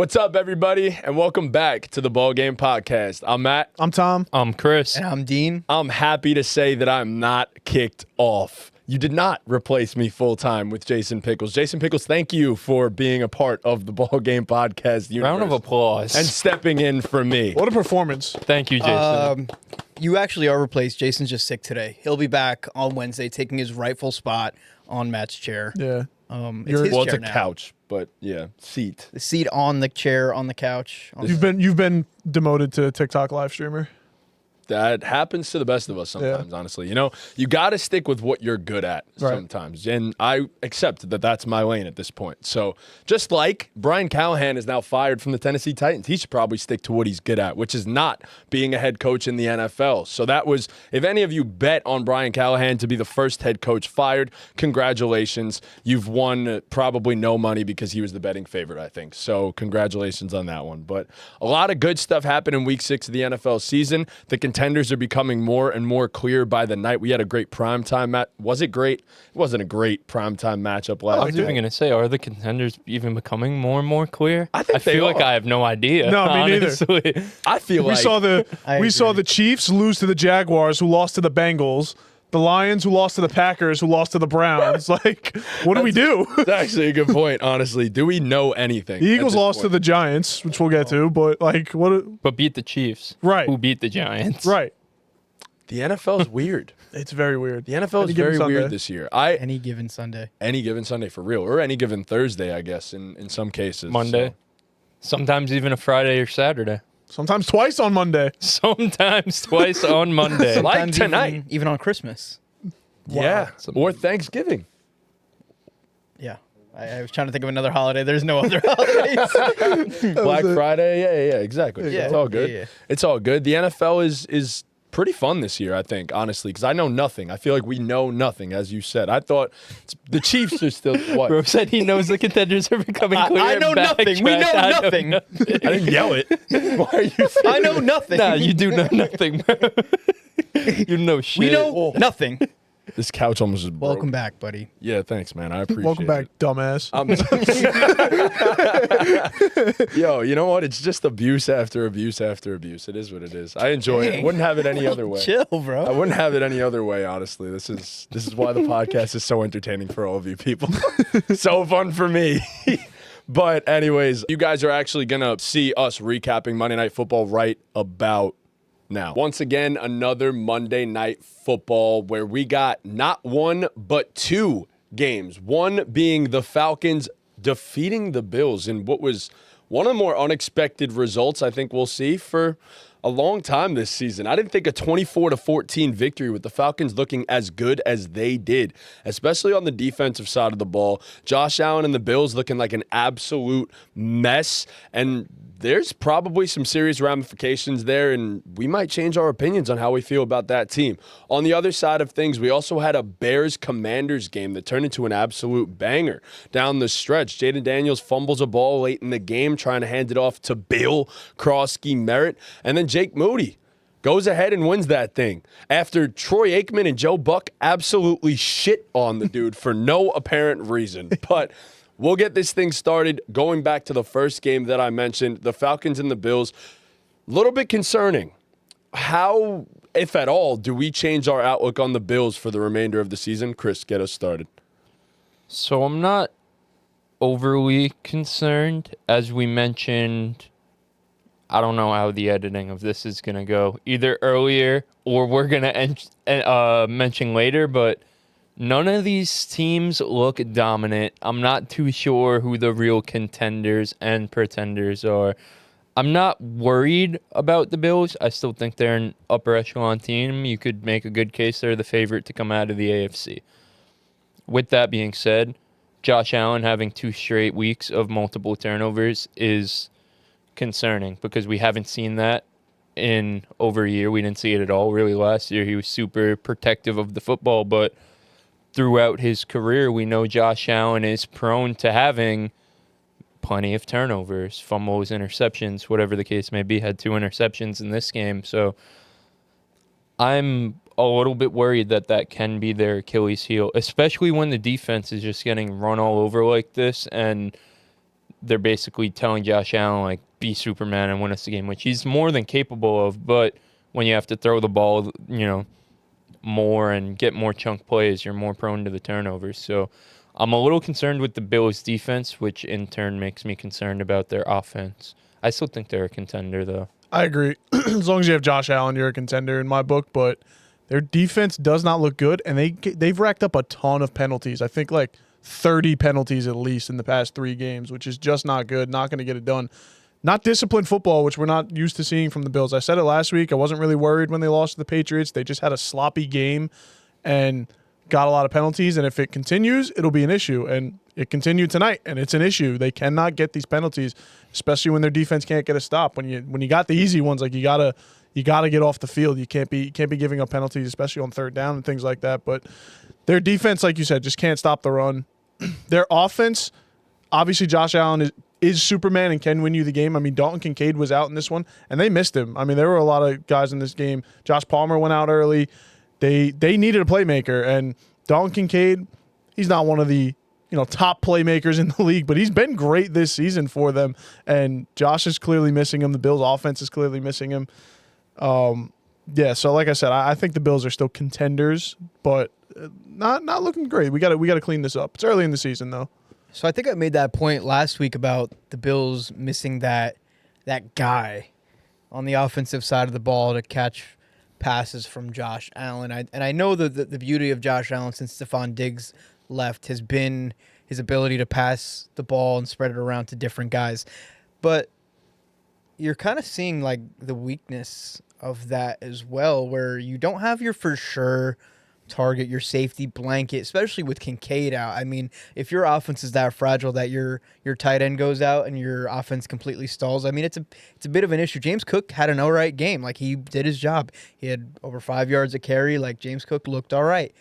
What's up, everybody, and welcome back to the BallGame podcast. I'm Matt. I'm Tom. I'm Chris. And I'm Dean. I'm happy to say that I'm not kicked off. You did not replace me full-time with Jason Pickles. Jason Pickles, thank you for being a part of the BallGame podcast universe. Round of applause. And stepping in for me. What a performance. Thank you, Jason. You actually are replaced. Jason's just sick today. He'll be back on Wednesday taking his rightful spot on Matt's chair. Yeah. It's his Well, chair it's a now. couch, but yeah, seat. The seat on the chair on the couch. You've been demoted to TikTok live streamer. That happens to the best of us sometimes, honestly. You know, you got to stick with what you're good at sometimes. And I accept that that's my lane at this point. So just like Brian Callahan is now fired from the Tennessee Titans, he should probably stick to what he's good at, which is not being a head coach in the NFL. So that was, if any of you bet on Brian Callahan to be the first head coach fired, congratulations. You've won probably no money because he was the betting favorite, I think. So congratulations on that one. But a lot of good stuff happened in week 6 of the NFL season. The contenders are becoming more and more clear by the night. We had a great primetime match. Was it great? It wasn't a great primetime matchup last I was even going to say, are the contenders even becoming more and more clear? I think they feel are. like I have no idea. No, me neither. honestly. I feel We like saw agree. the Chiefs lose to the Jaguars, who lost to the Bengals. The Lions, who lost to the Packers, who lost to the Browns. Like, what do we do? That's actually a good point, honestly. Do we know anything? The Eagles lost to the Giants, which we'll get to, but like, what? But beat the Chiefs. Right. Who beat the Giants. Right. The NFL is weird. It's very weird. The NFL is Any given very Sunday. weird this year. Any given Sunday. Any given Sunday for real, or any given Thursday, I guess, in some cases. Monday. So. Sometimes even a Friday or Saturday. Sometimes twice on Monday. Sometimes twice on Monday. Like Sometimes tonight. Even on Christmas. Yeah, or Thanksgiving. Yeah. I was trying to think of another holiday. There's no other holidays. Black Friday. Yeah, exactly. Yeah. It's all good. Yeah. It's all good. The NFL is pretty fun this year, I think, honestly, because I know nothing. I feel like we know nothing, as you said. I thought the Chiefs are still what? Bro said he knows the contenders are becoming clear. I know nothing. We know nothing. I didn't yell it. Why are you saying I know nothing. Nah, you do know nothing, bro. You know shit. We know nothing. This couch almost just broke. Welcome back, buddy. Yeah, thanks, man. I appreciate Welcome back, it. dumbass. Yo, you know what? It's just abuse after abuse after abuse. It is what it is. I enjoy it. I wouldn't have it any other way. Chill, I bro. wouldn't have it any other way, honestly. This is why the podcast is so entertaining for all of you people. So fun for me. But anyways, you guys are actually going to see us recapping Monday Night Football right about now. Once again, another Monday Night Football where we got not one, but two games. One being the Falcons defeating the Bills in what was one of the more unexpected results I think we'll see for a long time this season. I didn't think a 24-14 victory with the Falcons looking as good as they did, especially on the defensive side of the ball. Josh Allen and the Bills looking like an absolute mess, and there's probably some serious ramifications there, and we might change our opinions on how we feel about that team. On the other side of things, we also had a Bears-Commanders game that turned into an absolute banger down the stretch. Jaden Daniels fumbles a ball late in the game, trying to hand it off to Bill Krosky-Merritt, and then Jake Moody goes ahead and wins that thing after Troy Aikman and Joe Buck absolutely shit on the dude for no apparent reason. But we'll get this thing started. Going back to the first game that I mentioned, the Falcons and the Bills, a little bit concerning. How, if at all, do we change our outlook on the Bills for the remainder of the season? Chris, get us started. So I'm not overly concerned. As we mentioned, I don't know how the editing of this is going to go, either earlier or we're going to mention later, but none of these teams look dominant. I'm not too sure who the real contenders and pretenders are. I'm not worried about the Bills. I still think they're an upper echelon team. You could make a good case they're the favorite to come out of the AFC. With that being said, Josh Allen having 2 straight weeks of multiple turnovers is concerning because we haven't seen that in over a year. We didn't see it at all really last year. He was super protective of the football, but throughout his career, we know Josh Allen is prone to having plenty of turnovers, fumbles, interceptions, whatever the case may be. Had 2 interceptions in this game. So I'm a little bit worried that can be their Achilles heel, especially when the defense is just getting run all over like this. And they're basically telling Josh Allen, like, be Superman and win us the game, which he's more than capable of. But when you have to throw the ball, more and get more chunk plays, you're more prone to the turnovers. So I'm a little concerned with the Bills' defense, which in turn makes me concerned about their offense. I still think they're a contender, though. I agree. As long as you have Josh Allen, you're a contender in my book. But their defense does not look good, and they've racked up a ton of penalties. I think like 30 penalties at least in the past 3 games, which is just not good. Not going to get it done. Not disciplined football, which we're not used to seeing from the Bills. I said it last week. I wasn't really worried when they lost to the Patriots. They just had a sloppy game and got a lot of penalties. And if it continues, it'll be an issue. And it continued tonight, and it's an issue. They cannot get these penalties, especially when their defense can't get a stop. When you got the easy ones, like you gotta get off the field. You can't be giving up penalties, especially on third down and things like that. But their defense, like you said, just can't stop the run. Their offense, obviously, Josh Allen is Superman and can win you the game. I mean, Dalton Kincaid was out in this one, and they missed him. I mean, there were a lot of guys in this game. Josh Palmer went out early. They needed a playmaker, and Dalton Kincaid, he's not one of the top playmakers in the league, but he's been great this season for them. And Josh is clearly missing him. The Bills' offense is clearly missing him. Yeah, so like I said, I think the Bills are still contenders, but not looking great. We got to clean this up. It's early in the season, though. So I think I made that point last week about the Bills missing that guy on the offensive side of the ball to catch passes from Josh Allen. I know that the beauty of Josh Allen since Stephon Diggs left has been his ability to pass the ball and spread it around to different guys. But you're kind of seeing like the weakness of that as well, where you don't have your for sure target, your safety blanket, especially with Kincaid out. I mean, if your offense is that fragile that your tight end goes out and your offense completely stalls, I mean, it's a bit of an issue. James Cook had an all right game. Like, he did his job. He had over 5 yards a carry. Like, James Cook looked all right.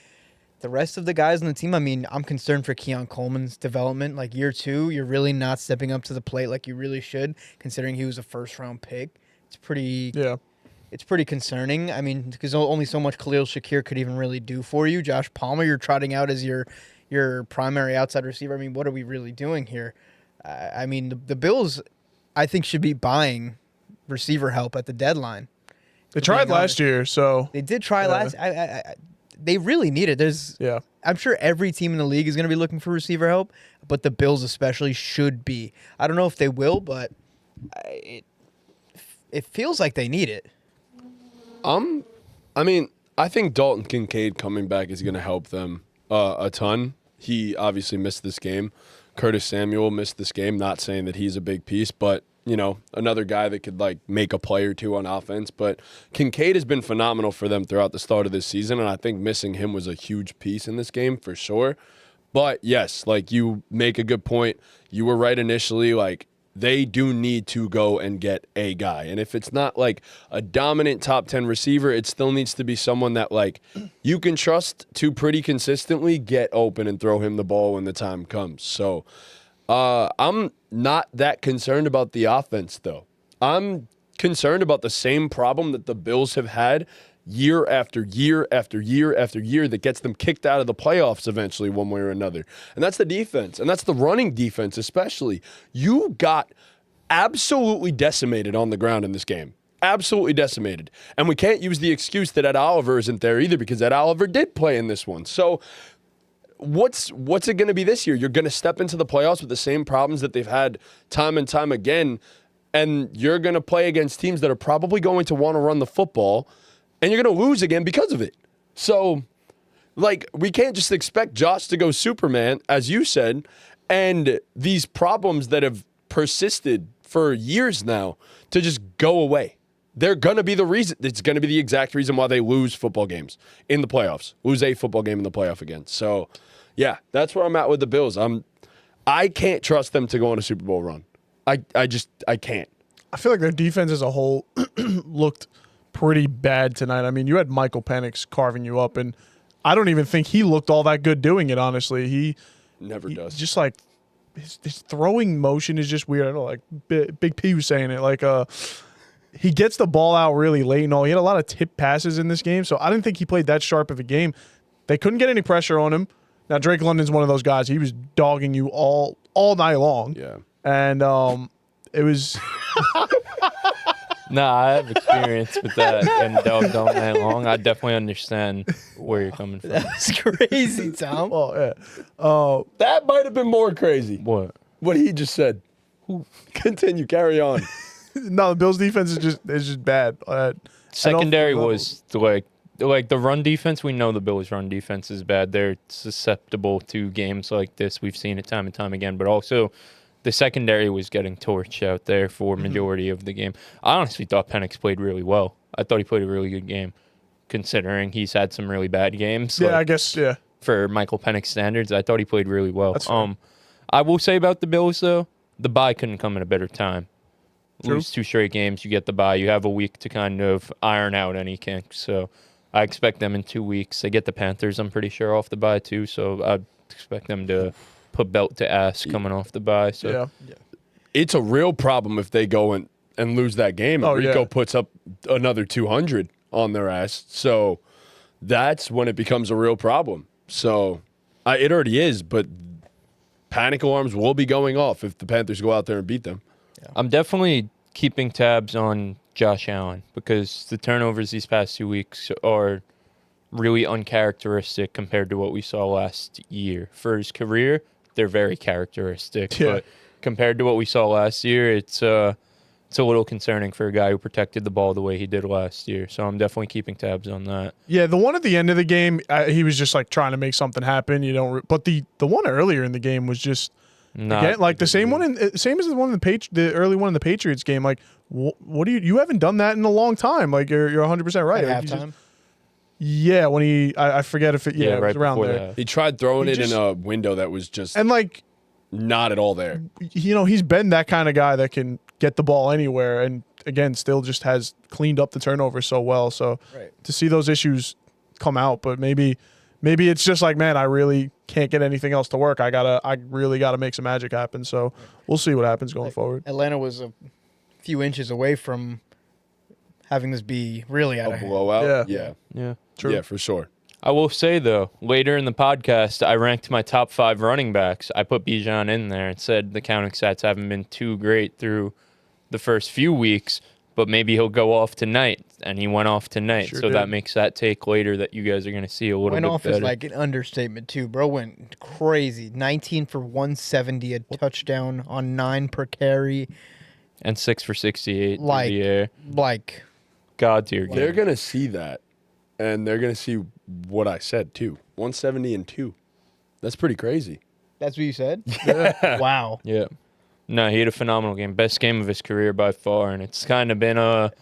The rest of the guys on the team, I mean, I'm concerned for Keon Coleman's development. Like, year 2, you're really not stepping up to the plate like you really should, considering he was a first-round pick. It's pretty concerning. I mean, because only so much Khalil Shakir could even really do for you. Josh Palmer, you're trotting out as your primary outside receiver. I mean, what are we really doing here? I mean, the Bills, I think, should be buying receiver help at the deadline. They tried last year, so they did try last. They really need it. I'm sure every team in the league is going to be looking for receiver help, but the Bills especially should be. I don't know if they will, but it feels like they need it. I mean, I think Dalton Kincaid coming back is going to help them a ton. He obviously missed this game. Curtis Samuel missed this game. Not saying that he's a big piece, but another guy that could like make a play or two on offense. But Kincaid has been phenomenal for them throughout the start of this season, and I think missing him was a huge piece in this game for sure. But yes, like, you make a good point. You were right initially, like, they do need to go and get a guy. And if it's not like a dominant top 10 receiver, it still needs to be someone that like you can trust to pretty consistently get open and throw him the ball when the time comes. So I'm not that concerned about the offense, though. I'm concerned about the same problem that the Bills have had year after year after year after year that gets them kicked out of the playoffs eventually one way or another. And that's the defense, and that's the running defense especially. You got absolutely decimated on the ground in this game. Absolutely decimated. And we can't use the excuse that Ed Oliver isn't there either, because Ed Oliver did play in this one. So what's it going to be this year? You're going to step into the playoffs with the same problems that they've had time and time again, and you're going to play against teams that are probably going to want to run the football, and you're going to lose again because of it. So, like, we can't just expect Josh to go Superman, as you said, and these problems that have persisted for years now to just go away. They're going to be the reason. It's going to be the exact reason why they lose football games in the playoffs. Lose a football game in the playoff again. So, yeah, that's where I'm at with the Bills. I can't trust them to go on a Super Bowl run. I can't. I feel like their defense as a whole looked pretty bad tonight. I mean, you had Michael Penix carving you up, and I don't even think he looked all that good doing it, honestly. He never does. Just like his throwing motion is just weird. I don't know, like Big P was saying it. Like he gets the ball out really late and all. He had a lot of tip passes in this game, so I didn't think he played that sharp of a game. They couldn't get any pressure on him. Now, Drake London's one of those guys. He was dogging you all night long. Yeah. and it was Nah, I have experience with that and dogged all night long. I definitely understand where you're coming from. That's crazy, Tom. well, yeah. That might have been more crazy. What? What he just said. Continue. Carry on. No, the Bills' defense is just bad. Secondary was like the run defense. We know the Bills' run defense is bad. They're susceptible to games like this. We've seen it time and time again. But also, the secondary was getting torched out there for majority of the game. I honestly thought Penix played really well. I thought he played a really good game, considering he's had some really bad games. Yeah, I guess. Yeah. For Michael Penix standards, I thought he played really well. That's fair. I will say about the Bills though, the bye couldn't come at a better time. True. Lose 2 straight games, you get the bye. You have a week to kind of iron out any kinks. So I expect them in 2 weeks. They get the Panthers, I'm pretty sure, off the bye too. So I expect them to put belt to ass coming off the bye. So Yeah. It's a real problem if they go and lose that game. Oh, Rico yeah. puts up another 200 on their ass. So that's when it becomes a real problem. So it already is, but panic alarms will be going off if the Panthers go out there and beat them. I'm definitely keeping tabs on Josh Allen because the turnovers these past 2 weeks are really uncharacteristic compared to what we saw last year. For his career, they're very characteristic. Yeah. But compared to what we saw last year, it's a little concerning for a guy who protected the ball the way he did last year. So I'm definitely keeping tabs on that. Yeah, the one at the end of the game, he was just like trying to make something happen. But the one earlier in the game was just again, like the same one, same as the one in the early one in the Patriots game. Like, what do you haven't done that in a long time? Like you're 100% right. At Like, halftime. yeah, when I forget if it it was right around before there. that. He tried throwing He it just- in a window that was just And like not at all there. he's been that kind of guy that can get the ball anywhere, and again, still just has cleaned up the turnover so well. So Right. to see those issues come out, but maybe it's just like, man, I really can't get anything else to work. I really gotta make some magic happen. So we'll see what happens going forward. Atlanta was a few inches away from having this be really out A of hand. blowout. Yeah. Yeah. True. Yeah, for sure. I will say, though, later in the podcast, I ranked my top 5 running backs. I put Bijan in there and said the counting stats haven't been too great through the first few weeks, but maybe he'll go off tonight. And he went off tonight. Sure so did. that makes that take later that you guys are going to see a little Went bit off better. is like an understatement too. Bro went crazy. 19 for 170, a touchdown on 9 per carry. and 6 for 68 Like- through the air. Like God tier game. They're going to see that, and they're going to see what I said, too. 170 and 2. That's pretty crazy. that's what you said? Wow. Yeah. No, he had a phenomenal game. Best game of his career by far. And it's kind of been a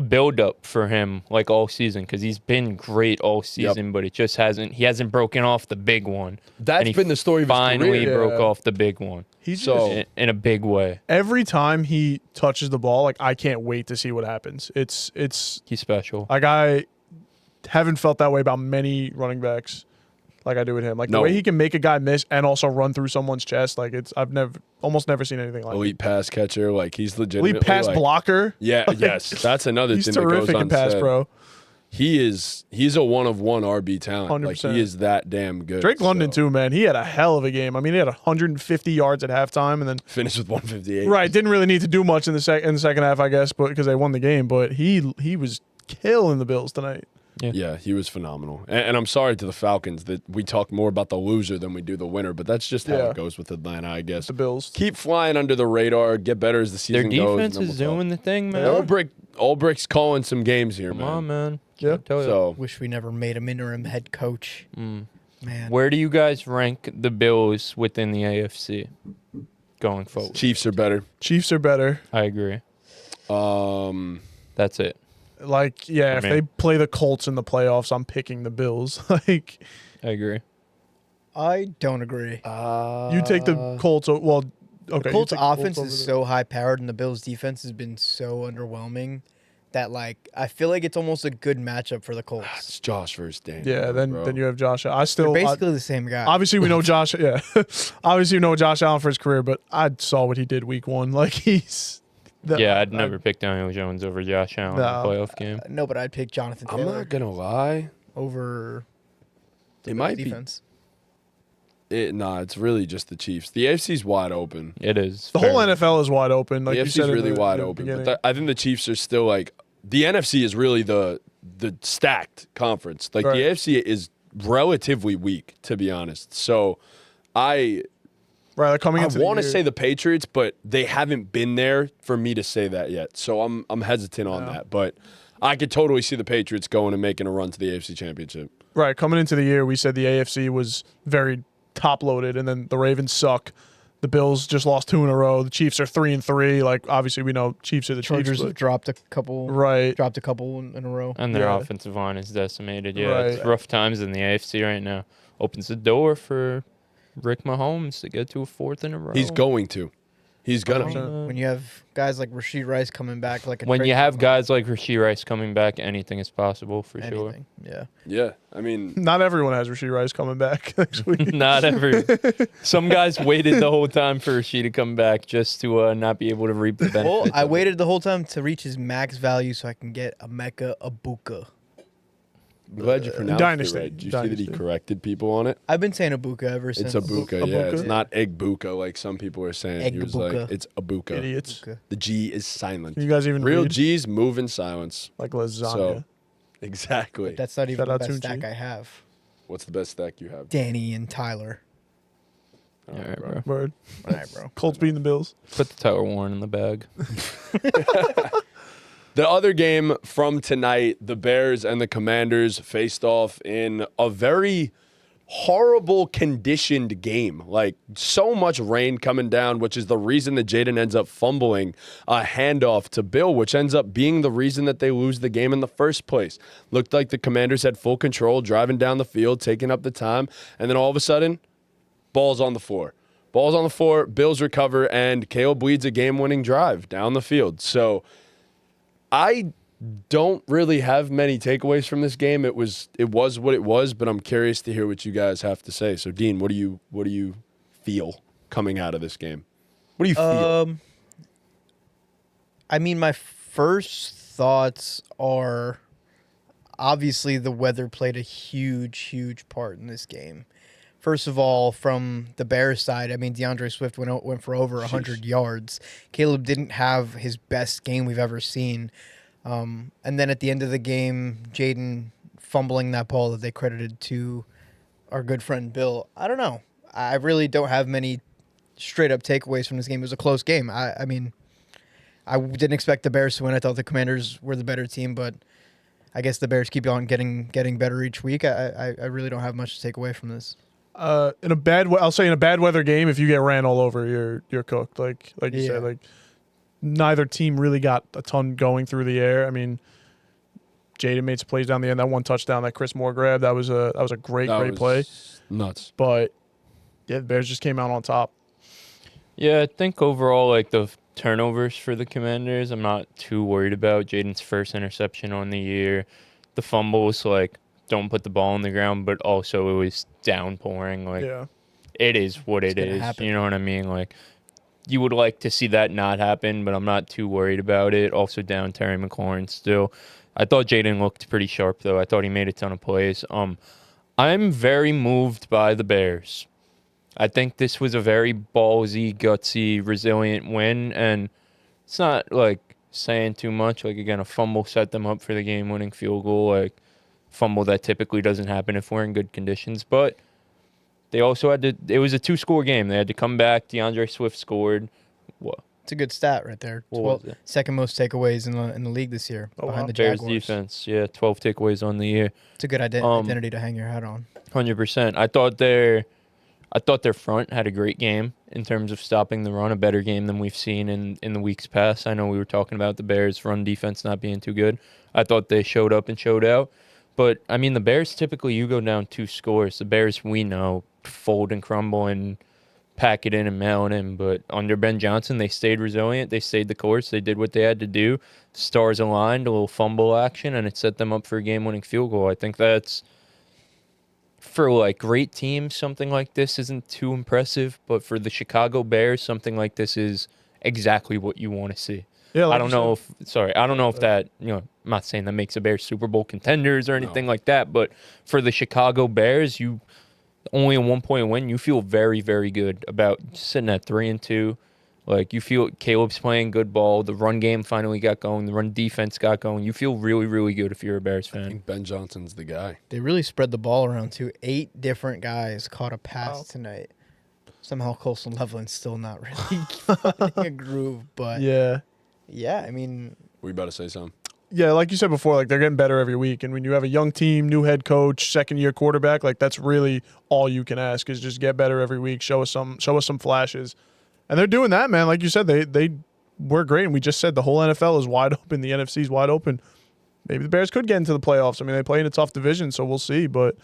build-up for him like all season because he's been great all season, but it just he hasn't broken off the big one. That's And he been the story of his finally career. broke off the big one He's So- just, in a big way. every time he touches the ball, like I can't wait to see what happens. It's He's special. like I haven't felt that way about many running backs like I do with him. Like the No. way he can make a guy miss and also run through someone's chest. Like I've almost never seen anything like it. Elite pass catcher. Like, he's legitimately. Elite pass like, blocker. Yeah, yes. That's another He's thing that goes terrific on. in pass pro. He's a one-of-one RB talent. 100%. Like, he is that damn good. Drake London So, too, man. He had a hell of a game. I mean, he had 150 yards at halftime, and then Finished with 158. right didn't really need to do much in the second half, I guess, but because they won the game. But he was killing the Bills tonight. Yeah, he was phenomenal. And I'm sorry to the Falcons that we talk more about the loser than we do the winner, but that's just how Yeah. it goes with Atlanta, I guess. The Bills. Keep flying under the radar, get better as the Their season goes. defense is doing the thing, man. Olbricht's calling some games here, Come man. on, man. Yeah. Tell you. So Wish we never made him interim head coach. Man. Where do you guys rank the Bills within the AFC going forward? Chiefs are better. Chiefs are better. I agree. That's it. Like, yeah, if mean- they play the Colts in the playoffs, I'm picking the Bills. Like, I agree. I don't agree. you take the Colts. Well, okay. The you Colts take the offense over is the- so high powered and the Bills defense has been so underwhelming that like I feel like it's almost a good matchup for the Colts. It's Josh versus Daniel. Yeah, then bro. you have Josh. I They're still basically the same guy. obviously we know Josh. Yeah, obviously we know Josh Allen for his career, but I saw what he did week 1. Like he's. Yeah, I'd never pick Daniel Jones over Josh Allen in No. a playoff game. No, but I'd pick Jonathan I'm Taylor not gonna lie. over It might be. defense. It's really just the Chiefs. The AFC's wide open. It is. The whole NFL is wide open. Like The you AFC's said in really the- wide the open. beginning. But I think the Chiefs are still like the NFC is really the stacked conference. Like Right. the AFC is relatively weak, to be honest. So I Right, coming into want to the say year. the Patriots, but they haven't been there for me to say that yet. So I'm hesitant on that. But I could totally see the Patriots going and making a run to the AFC Championship. Right, coming into the year, we said the AFC was very top loaded, and then the Ravens suck. The Bills just lost 2 in a row. The Chiefs are 3-3. Like obviously, we know Chiefs are the Chargers Chiefs. have but- dropped a couple. Right. Dropped a couple in a row. And their Yeah. offensive line is decimated. Yeah, it's Right. rough times in the AFC right now. Opens the door for Rick Mahomes to get to a 4th in a row. He's going to. He's gonna. When you have guys like Rashid Rice coming back, like a When trade you have deadline, guys like Rasheed Rice coming back, anything is possible for anything. Yeah. Yeah, I mean, Not everyone has Rashid Rice coming back next week. sure. Not every. Some guys waited the whole time for Rasheed to come back just to not be able to reap the benefits. Well, I of it. waited the whole time to reach his max value so I can get a Mecca Abuka. I'm glad you pronounced Dynasty. it right. Did you see that he Dynasty. corrected people on it? I've been saying Abuka ever It's since. Abuka, yeah. It's Abuka? not Egbuka like some people are saying. He was like, Egbuka. it's Abuka. Idiots. Abuka. The G is silent. You guys even Real read? G's move in silence. Like lasagna. So, exactly. That's not even Shout the out best Tunchi. stack I have. What's the best stack you have? Danny and Tyler. All right, bro. Word. All right, bro. Colts beating the Bills. Put the Tyler Warren in the bag. The other game from tonight, the Bears and the Commanders faced off in a very horrible conditioned game. Like so much rain coming down, which is the reason that Jaden ends up fumbling a handoff to Bill, which ends up being the reason that they lose the game in the first place. Looked like the Commanders had full control, driving down the field, taking up the time, and then all of a sudden, ball's on the floor. Ball's on the floor, Bills recover, and Caleb leads a game-winning drive down the field. So I don't really have many takeaways from this game. It was what it was, but I'm curious to hear what you guys have to say. So Dean, what do you feel coming out of this game? What do you feel? I mean, my first thoughts are obviously the weather played a huge part in this game. First of all, from the Bears side, I mean, DeAndre Swift went for over 100 yards. Caleb didn't have his best game we've ever seen. And then at the end of the game, Jaden fumbling that ball that they credited to our good friend Bill. I don't know. I really don't have many straight-up takeaways from this game. It was a close game. I mean, I didn't expect the Bears to win. I thought the Commanders were the better team, but I guess the Bears keep on getting better each week. I really don't have much to take away from this. In a bad weather game, if you get ran all over, you're cooked. Like you Yeah. said, like neither team really got a ton going through the air. I mean, Jaden made some plays down the end. That one touchdown that Chris Moore grabbed, that was a great play. Nuts. But yeah, the Bears just came out on top. Yeah, I think overall, like the turnovers for the Commanders, I'm not too worried about. Jaden's first interception on the year. The fumbles, like, don't put the ball on the ground, but also it was downpouring. Like, Yeah. it is what It's it gonna is. happen. You know what I mean? Like, you would like to see that not happen, but I'm not too worried about it. Also down Terry McLaurin still. I thought Jaden looked pretty sharp, though. I thought he made a ton of plays. I'm very moved by the Bears. I think this was a very ballsy, gutsy, resilient win, and it's not like saying too much. Like, again, a fumble set them up for the game-winning field goal. Like, fumble that typically doesn't happen if we're in good conditions. But they also had to. It was a 2-score game. They had to come back. DeAndre Swift scored. What? It's a good stat right there. What was it? Second most takeaways in the league this year Oh, behind wow. the Bears Jaguars. defense. Yeah, 12 takeaways on the year. It's a good identity to hang your hat on. 100%. I thought their front had a great game in terms of stopping the run, a better game than we've seen in the weeks past. I know we were talking about the Bears' run defense not being too good. I thought they showed up and showed out. But, I mean, the Bears, typically you go down 2 scores. The Bears, we know, fold and crumble and pack it in and mail it in. But under Ben Johnson, they stayed resilient. They stayed the course. They did what they had to do. Stars aligned, a little fumble action, and it set them up for a game-winning field goal. I think that's, for like great teams, something like this isn't too impressive. But for the Chicago Bears, something like this is exactly what you want to see. Yeah, like I don't know if that, I'm not saying that makes the Bears Super Bowl contenders or anything like that, but for the Chicago Bears, only a 1-point win, you feel very, very good about sitting at 3-2. Like, you feel Caleb's playing good ball. The run game finally got going. The run defense got going. You feel really, really good if you're a Bears I fan. think Ben Johnson's the guy. They really spread the ball around, too. 8 different guys caught a pass tonight. Somehow Colson Loveland's still not really finding a groove, but Yeah. I mean, Were you about to say something? Yeah, like you said before, like they're getting better every week. And when you have a young team, new head coach, second-year quarterback, like that's really all you can ask is just get better every week. Show us some flashes, and they're doing that, man. Like you said, they were great, and we just said the whole NFL is wide open. The NFC is wide open. Maybe the Bears could get into the playoffs. I mean, they play in a tough division, so we'll see. But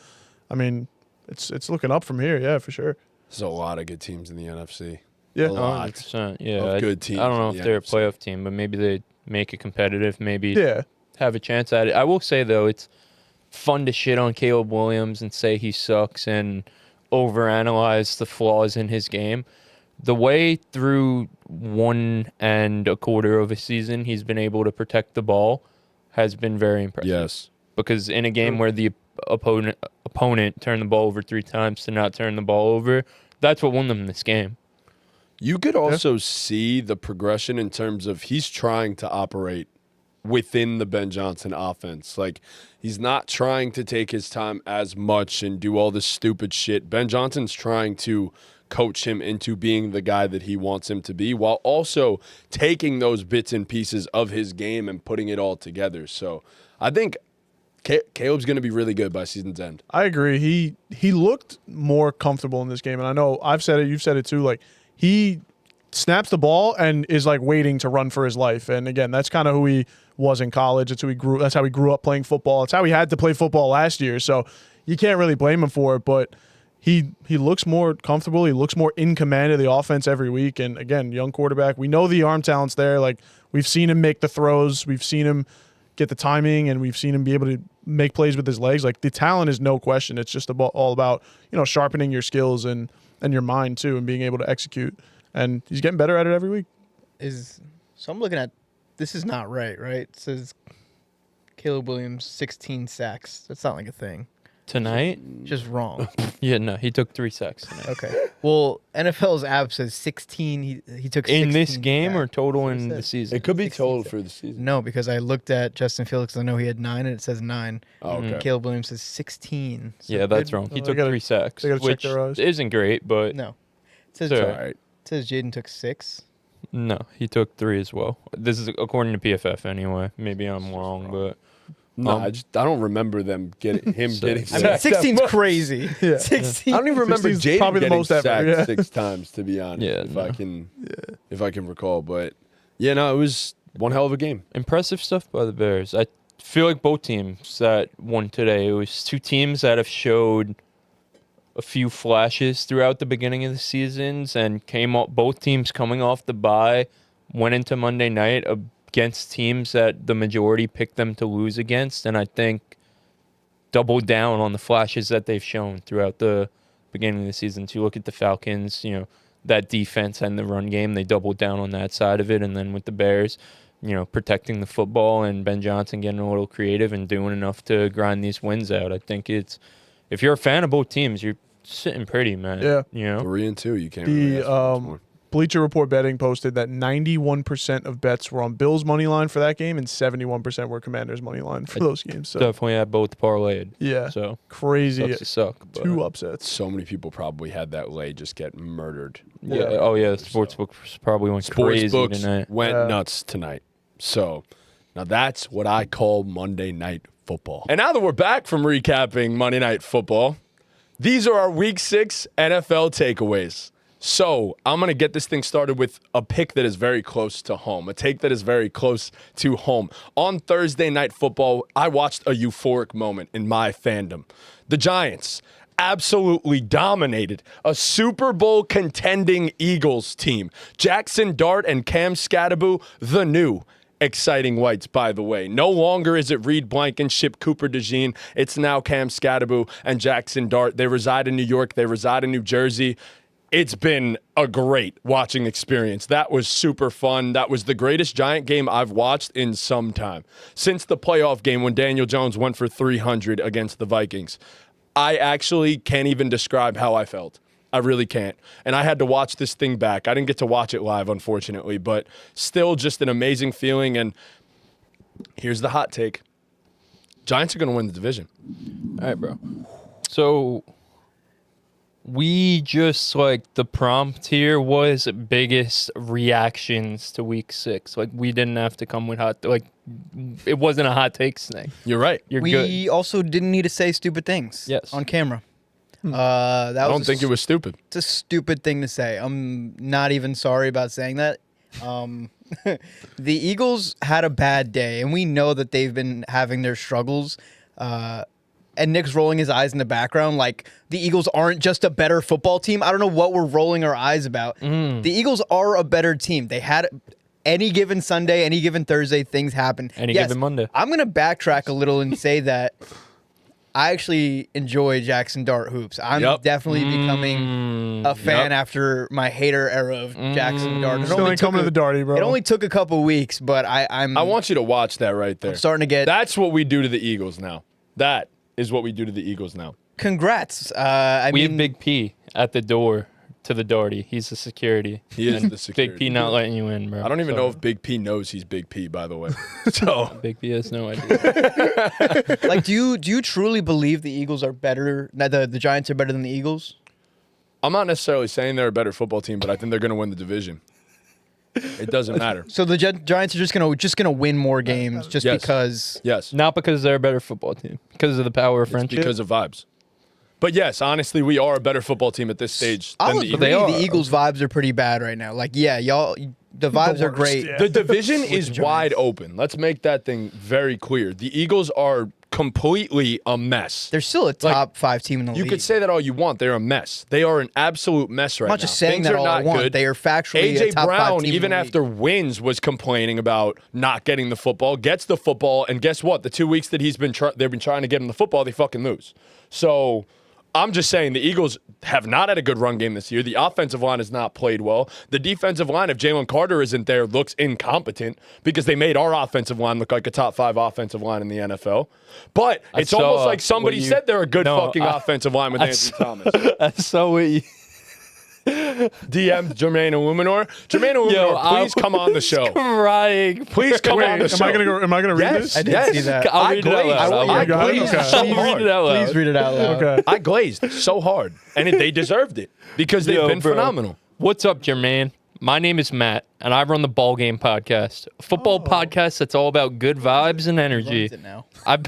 I mean, it's looking up from here, yeah, for sure. There's a lot of good teams in the NFC. Yeah. A lot 100%. Yeah, of good teams. I don't know in if the they're a NFC. playoff team, but maybe they make it competitive. Maybe Yeah. have a chance at it. I will say, though, it's fun to shit on Caleb Williams and say he sucks and overanalyze the flaws in his game. The way through 1 1/4 of a season he's been able to protect the ball has been very impressive. Yes. Because in a game where the opponent turned the ball over 3 times to not turn the ball over, that's what won them this game. You could also see the progression in terms of he's trying to operate within the Ben Johnson offense. Like, he's not trying to take his time as much and do all this stupid shit. Ben Johnson's trying to coach him into being the guy that he wants him to be while also taking those bits and pieces of his game and putting it all together. So I think Caleb's going to be really good by season's end. I agree. He looked more comfortable in this game, and I know I've said it, you've said it too. Like he snaps the ball and is like waiting to run for his life. And again, that's kind of who he was in college. That's who he grew. That's how he grew up playing football. It's how he had to play football last year. So you can't really blame him for it. But he looks more comfortable. He looks more in command of the offense every week. And again, young quarterback. We know the arm talent's there. Like we've seen him make the throws. We've seen him get the timing, and we've seen him be able to make plays with his legs. Like the talent is no question. It's just all about sharpening your skills and your mind too, and being able to execute. And he's getting better at it every week. So I'm looking at this is not right? It says Caleb Williams 16 sacks. That's not like a thing. Tonight? Just wrong. Yeah, no, he took 3 sacks tonight. Okay. Well, NFL's app says 16. He took 16 In this game or sacks. total That's what in it the says. season? It could be 16 total sacks. for the season. No, because I looked at Justin Fields. I know he had 9, and it says 9. Oh, okay. Caleb Williams says 16. So Yeah, that's good- wrong. He they took gotta- 3 sacks, they gotta check which their eyes. isn't great, but No. It says, It's All all right. right. it says Jaden took 6. no, he took 3 as well. This is according to PFF anyway. Maybe I'm wrong, but No, I don't remember them getting him So- getting I mean, sacked. 16's crazy. Yeah. 16. I don't even remember 16's Jaden probably the getting most ever, sacked yeah. 6 times, to be honest. Yeah, If I can recall, but yeah, no, it was one hell of a game. impressive stuff by the Bears. I feel like both teams that won today, it was 2 teams that have showed a few flashes throughout the beginning of the seasons and both teams coming off the bye, went into Monday night against teams that the majority picked them to lose against, and I think doubled down on the flashes that they've shown throughout the beginning of the season. To look at the Falcons, that defense and the run game, they doubled down on that side of it, and then with the Bears, protecting the football and Ben Johnson getting a little creative and doing enough to grind these wins out. I think if you're a fan of both teams, you're sitting pretty, man. Yeah. 3-2, you can't The, really ask for much more. Bleacher Report betting posted that 91% of bets were on Bills money line for that game, and 71% were Commanders money line for those games. So Definitely had both parlayed. yeah, So crazy. sucks to suck. But 2 upsets. So many people probably had that lay just get murdered. yeah. Oh yeah, the sportsbook probably went crazy Sportsbooks tonight. went Yeah. nuts tonight. So now that's what I call Monday Night Football. And now that we're back from recapping Monday Night Football, these are our Week 6 NFL takeaways. So I'm going to get this thing started with a pick that is very close to home, a take that is very close to home. On Thursday Night Football, I watched a euphoric moment in my fandom. The Giants absolutely dominated a Super Bowl contending Eagles team. Jaxson Dart and Cam Scatterbo, the new exciting whites, by the way. No longer is it Reed Blankenship, Cooper DeJean. It's now Cam Scatterbo and Jaxson Dart. They reside in New York. They reside in New Jersey. It's been a great watching experience. That was super fun. That was the greatest Giant game I've watched in some time. Since the playoff game when Daniel Jones went for 300 against the Vikings. I actually can't even describe how I felt. I really can't. And I had to watch this thing back. I didn't get to watch it live, unfortunately, but still just an amazing feeling. And here's the hot take. Giants are going to win the division. All right, bro. So we just, like, the prompt here was biggest reactions to week 6. Like, we didn't have to come with it wasn't a hot takes thing. You're right. You're We good. also didn't need to say stupid things Yes. on camera. I don't think it was stupid. It's a stupid thing to say. I'm not even sorry about saying that. The Eagles had a bad day, and we know that they've been having their struggles. And Nick's rolling his eyes in the background like the Eagles aren't just a better football team. I don't know what we're rolling our eyes about. The Eagles are a better team. They had any given Sunday, any given Thursday, things happen. Any given Monday. I'm going to backtrack a little and say that I actually enjoy Jaxson Dart hoops. I'm definitely becoming a fan after my hater era of Jaxson Dart. Still ain't coming to the Darty, bro. It only took a couple weeks, but I want you to watch that right there. I'm starting to get. That's what we do to the Eagles now. That is what we do to the Eagles now. Congrats. We have Big P at the door to the Darty. He's the security. He is the security. Big P not letting you in, bro. I don't even know if Big P knows he's Big P, by the way. So Big P has no idea. Like, do you truly believe the Eagles are better? That the Giants are better than the Eagles? I'm not necessarily saying they're a better football team, but I think they're going to win the division. It doesn't matter. So the Giants are just gonna win more games just Yes. because. Yes. Not because they're a better football team. Because of the power of It's friendship. because of vibes. But yes, honestly, we are a better football team at this stage than I'll the agree. Eagles. The Eagles' vibes are pretty bad right now. Like, yeah, y'all, the vibes are worst, great. yeah. The division is Giants. wide open. Let's make that thing very clear. The Eagles are completely a mess. They're still a top 5 team in the You league. could say that all you want. They're a mess. They are an absolute mess right now. I'm not just saying Things that are all not I want. good. They are factually a AJ top 5 Brown, team even in the after league. wins, was complaining about not getting the football. Gets the football, and guess what? The 2 weeks that they've been trying to get him the football, they fucking lose. So I'm just saying the Eagles have not had a good run game this year. The offensive line has not played well. The defensive line, if Jalen Carter isn't there, looks incompetent because they made our offenve line look like a top 5 offensive line in the NFL. But it's almost like somebody said they're a good fucking offensive line with Anthony Thomas. That's so what you... DM Jermaine Illuminor. Jermaine Illuminor, please come on the show. Crying. Please come on the show. Am I gonna read Yes, this? I didn't see that. I'll read it out glazed. loud. I Go ahead. glazed Okay. so Please hard. read it out loud. Please read it out loud. Okay. I glazed so hard, and they deserved it because they've been bro. phenomenal. What's up, Jermaine? My name is Matt, and I run the BallGame podcast, a football podcast that's all about good vibes and energy. Runs it now.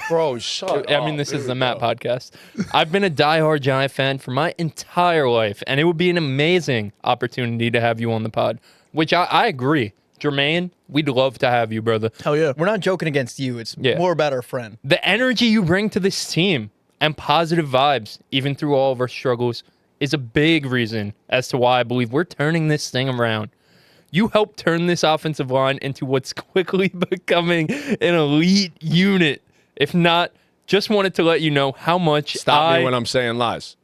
Bro, shut I mean, this is the Matt podcast. I've been a diehard Giant fan for my entire life, and it would be an amazing opportunity to have you on the pod, which I agree. Jermaine, we'd love to have you, brother. Hell yeah. We're not joking against you. It's Yeah. more about our friend. The energy you bring to this team and positive vibes, even through all of our struggles, is a big reason as to why I believe we're turning this thing around. You helped turn this offensive line into what's quickly becoming an elite unit. If not, just wanted to let you know how much Stop me when I'm saying lies.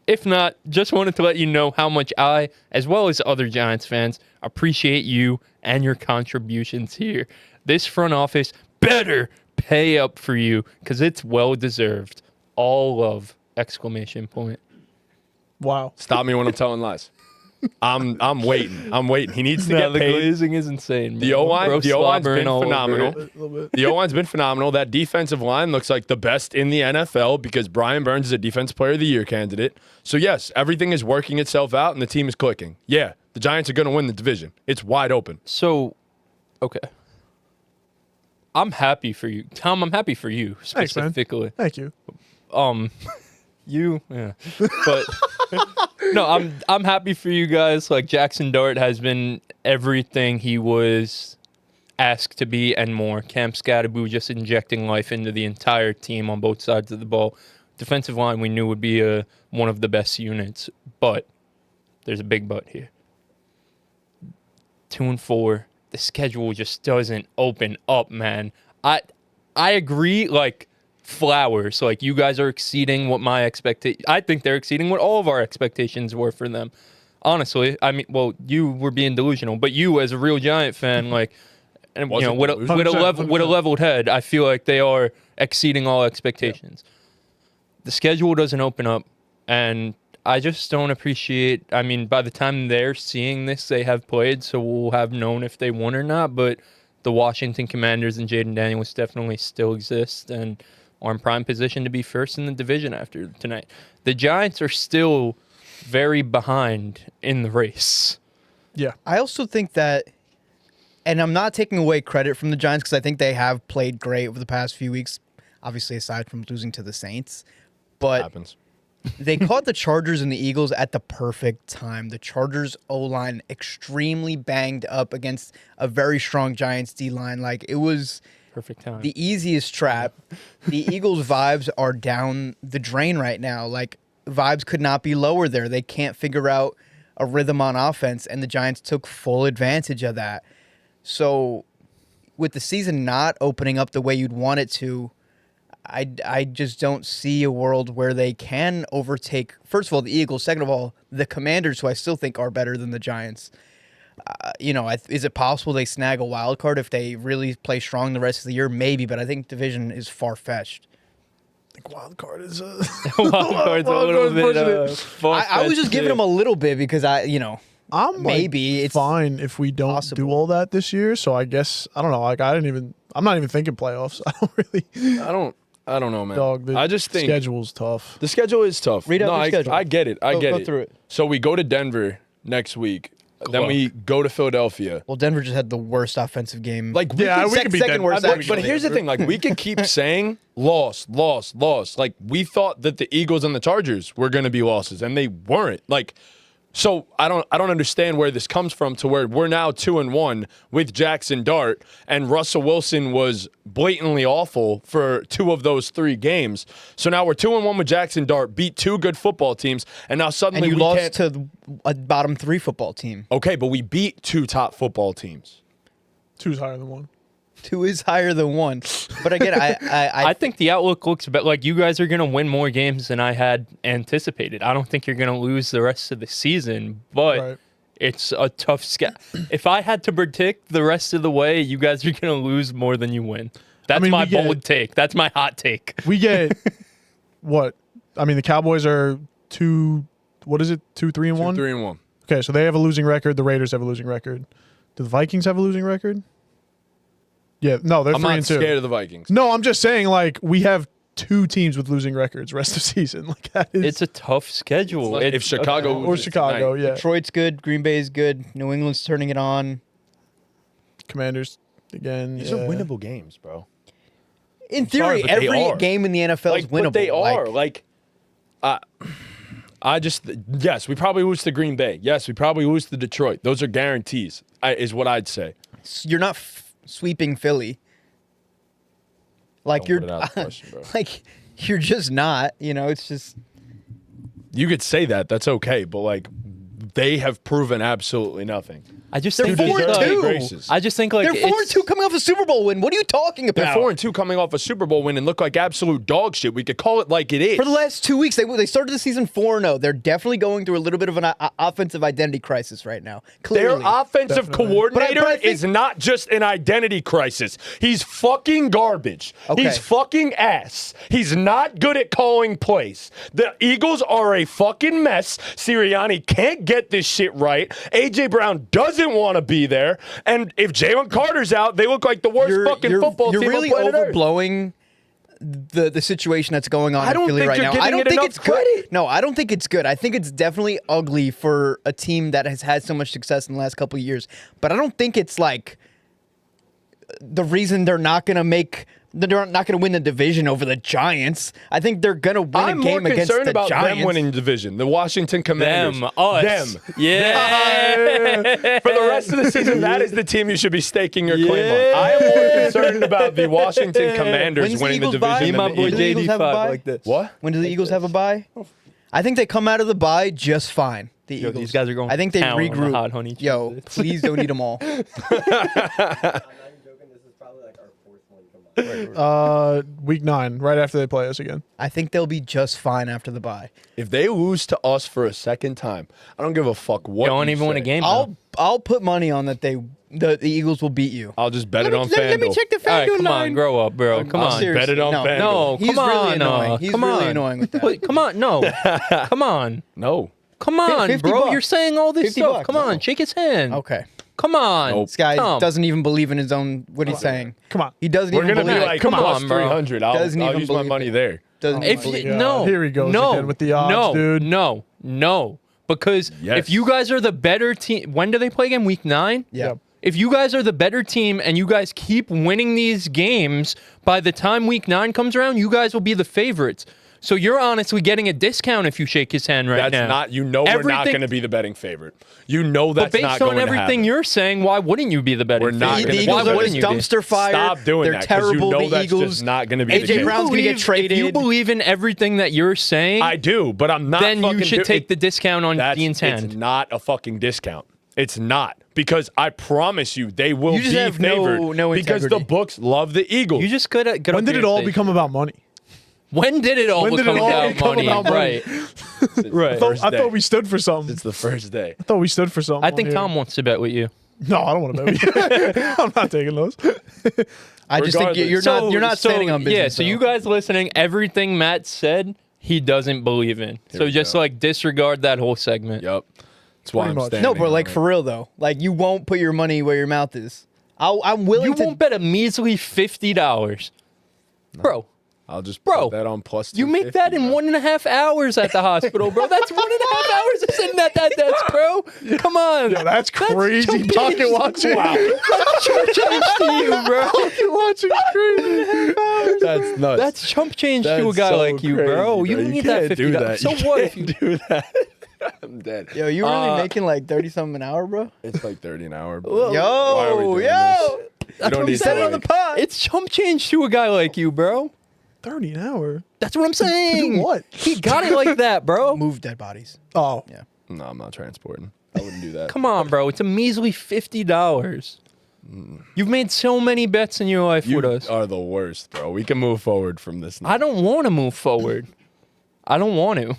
If not, just wanted to let you know how much I, as well as other Giants fans, appreciate you and your contributions here. This front office better pay up for you because it's well deserved. All love! Exclamation point. Wow. Stop me when I'm telling lies. I'm waiting. He needs to Nah, get the paid. glazing is insane. The bro. O-line, Bro the O-line's been slobbering all over phenomenal. it. A little bit. The O-line's been phenomenal. That defensive line looks like the best in the NFL because Brian Burns is a Defensive Player of the Year candidate. So, yes, everything is working itself out and the team is clicking. Yeah, the Giants are going to win the division. It's wide open. So, okay. I'm happy for you. Tom, I'm happy for you Thanks, man. specifically. Thank you. Yeah. But no, I'm happy for you guys. Like Jaxson Dart has been everything he was asked to be and more. Cam Scatterbu just injecting life into the entire team on both sides of the ball. Defensive line we knew would be one of the best units, but there's a big but here. 2-4. The schedule just doesn't open up, man. I agree, like flowers. Like you guys are exceeding what my I think they're exceeding what all of our expectations were for them. Honestly, I mean, well, you were being delusional, but you as a real Giant fan, like, and you know, Wasn't with a 100%. leveled head, I feel like they are exceeding all expectations. the schedule doesn't open up, and I just don't appreciate. I mean, by the time they're seeing this, they have played, so we'll have known if they won or not. But the Washington Commanders and Jaden Daniels definitely still exist and are in prime position to be first in the division after tonight. The Giants are still very behind in the race. Yeah. I also think that, and I'm not taking away credit from the Giants because I think they have played great over the past few weeks, obviously aside from losing to the Saints. But Happens. they caught the Chargers and the Eagles at the perfect time. The Chargers O-line extremely banged up against a very strong Giants D-line. Like, it was Perfect time. the easiest trap. The Eagles' vibes are down the drain right now. Like, vibes could not be lower there. They can't figure out a rhythm on offense, and the Giants took full advantage of that. So, with the season not opening up the way you'd want it to, I just don't see a world where they can overtake, first of all, the Eagles. Second of all, the Commanders, who I still think are better than the Giants. Is it possible they snag a wild card if they really play strong the rest of the year? Maybe, but I think division is far-fetched. I think wild card is Wild card's a little bit. I was just giving them a little bit because I'm maybe like, it's fine if we don't possible. do all that this year. So I guess I don't know. Like I'm not even thinking playoffs. I don't really. I don't know, man. Dog. The I just think schedule's tough. the schedule is tough. Read out no, the schedule. I get it. I get go it. through it. So we go to Denver next week. Then we go to Philadelphia. Well, Denver just had the worst offensive game. Like, Yeah, we could be second Denver. worst. but here's the thing. Like, we could keep saying loss. Like, we thought that the Eagles and the Chargers were going to be losses, and they weren't. Like, so I don't understand where this comes from to where we're now 2-1 with Jaxson Dart, and Russell Wilson was blatantly awful for 2 of those 3 games. So now we're 2-1 with Jaxson Dart, beat 2 good football teams, and now suddenly and you we lost can't. to a bottom 3 football team. Okay, but we beat 2 top football teams. 2's higher than 1. 2 is higher than 1. But again, I think the outlook looks better. Like, you guys are going to win more games than I had anticipated. I don't think you're going to lose the rest of the season, but Right. it's a tough schedule. If I had to predict the rest of the way, you guys are going to lose more than you win. That's my bold take. That's my hot take. We get what? I mean, the Cowboys are 2. What is it? 2-3-1. 3-1. Okay, so they have a losing record. The Raiders have a losing record. Do the Vikings have a losing record? Yeah, no, they're I'm 3 not and 2. scared of the Vikings. No, I'm just saying, like, we have 2 teams with losing records rest of season. Like, that is It's a tough schedule. If It's- Chicago or loses Chicago, tonight, yeah. Detroit's good. Green Bay's good. New England's turning it on. Commanders again. These yeah. are winnable games, bro. In sorry, theory, but they every are. game in the NFL is winnable. But they are. Yes, we probably lose to Green Bay. Yes, we probably lose to Detroit. Those are guarantees, is what I'd say. You're not sweeping Philly. Like Don't you're put it out of the question, bro. like you're just not. It's just You could say that. That's okay. But, like, they have proven absolutely nothing. I just They're think 4-2. Graces. I just think like they're 4-2 coming off a Super Bowl win. What are you talking They're about? 4-2 coming off a Super Bowl win and look like absolute dog shit. We could call it like it is. For the last 2 weeks, they started the season 4-0. They're definitely going through a little bit of an offensive identity crisis right now. Their Clearly. offensive Definitely. coordinator But I think- is not just an identity crisis. He's fucking garbage. Okay. He's fucking ass. He's not good at calling plays. The Eagles are a fucking mess. Sirianni can't get this shit right. A.J. Brown doesn't want to be there. And if Jalen Carter's out, they look like the worst fucking football you're team really on planet Earth. overblowing the situation that's going on I don't in Philly think right you're now. giving I don't it think enough it's good. credit. No, I don't think it's good. I think it's definitely ugly for a team that has had so much success in the last couple of years. But I don't think it's like the reason they're not going to win the division over the Giants. I think they're going to win I'm a more game against concerned the about Giants. them winning the division. The Washington Commanders. them, us. Them. Yeah. For the rest of the season, that is the team you should be staking your claim on. Yeah. I am more concerned about the Washington Commanders When's the winning the Eagles bye? division Me, my than boy the Do the Eagles. Eagles have a JD5 bye? like this. What? When do the Eagles have a bye? I think they come out of the bye just fine. The Yo, Eagles. these guys are going I think they down on the regroup. hot honey Yo, cheeses. please don't eat them all. I'm not even joking. This is probably like our 4th one combined. Week 9, right after they play us again. I think they'll be just fine after the bye. If they lose to us for a second time, I don't give a fuck what. Don't you even win a say. game. though. I'll put money on that the Eagles will beat you. I'll just bet it on FanDuel. Let me check the All right, FanDuel come line. on, grow up, bro. Come on. Bet it on FanDuel. No, He's come on. really annoying. He's come really on. annoying with that. Wait, come on, no. Come on. No. Come on, 50 bro. bucks. You're saying all this 50 stuff. bucks. Come on, No. shake his hand. Okay. Come on. Nope. This guy Tom. doesn't even believe in his own what he's saying. Come on. He doesn't We're even gonna believe be it. like, Come come on, on, bro. 300. Doesn't I'll even use my believe money it. there. Doesn't If even believe you, it. no, Here he goes no, again with the odds, no, dude. No, because Yes. if you guys are the better team, when do they play again? Week 9. Yeah. Yep. If you guys are the better team and you guys keep winning these games, by the time Week 9 comes around, you guys will be the favorites. So you're honestly getting a discount if you shake his hand right That's now. not. You know, we're not Everything- going to be the betting favorite. You know that's But based not going on to everything happen. you're saying, why wouldn't you be the betting We're not favorite? gonna The be Why Eagles are wouldn't just you be? dumpster fire. Stop doing They're that, 'cause terrible. you know the that's Eagles. just not going to be AJ the case. Brown's gonna get traded. If you believe in everything that you're saying, I do, but I'm not. then you fucking should take the discount on Dean's It's hand. not a fucking discount. It's not, because I promise you they will You just be have no favored because the integrity. books love the Eagles. You just could have. When did it all become about money? When did it all When did become it all about become money? about money? Right. Right. First I day. thought we stood for something. It's the first day. I thought we stood for something. I think on here. Tom wants to bet with you. No, I don't want to bet with you. I'm not taking those. I just think Regardless. you're not standing on business. Yeah, so you though. guys listening, everything Matt said, he doesn't believe in. So we just go. like disregard that whole segment. Yep. That's why Pretty I'm much. standing. No, but like on it. for real though, like you won't put your money where your mouth is. I'm willing You to. won't bet a measly $50. Bro, I'll just Bro, put that on plus. you make that in 1.5 hours at the hospital, bro. That's 1.5 hours of sitting at that desk, bro. Come on. Yeah, that's crazy. chump Pocket change. watching. Wow. That's chump change to you, bro. Pocket watching is crazy. That's nuts. That's chump change to a That's guy so like you, crazy, bro. You don't need that can't do $50. that. So You what if can't you do that? I'm dead. Yo, you really making like 30 something an hour, bro? It's like 30 an hour. Bro. Yo, Why are we doing yo. this? You don't need Said it to on the like, pod. It's chump change to a guy like you, bro. 30 an hour. That's what I'm saying. what? He got it like that, bro. Move dead bodies. Oh. Yeah. No, I'm not transporting. I wouldn't do that. Come on, bro. It's a measly $50. You've made so many bets in your life You with us. are the worst, bro. We can move forward from this now. I don't want to move forward. I don't want to.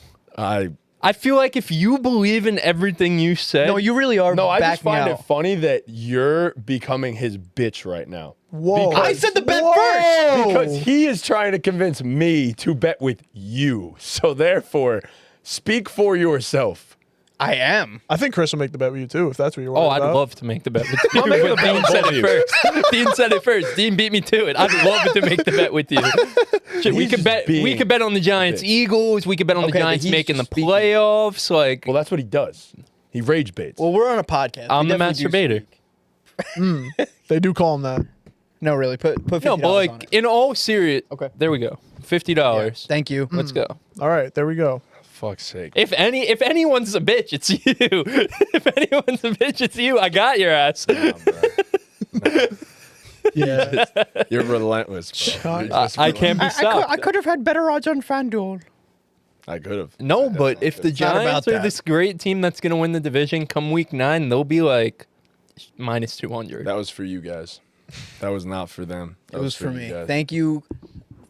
I feel like if you believe in everything you said, No, you really are. No, I just backing find out. it funny that you're becoming his bitch right now. Whoa. Because- I said the bet Whoa. first. Because he is trying to convince me to bet with you. So therefore, speak for yourself. I am. I think Chris will make the bet with you too, if that's what you're worried oh, I'd about. love to make the bet with you. I'll make but the bet Dean with said both it of you. first. Dean said it first. Dean beat me to it. I'd love to make the bet with you. Shit, we He's could just bet. We being could bet on the Giants, bitch. Eagles. We could bet on Okay, the but Giants he's making the just speaking. playoffs. Like, Well, that's what he does. He rage baits. Well, we're on a podcast. I'm We the definitely do masturbator. speak. They do call him that. No, really. Put $50 No, but on like it. in all serious. Okay. There we go. Yeah, $50. thank you. Let's go. All right, there we go. Fuck's sake. If anyone's a bitch, it's you. If anyone's a bitch, it's you. I got your ass. Nah, bro. Yeah. You're relentless, bro. You're just I can't be relentless. stopped. could have had better odds on FanDuel. I could have. No, but if the not about Giants are that. this great team that's going to win the division come week 9, they'll be like minus 200. That was for you guys. That was not for them. That It was for you me. guys. Thank you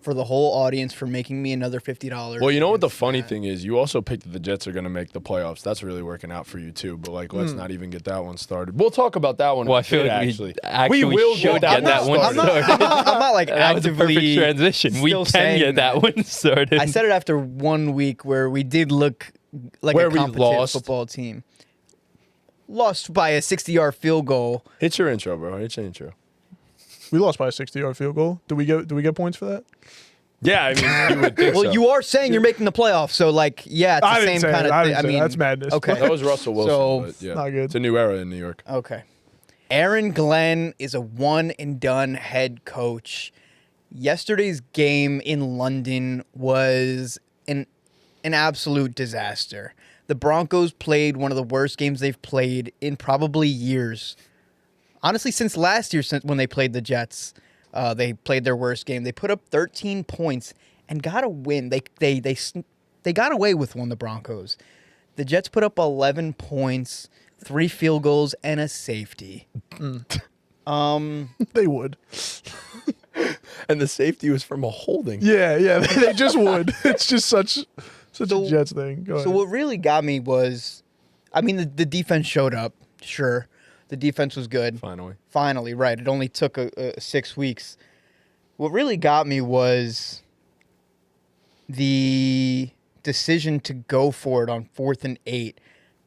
for the whole audience for making me another $50. Well, you know what the funny thing is? You also picked that the Jets are going to make the playoffs. That's really working out for you too. But like, let's not even get that one started. We'll talk about that one. Well, I if feel we like actually. we actually will should get that one I'm started. not like That was a perfect actively transition. We still can saying get that one started. I said it after 1 week where we did look like Where a we competent lost. football team. Lost by a 60-yard field goal. Hit your intro, bro. Hit your intro. We lost by a 60-yard field goal. Do we get points for that? Yeah, I mean, you would think Well, so. you are saying you're making the playoffs, so like, yeah, it's I the didn't same say kind that. of I thing. didn't I say mean, that. That's madness. okay. That was Russell Wilson. So- but yeah. Not good. It's a new era in New York. Okay. Aaron Glenn is a one-and-done head coach. Yesterday's game in London was an absolute disaster. The Broncos played one of the worst games they've played in probably years. Honestly, since last year, when they played the Jets, they played their worst game. They put up 13 points and got a win. They got away with one, the Broncos. The Jets put up 11 points, 3 field goals, and a safety. They would. And the safety was from a holding. Yeah, they just would. It's just such a Jets thing. Go So ahead. what really got me was, I mean, the defense showed up. Sure, the defense was good. Finally, right. It only took 6 weeks. What really got me was the decision to go for it on 4th and 8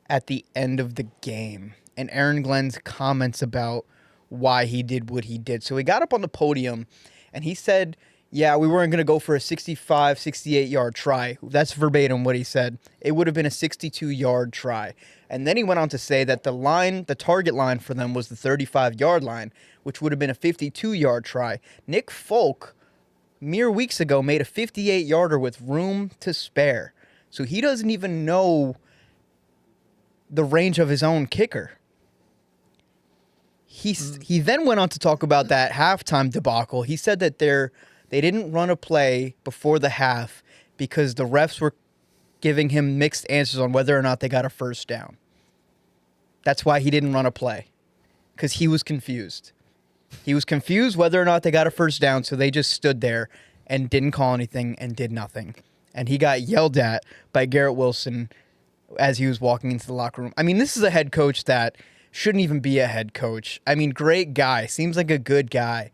at the end of the game, and Aaron Glenn's comments about why he did what he did. So he got up on the podium, and he said, yeah, we weren't going to go for a 65, 68-yard try. That's verbatim what he said. It would have been a 62-yard try. And then he went on to say that the target line for them was the 35-yard line, which would have been a 52-yard try. Nick Folk, mere weeks ago, made a 58-yarder with room to spare. So he doesn't even know the range of his own kicker. He then went on to talk about that halftime debacle. He said that they didn't run a play before the half because the refs were giving him mixed answers on whether or not they got a first down. That's why he didn't run a play, because he was confused. He was confused whether or not they got a first down, so they just stood there and didn't call anything and did nothing. And he got yelled at by Garrett Wilson as he was walking into the locker room. I mean, this is a head coach that shouldn't even be a head coach. I mean, great guy. Seems like a good guy.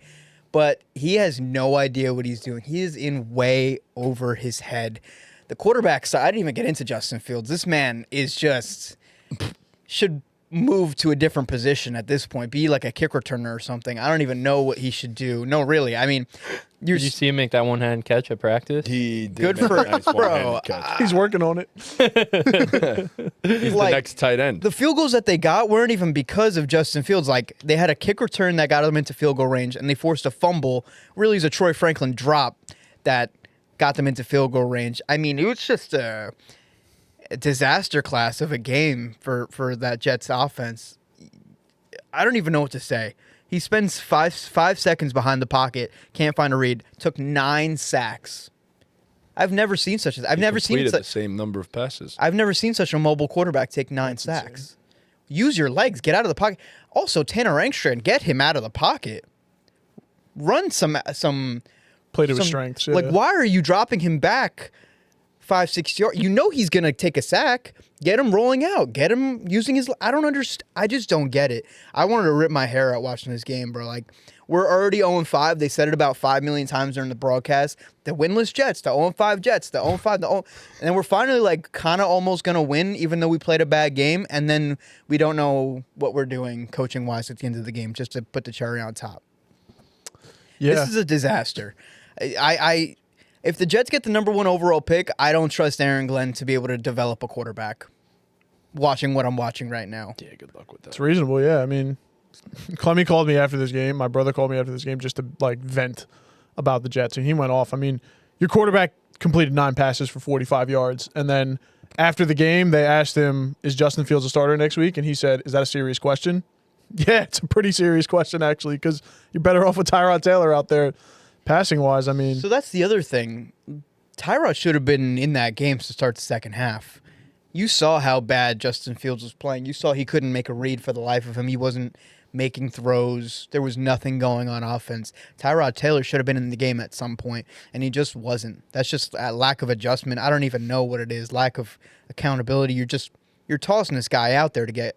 But he has no idea what he's doing. He is in way over his head. The quarterback side, I didn't even get into Justin Fields. This man is just should move to a different position at this point. Be like a kick returner or something. I don't even know what he should do. No, really. I mean, Did you see him make that one-hand catch at practice? He did Good make for- a nice bro, one-handed catch. He's working on it. He's the next tight end. The field goals that they got weren't even because of Justin Fields. Like, they had a kick return that got them into field goal range, and they forced a fumble. Really, it was a Troy Franklin drop that got them into field goal range. I mean, it was just a disaster class of a game for that Jets offense. I don't even know what to say. He spends five seconds behind the pocket, can't find a read, took 9 sacks. I've never seen such a. He completed the same number of passes. I've never seen such a mobile quarterback take 9 sacks. insane. Use your legs, get out of the pocket. Also, Tanner Engstrand, get him out of the pocket. Run some Played it with strengths. Yeah. Like, why are you dropping him back 5-6 yards? You know he's gonna take a sack. Get him rolling out. Get him using his. I don't understand. I just don't get it. I wanted to rip my hair out watching this game, bro. Like, we're already 0-5. They said it about 5 million times during the broadcast. The winless Jets, the 0-5 Jets, the 0-5, and then we're finally like kind of almost gonna win, even though we played a bad game, and then we don't know what we're doing coaching wise at the end of the game, just to put the cherry on top. yeah. This is a disaster. If the Jets get the number 1 overall pick, I don't trust Aaron Glenn to be able to develop a quarterback. Watching what I'm watching right now. Yeah, good luck with that. It's reasonable, yeah. I mean, Clemmy called me after this game. My brother called me after this game just to like vent about the Jets, and he went off. I mean, your quarterback completed 9 passes for 45 yards, and then after the game, they asked him, "Is Justin Fields a starter next week?" And he said, "Is that a serious question?" Yeah, it's a pretty serious question actually, because you're better off with Tyrod Taylor out there, passing wise. I mean, So that's the other thing. Tyrod should have been in that game to start the second half. You saw how bad Justin Fields was playing. You saw he couldn't make a read for the life of him. He wasn't making throws. There was nothing going on offense. Tyrod Taylor should have been in the game at some point, and he just wasn't. That's just a lack of adjustment. I don't even know what it is. Lack of accountability. You're tossing this guy out there to get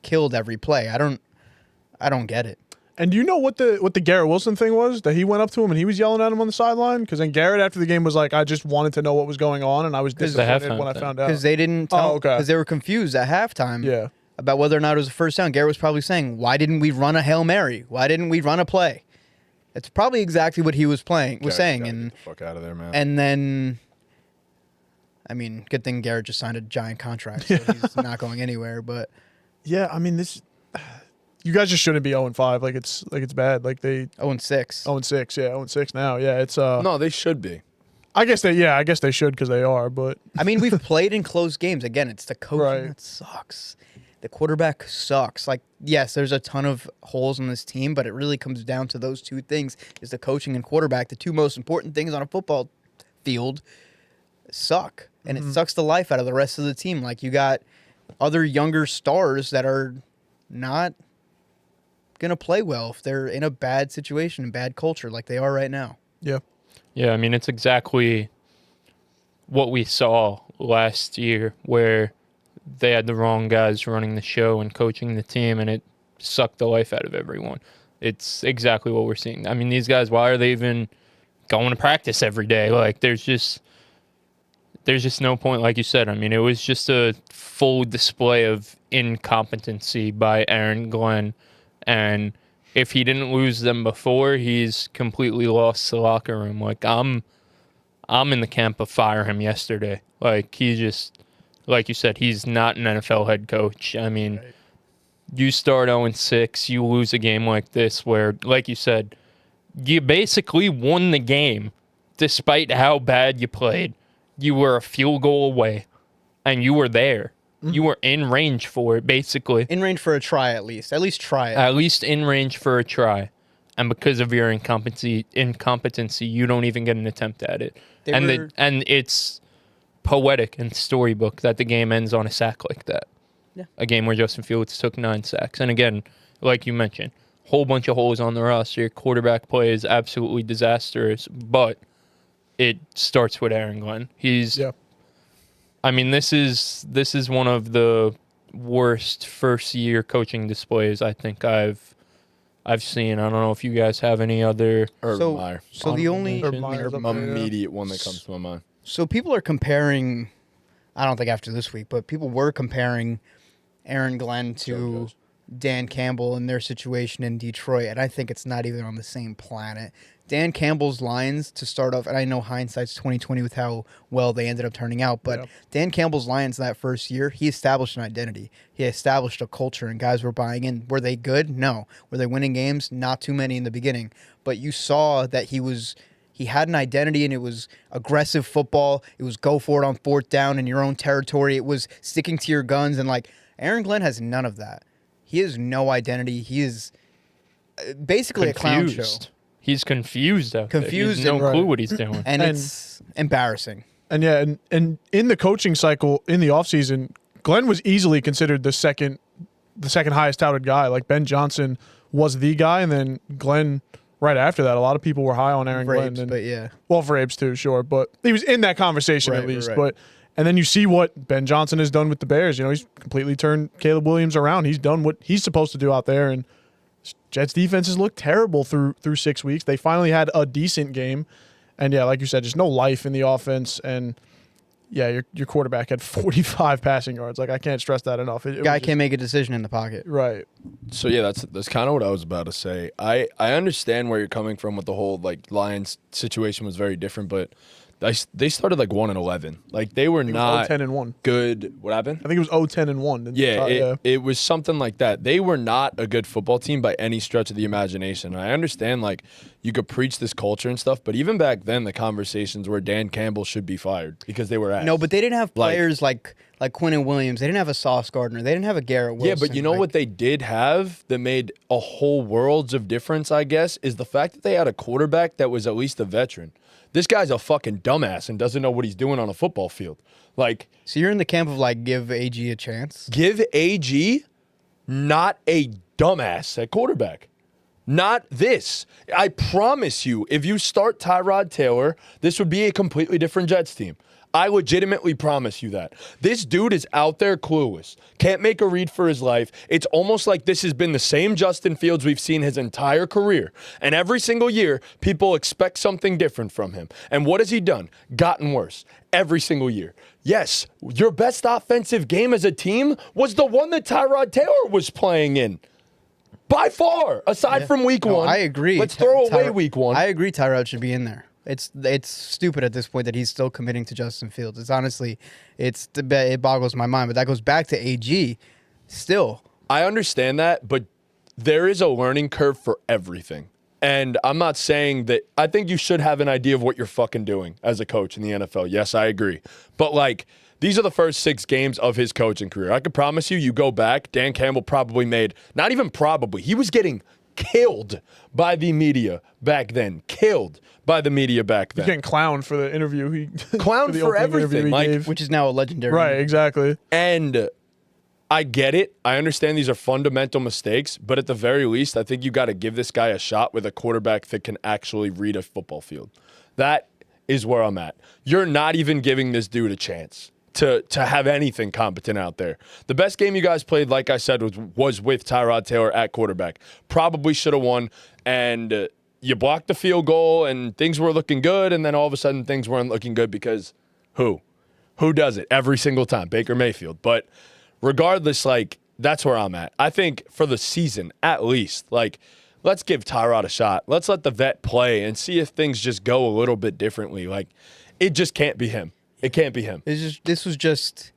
killed every play. I don't get it. and do you know what the Garrett Wilson thing was? That he went up to him and he was yelling at him on the sideline? Because then Garrett after the game was like, "I just wanted to know what was going on, and I was disappointed halftime when I thing. found out." Because they didn't tell, Oh, okay. because they were confused at halftime. Yeah. About whether or not it was a first down. Garrett was probably saying, why didn't we run a Hail Mary? Why didn't we run a play? That's probably exactly what he was saying. Garrett's And gotta get the fuck out of there, man. and then, I mean, good thing Garrett just signed a giant contract, so he's not going anywhere. But Yeah, I mean this. You guys just shouldn't be 0-5. Like it's bad. Like they 0-6. 0-6. Yeah, 0-6 now. Yeah, it's no, they should be. I guess they should because they are. But I mean, we've played in close games. Again, it's the coaching Right. that sucks. The quarterback sucks. Like, yes, there's a ton of holes in this team, but it really comes down to those two things: is the coaching and quarterback. The two most important things on a football field suck, and it sucks the life out of the rest of the team. Like, you got other younger stars that are not gonna play well if they're in a bad situation and bad culture like they are right now. Yeah. Yeah, I mean, it's exactly what we saw last year where they had the wrong guys running the show and coaching the team, and it sucked the life out of everyone. It's exactly what we're seeing. I mean, these guys, why are they even going to practice every day? Like, there's just no point, like you said. I mean, it was just a full display of incompetency by Aaron Glenn, and if he didn't lose them before, he's completely lost the locker room. Like, I'm in the camp of fire him yesterday. Like, he just, like you said, he's not an NFL head coach. I mean, you start 0-6, you lose a game like this where, like you said, you basically won the game despite how bad you played. You were a field goal away, and you were there. You were in range for it, basically. In range for a try, at least. At least try it. At least in range for a try. And because of your incompetency, you don't even get an attempt at it. And it's poetic and storybook that the game ends on a sack like that. Yeah. A game where Justin Fields took 9 sacks. And again, like you mentioned, whole bunch of holes on the roster. Your quarterback play is absolutely disastrous, but it starts with Aaron Glenn. I mean, this is one of the worst first-year coaching displays I think I've seen. I don't know if you guys have any other. Urban Meyer. So the only Immediate one that comes to my mind. So people are comparing, I don't think after this week, but people were comparing Aaron Glenn to Dan Campbell and their situation in Detroit, and I think it's not even on the same planet. Dan Campbell's Lions to start off, and I know hindsight's 2020 with how well they ended up turning out, but Dan Campbell's Lions that first year, he established an identity. He established a culture, and guys were buying in. Were they good? No. Were they winning games? Not too many in the beginning. But you saw that he had an identity, and it was aggressive football. It was go for it on 4th down in your own territory. It was sticking to your guns, and like Aaron Glenn has none of that. He has no identity. He is basically confused. A clown show. He's confused out there. He has no clue what he's doing. And it's embarrassing. And yeah, and in the coaching cycle in the offseason, Glenn was easily considered the second highest touted guy. Like Ben Johnson was the guy, and then Glenn right after that. A lot of people were high on Aaron Glenn. But yeah. Well, Vrabes too, sure. But he was in that conversation at least. Right. But and then you see what Ben Johnson has done with the Bears. You know, he's completely turned Caleb Williams around. He's done what he's supposed to do out there, and Jets defenses looked terrible through 6 weeks. They finally had a decent game. And yeah, like you said, just no life in the offense. And yeah, your quarterback had 45 passing yards. Like, I can't stress that enough. Guy can't make a decision in the pocket. Right. So yeah, that's kind of what I was about to say. I understand where you're coming from with the whole like Lions situation was very different, but they started like 1-11. Like they were not 10-1. Good. What happened? I think it was 10-1. Yeah, it was something like that. They were not a good football team by any stretch of the imagination. I understand like you could preach this culture and stuff, but even back then the conversations were Dan Campbell should be fired because they were ass. No, but they didn't have players like Quinnen Williams. They didn't have a Sauce Gardner. They didn't have a Garrett Wilson. Yeah, but you know what they did have that made a whole worlds of difference, I guess, is the fact that they had a quarterback that was at least a veteran. This guy's a fucking dumbass and doesn't know what he's doing on a football field. Like, so you're in the camp of like give AG a chance? Give AG not a dumbass at quarterback. Not this. I promise you, if you start Tyrod Taylor, this would be a completely different Jets team. I legitimately promise you that. This dude is out there clueless. Can't make a read for his life. It's almost like this has been the same Justin Fields we've seen his entire career. And every single year, people expect something different from him. And what has he done? Gotten worse. Every single year. Yes, your best offensive game as a team was the one that Tyrod Taylor was playing in. By far, aside from week one. I agree. Let's throw away week one. I agree Tyrod should be in there. It's stupid at this point that he's still committing to Justin Fields. It's honestly, it boggles my mind. But that goes back to AG still. I understand that, but there is a learning curve for everything. And I'm not saying that I think you should have an idea of what you're fucking doing as a coach in the NFL. Yes, I agree. But like, these are the first 6 games of his coaching career. I could promise you go back, Dan Campbell probably made, not even probably, he was getting killed by the media back then. Killed by the media back then. He's getting clowned for the interview. Clowned for everything. Like, which is now a legendary. Right, exactly. And I get it. I understand these are fundamental mistakes, but at the very least, I think you got to give this guy a shot with a quarterback that can actually read a football field. That is where I'm at. You're not even giving this dude a chance to have anything competent out there. The best game you guys played, like I said, was with Tyrod Taylor at quarterback. Probably should have won, and you blocked the field goal, and things were looking good, and then all of a sudden things weren't looking good because who? Who does it every single time? Baker Mayfield. But regardless, like, that's where I'm at. I think for the season, at least, like, let's give Tyrod a shot. Let's let the vet play and see if things just go a little bit differently. Like, it just can't be him. It can't be him. This was just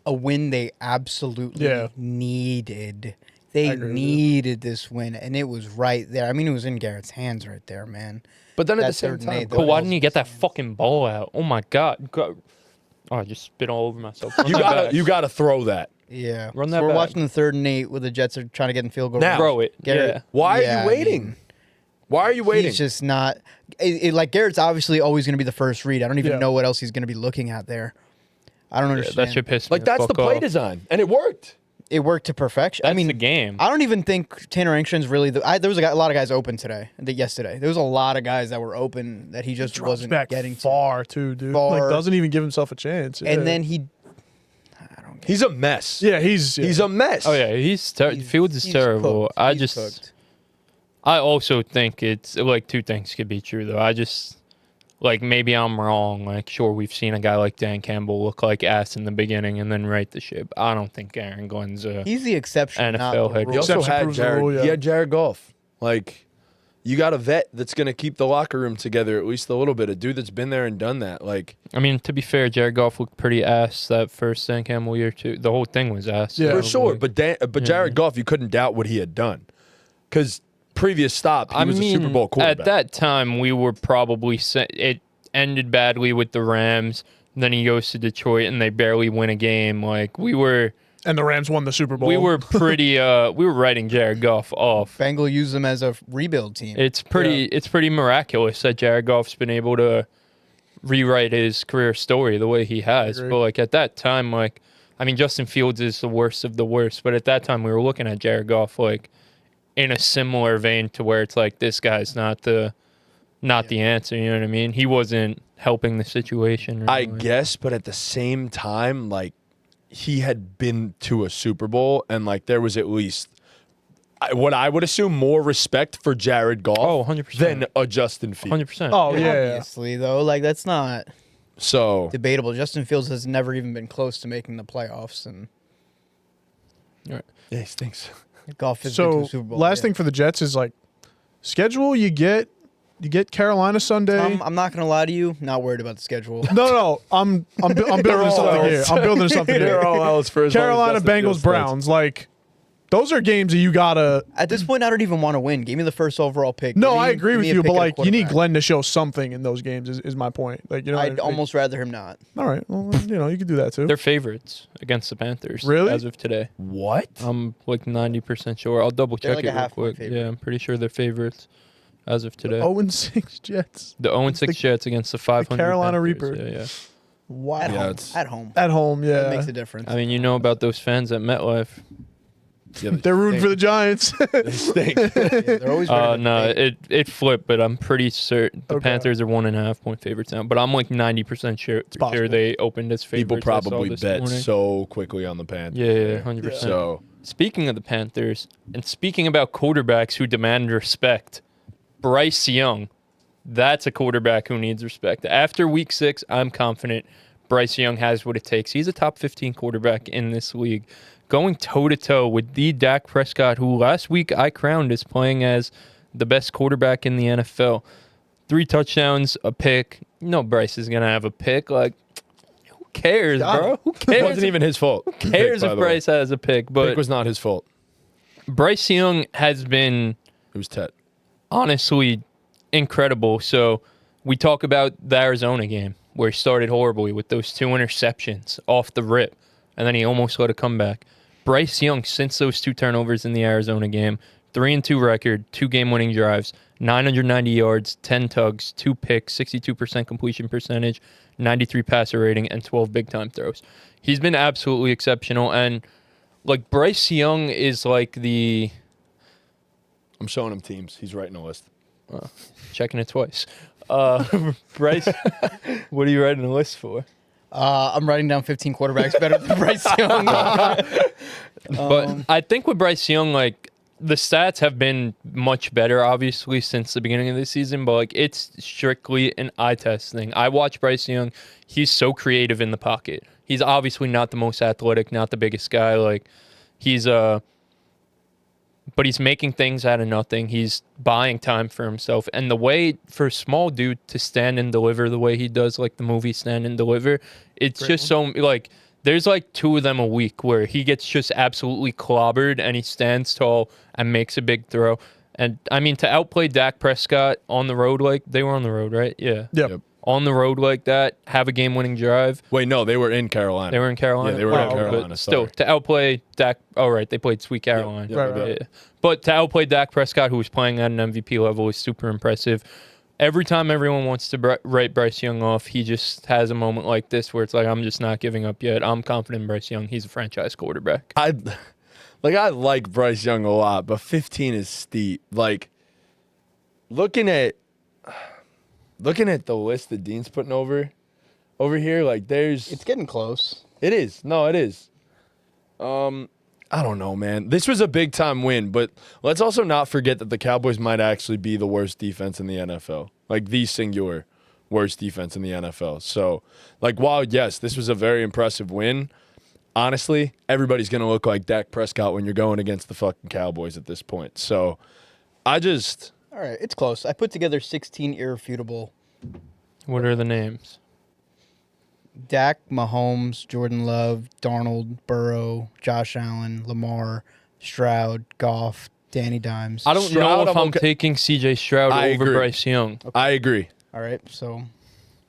a win they absolutely needed. They needed this win, and it was right there. I mean, it was in Garrett's hands right there, man. But then at That the same third and time, eight, But why didn't you get that fucking ball out? Oh my god! Oh, I just spit all over myself. Run you that gotta back. you gotta throw that. Yeah. Run So that we're back. watching the 3rd and 8 where the Jets are trying to get in field goal. Now. Throw it. Garrett, Yeah. Why Yeah, are I you waiting? mean, Why are you waiting? He's just not. Like, Garrett's obviously always going to be the first read. I don't even Yeah. know what else he's going to be looking at there. I don't Yeah, understand. that should piss me Like, that's the fuck play off. design, and it worked. It worked to perfection. That's I mean, the game. I don't even think Tanner Engstrand's really. There was a lot of guys open today. Yesterday, there was a lot of guys that were open that he just Drops wasn't back getting far too, dude. Far. Like doesn't even give himself a chance. to. Yeah. And then he. I don't get. He's a mess. yeah, he's He's a mess. Oh yeah, Fields is he's terrible. cooked. He's cooked. I also think it's like two things could be true though. I just like maybe I'm wrong. Like sure, we've seen a guy like Dan Campbell look like ass in the beginning and then right the ship. I don't think Aaron Glenn's a He's the exception, not NFL the head rule. He also Exception had proves the Jared. rule, yeah. He had Jared Goff. Like, you got a vet that's gonna keep the locker room together at least a little bit. A dude that's been there and done that. Like, I mean, to be fair, Jared Goff looked pretty ass that first Dan Campbell year too. The whole thing was ass. Yeah. for sure. Like, But Jared Goff, you couldn't doubt what he had done. Because previous stop, he was a Super Bowl quarterback. At that time, we were probably it ended badly with the Rams. Then he goes to Detroit, and they barely win a game. Like and the Rams won the Super Bowl. we were pretty. We were writing Jared Goff off. Bengal used them as a rebuild team. It's pretty miraculous that Jared Goff's been able to rewrite his career story the way he has. agree. But like at that time, like I mean, Justin Fields is the worst of the worst. But at that time, we were looking at Jared Goff like in a similar vein to where it's like this guy's not the answer. You know what I mean? He wasn't helping the situation. I really. guess, but at the same time, like, he had been to a Super Bowl, and like there was at least what I would assume more respect for Jared Goff Oh, 100%. than a Justin Fields. 100%. Oh yeah, yeah. Obviously, though, like that's not So debatable. Justin Fields has never even been close to making the playoffs, and yeah, he stinks. Goff has been to So a Super Bowl. last yeah. thing for the Jets is like schedule. You get Carolina Sunday. I'm not gonna lie to you. Not worried about the schedule. No. I'm building something here. I'm building something here. They're all else for as long as Carolina, Justin Bengals, Fields Browns. Like those are games that you gotta. At this point, I don't even want to win. Give me the first overall pick. No, Give me- I agree give with me a you, pick but at a like you need quarterback. Glenn to show something in those games. Is my point. Like you know, I'd almost rather him not. All right. Well, you could do that too. They're favorites against the Panthers. Really? As of today. What? I'm like 90% sure. I'll double They're check like it a real half-point quick. favorite. Yeah, I'm pretty sure they're favorites as of today. 0-6 Jets. The 0-6 Jets against the 500 Carolina Panthers. Reaper. Yeah. Wow. At Yeah, home. it's- At home. At home, That yeah. makes a difference. I mean, you know about those fans at MetLife. They're rooting for the Giants. They stink. Yeah, they're always ready to No, debate. it flipped, but I'm pretty certain the Okay. Panthers are 1.5 point favorites now. But I'm like 90% sure possible. they opened as favorites. People I saw probably this bet morning. so quickly on the Panthers. Yeah, 100%. So Speaking of the Panthers, and speaking about quarterbacks who demand respect, Bryce Young, that's a quarterback who needs respect. After week 6, I'm confident Bryce Young has what it takes. He's a top 15 quarterback in this league, going toe-to-toe with the Dak Prescott, who last week I crowned as playing as the best quarterback in the NFL. 3 touchdowns, a pick. No, Bryce is going to have a pick. Like, who cares, bro? Who it cares? wasn't even his fault. Who cares if Bryce has a pick? But Pick was not his fault. Bryce Young has been It was Tet. honestly incredible. So we talk about the Arizona game where he started horribly with those 2 interceptions off the rip, and then he almost let a comeback. Bryce Young, since those 2 turnovers in the Arizona game, 3-2 record, 2 game-winning drives, 990 yards, 10 tugs, 2 picks, 62% completion percentage, 93 passer rating, and 12 big-time throws. He's been absolutely exceptional, and like Bryce Young is like the I'm showing him teams. He's writing a list. checking it twice. Bryce, what are you writing a list for? I'm writing down 15 quarterbacks better than Bryce Young. But I think with Bryce Young, like the stats have been much better, obviously, since the beginning of the season. But like it's strictly an eye test thing. I watch Bryce Young; he's so creative in the pocket. He's obviously not the most athletic, not the biggest guy. Like he's but he's making things out of nothing. He's buying time for himself. And the way for a small dude to stand and deliver the way he does, like the movie Stand and Deliver, it's Great just so, like, there's like 2 of them a week where he gets just absolutely clobbered and he stands tall and makes a big throw. And, I mean, to outplay Dak Prescott on the road, like, they were on the road, right? Yeah. Yep. On the road like that, have a game-winning drive. Wait, no, they were in Carolina. They were in Carolina. Yeah, they were in But Carolina. still, to outplay Dak. Oh, right, they played Sweet Carolina. Yeah, Right. Yeah. But to outplay Dak Prescott, who was playing at an MVP level, is super impressive. Every time everyone wants to write Bryce Young off, he just has a moment like this where it's like, I'm just not giving up yet. I'm confident in Bryce Young. He's a franchise quarterback. I like Bryce Young a lot, but 15 is steep. Like looking at the list that Dean's putting over here, like It's getting close. it is. No, it is. I don't know, man. This was a big time win, but let's also not forget that the Cowboys might actually be the worst defense in the NFL. Like the singular worst defense in the NFL. So, like, while yes, this was a very impressive win, honestly, everybody's gonna look like Dak Prescott when you're going against the fucking Cowboys at this point. So, All right, it's close. I put together 16 irrefutable. What are the names? Dak, Mahomes, Jordan Love, Darnold, Burrow, Josh Allen, Lamar, Stroud, Goff, Danny Dimes. I don't Stroud, know if I'm I'm okay. taking CJ Stroud I over agree. Bryce Young. I agree. All right, so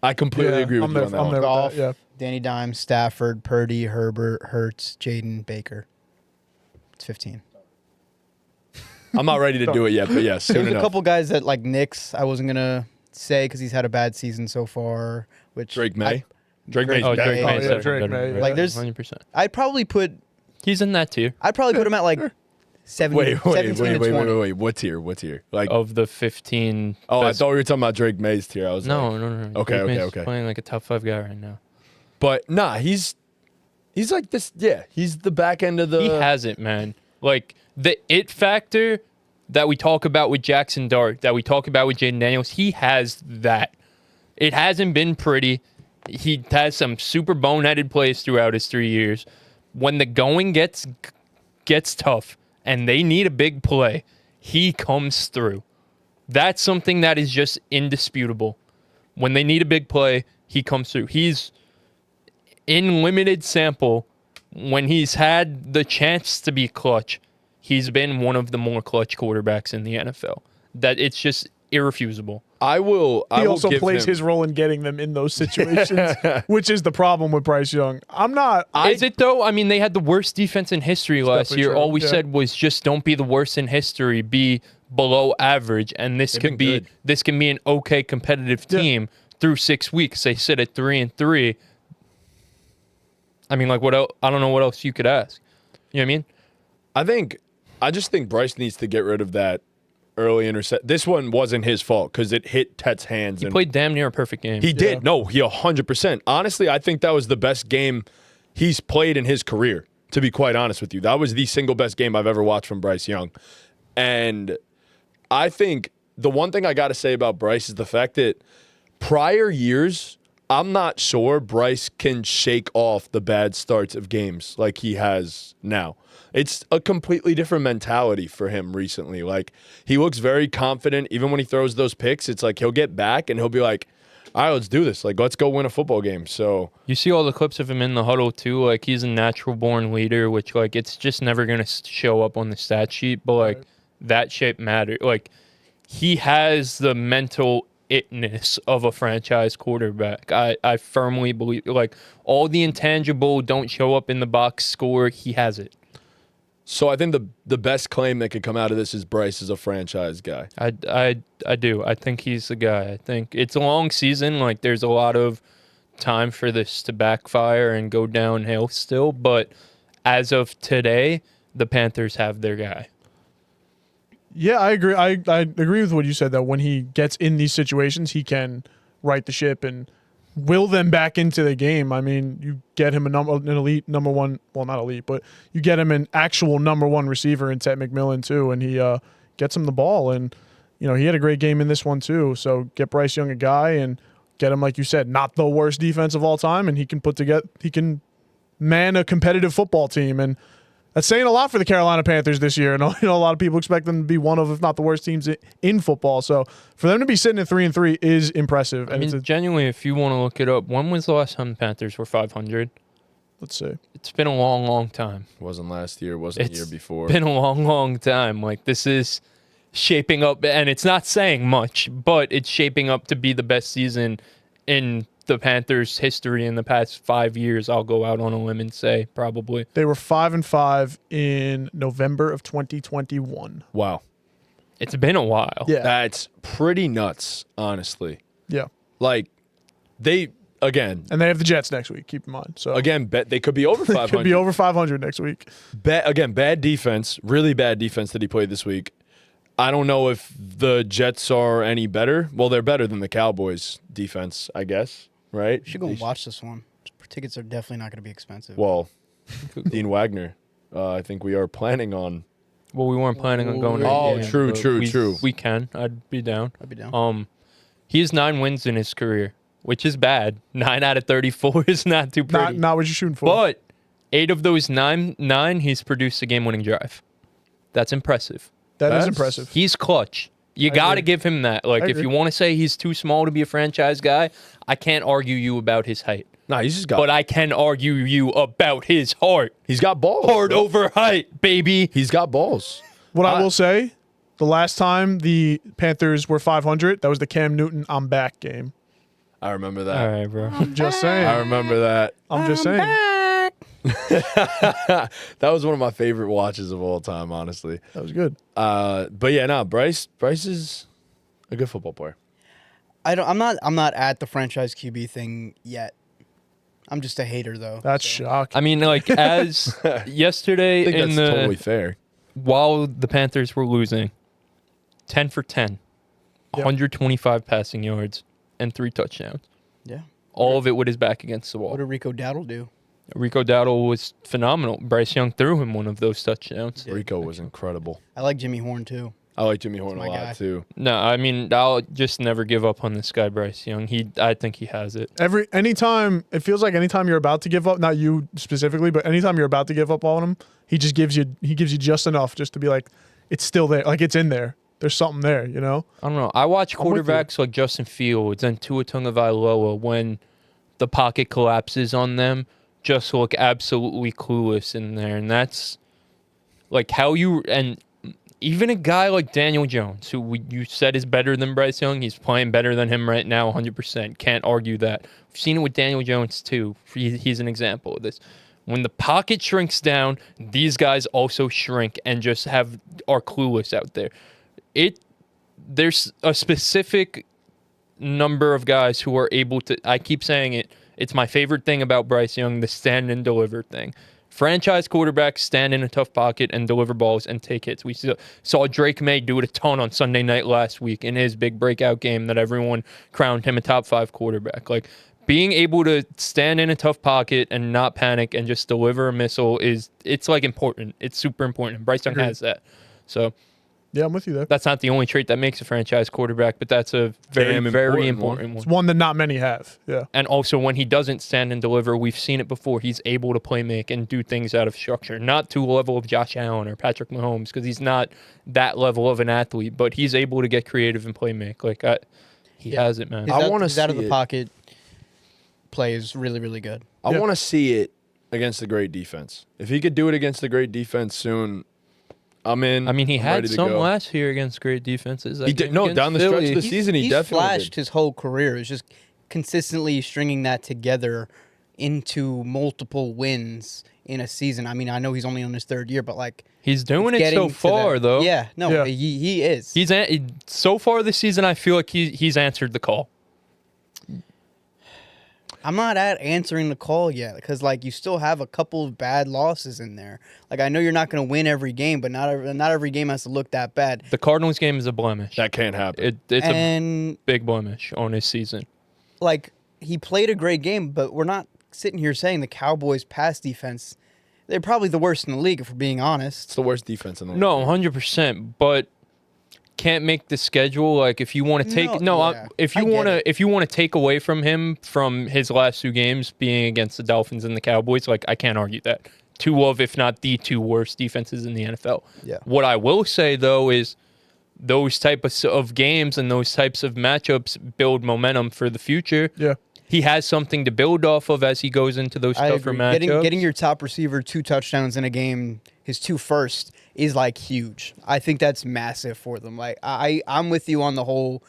I completely agree with I'm you there, on that I'm one. there with Goff, that, yeah. Danny Dimes, Stafford, Purdy, Herbert, Hurts, Jaden, Baker. It's 15. I'm not ready to do it yet, but yes, soon There's a enough. couple guys that like Knicks I wasn't gonna say because he's had a bad season so far. Which Drake May. Drake May's Oh, back. Drake Oh, May's yeah, better Drake than May, Bryce. like, there's- 100%. I'd probably put He's in that tier him at like 17 Wait, to 20. wait. What tier? Like, of the 15. oh, I best- thought we were talking about Drake May's tier. I was No, like, no. Okay, Drake May's okay. Playing like a top 5 guy right now. but nah, he's like this. Yeah, he's the back end of the. He has it, man. Like the it factor that we talk about with Jaxson Dart, that we talk about with Jaden Daniels, he has that. It hasn't been pretty. He has some super boneheaded plays throughout his 3 years. When the going gets tough and they need a big play, he comes through. That's something that is just indisputable. When they need a big play, he comes through. He's in limited sample. When he's had the chance to be clutch, he's been one of the more clutch quarterbacks in the NFL. That it's just irrefutable. I will. He also give plays him, his role in getting them in those situations, which is the problem with Bryce Young. I'm not. Is it though? I mean, they had the worst defense in history last definitely year. true, All we yeah. said was just don't be the worst in history, be below average, and this They've could been be good. this can be an okay competitive Yeah. team through 6 weeks. They sit at 3-3. I mean, like what else? I don't know what else you could ask. You know what I mean? I just think Bryce needs to get rid of that early intercept. This one wasn't his fault because it hit Tet's hands. He and played damn near a perfect game. He did. No, he 100%. Honestly, I think that was the best game he's played in his career, to be quite honest with you. That was the single best game I've ever watched from Bryce Young. And I think the one thing I got to say about Bryce is the fact that prior years, I'm not sure Bryce can shake off the bad starts of games like he has now. It's a completely different mentality for him recently. Like, he looks very confident. Even when he throws those picks, it's like he'll get back and he'll be like, all right, let's do this. Like, let's go win a football game. So, You see all the clips of him in the huddle too. Like he's a natural born leader, which like it's just never gonna show up on the stat sheet. But like that shit matters. Like he has the mental itness of a franchise quarterback. I firmly believe. Like all the intangible don't show up in the box score. He has it. so I think the best claim that could come out of this is Bryce is a franchise guy. I do. I think he's the guy. I think it's a long season. Like there's a lot of time for this to backfire and go downhill still. But as of today, the Panthers have their guy. Yeah, I agree. I agree with what you said, that when he gets in these situations, he can right the ship and will them back into the game. I mean, you get him an elite number one, well, not elite, but you get him an actual number one receiver in Ted McMillan too, and he gets him the ball. And, you know, he had a great game in this one too. So get Bryce Young a guy and get him, like you said, not the worst defense of all time, and he can man a competitive football team. And that's saying a lot for the Carolina Panthers this year. And a lot of people expect them to be one of, if not the worst teams in football. So for them to be sitting at 3-3 is impressive. I mean, genuinely, if you want to look it up, when was the last time the Panthers were 500? Let's see. It's been a long, long time. Wasn't last year, wasn't the year before. It's been a long, long time. Like, this is shaping up, and it's not saying much, but it's shaping up to be the best season in the Panthers' history in the past 5 years. I'll go out on a limb and say probably. They were 5-5 in November of 2021. Wow. It's been a while. Yeah. That's pretty nuts, honestly. Yeah. Like, again, And they have the Jets next week, keep in mind. So again, they could be over 500. could be over 500 next week. Bad defense, really bad defense that he played this week. I don't know if the Jets are any better. Well, they're better than the Cowboys' defense, I guess, right? You should go and watch this one. Tickets are definitely not going to be expensive. Well, Dean Wagner, I think we are planning on. Well, we weren't planning on going. Oh, to the true, game, but true. We can. I'd be down. I'd be down. He has 9 wins in his career, which is bad. 9 out of 34 is not too pretty. Not what you're shooting for. But 8 of those nine, he's produced a game-winning drive. That's impressive. That's impressive. He's clutch. You got to agree. give him that. Like, I if agree. you want to say he's too small to be a franchise guy, I can't argue you about his height. Nah, he's just got. But I can argue you about his heart. He's got balls. Heart bro. over height, baby. He's got balls. What I will say, the last time the Panthers were 500, that was the Cam Newton "I'm back" game. I remember that. All right, bro. Just saying. I remember that. I'm just saying. That was one of my favorite watches of all time, honestly. That was good. But yeah, no, Bryce is a good football player. I'm not at the franchise QB thing yet. I'm just a hater though. That's so. shocking. I mean, like, as yesterday I think in that's the totally fair. while the Panthers were losing, 10 for 10, Yep. 125 passing yards, and 3 touchdowns. Yeah. All of it with his back against the What wall. did Rico Dowdle do? Rico Dowdle was phenomenal. Bryce Young threw him one of those touchdowns. Yeah. Rico was incredible. I like Jimmy Horn too. I like Jimmy Horn a my lot guy. too. No, I mean, I'll just never give up on this guy, Bryce Young. I think he has it. Anytime it feels like anytime you're about to give up, not you specifically, but anytime you're about to give up on him, he gives you just enough just to be like, it's still there, like it's in there. There's something there, you know. I don't know. I watch I'm with you. quarterbacks like Justin Fields and Tua Tagovailoa when the pocket collapses on them, just look absolutely clueless in there, and that's like how you and. Even a guy like Daniel Jones, who you said is better than Bryce Young, he's playing better than him right now, 100%. Can't argue that. We've seen it with Daniel Jones, too. He's an example of this. When the pocket shrinks down, these guys also shrink and just are clueless out there. There's a specific number of guys who are able to, I keep saying it, it's my favorite thing about Bryce Young, the stand and deliver thing. Franchise quarterbacks stand in a tough pocket and deliver balls and take hits. We saw Drake May do it a ton on Sunday night last week in his big breakout game that everyone crowned him a top 5 quarterback. Like, being able to stand in a tough pocket and not panic and just deliver a missile it's like important. It's super important. Bryce Young has that. So Yeah, I'm with you there. that's not the only trait that makes a franchise quarterback, but that's a very, Damn very important one. important one. It's one that not many have. Yeah. And also, when he doesn't stand and deliver, we've seen it before. He's able to play make and do things out of structure. Not to a level of Josh Allen or Patrick Mahomes, because he's not that level of an athlete, but he's able to get creative and play make. Like, he has it, man. I wanna his out of see the it. pocket play is really, really good. I Yeah. want to see it against the great defense. If he could do it against the great defense soon, I'm in. I mean, he I'm had ready to some go. last year against great defenses. He did, no, down the stretch of the season, he he's definitely flashed did. his whole career. It's just consistently stringing that together into multiple wins in a season. I mean, I know he's only on his 3rd year, but like He's doing it getting so to far, that- though. Yeah, no, Yeah. He is. So far this season, I feel like he's answered the call. I'm not at answering the call yet because, like, you still have a couple of bad losses in there. Like, I know you're not going to win every game, but not every game has to look that bad. The Cardinals game is a blemish. That can't happen. It's a big blemish on his season. Like, he played a great game, but we're not sitting here saying the Cowboys' pass defense, they're probably the worst in the league, if we're being honest. It's the worst defense in the league. No, 100%. But can't make the schedule. Like, if you want to take if you want to take away from him from his last 2 games being against the Dolphins and the Cowboys, like, I can't argue that. 2 of, if not the 2 worst defenses in the NFL. Yeah. What I will say though is those type of games and those types of matchups build momentum for the future. Yeah. He has something to build off of as he goes into those tougher matchups. Getting your top receiver 2 touchdowns in a game, his 2 first, is like huge. I think that's massive for them. Like I'm with you on the whole.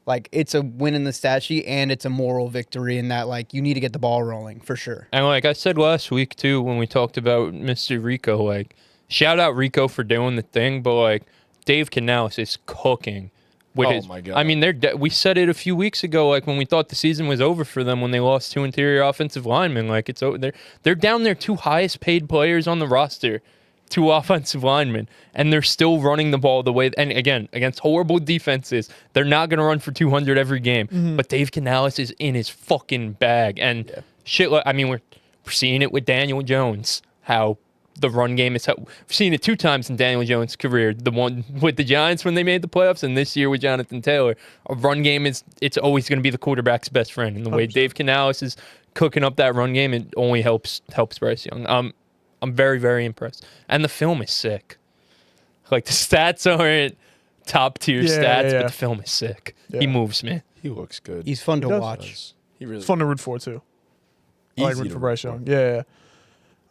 Like, it's a win in the stat sheet and it's a moral victory in that, like, you need to get the ball rolling for sure. And like I said last week too, when we talked about Mr. Rico, like, shout out Rico for doing the thing, but like Dave Canales is cooking. My God. I mean, we said it a few weeks ago, like when we thought the season was over for them when they lost 2 interior offensive linemen. Like, it's over. They're down their 2 highest paid players on the roster, 2 offensive linemen, and they're still running the ball the way. And again, against horrible defenses, they're not going to run for 200 every game. Mm-hmm. But Dave Canales is in his fucking bag, and shit. I mean, we're seeing it with Daniel Jones. How the run game is. We've seen it 2 times in Daniel Jones' career. The one with the Giants when they made the playoffs, and this year with Jonathan Taylor. A run game it's always going to be the quarterback's best friend. And the way 100%. Dave Canales is cooking up that run game, it only helps Bryce Young. I'm very, very impressed. And the film is sick. Like, the stats aren't top tier stats, but the film is sick. Yeah. He moves me. He looks good. He's fun to watch. It's fun to root for too. I like root for Bryce Young. Yeah.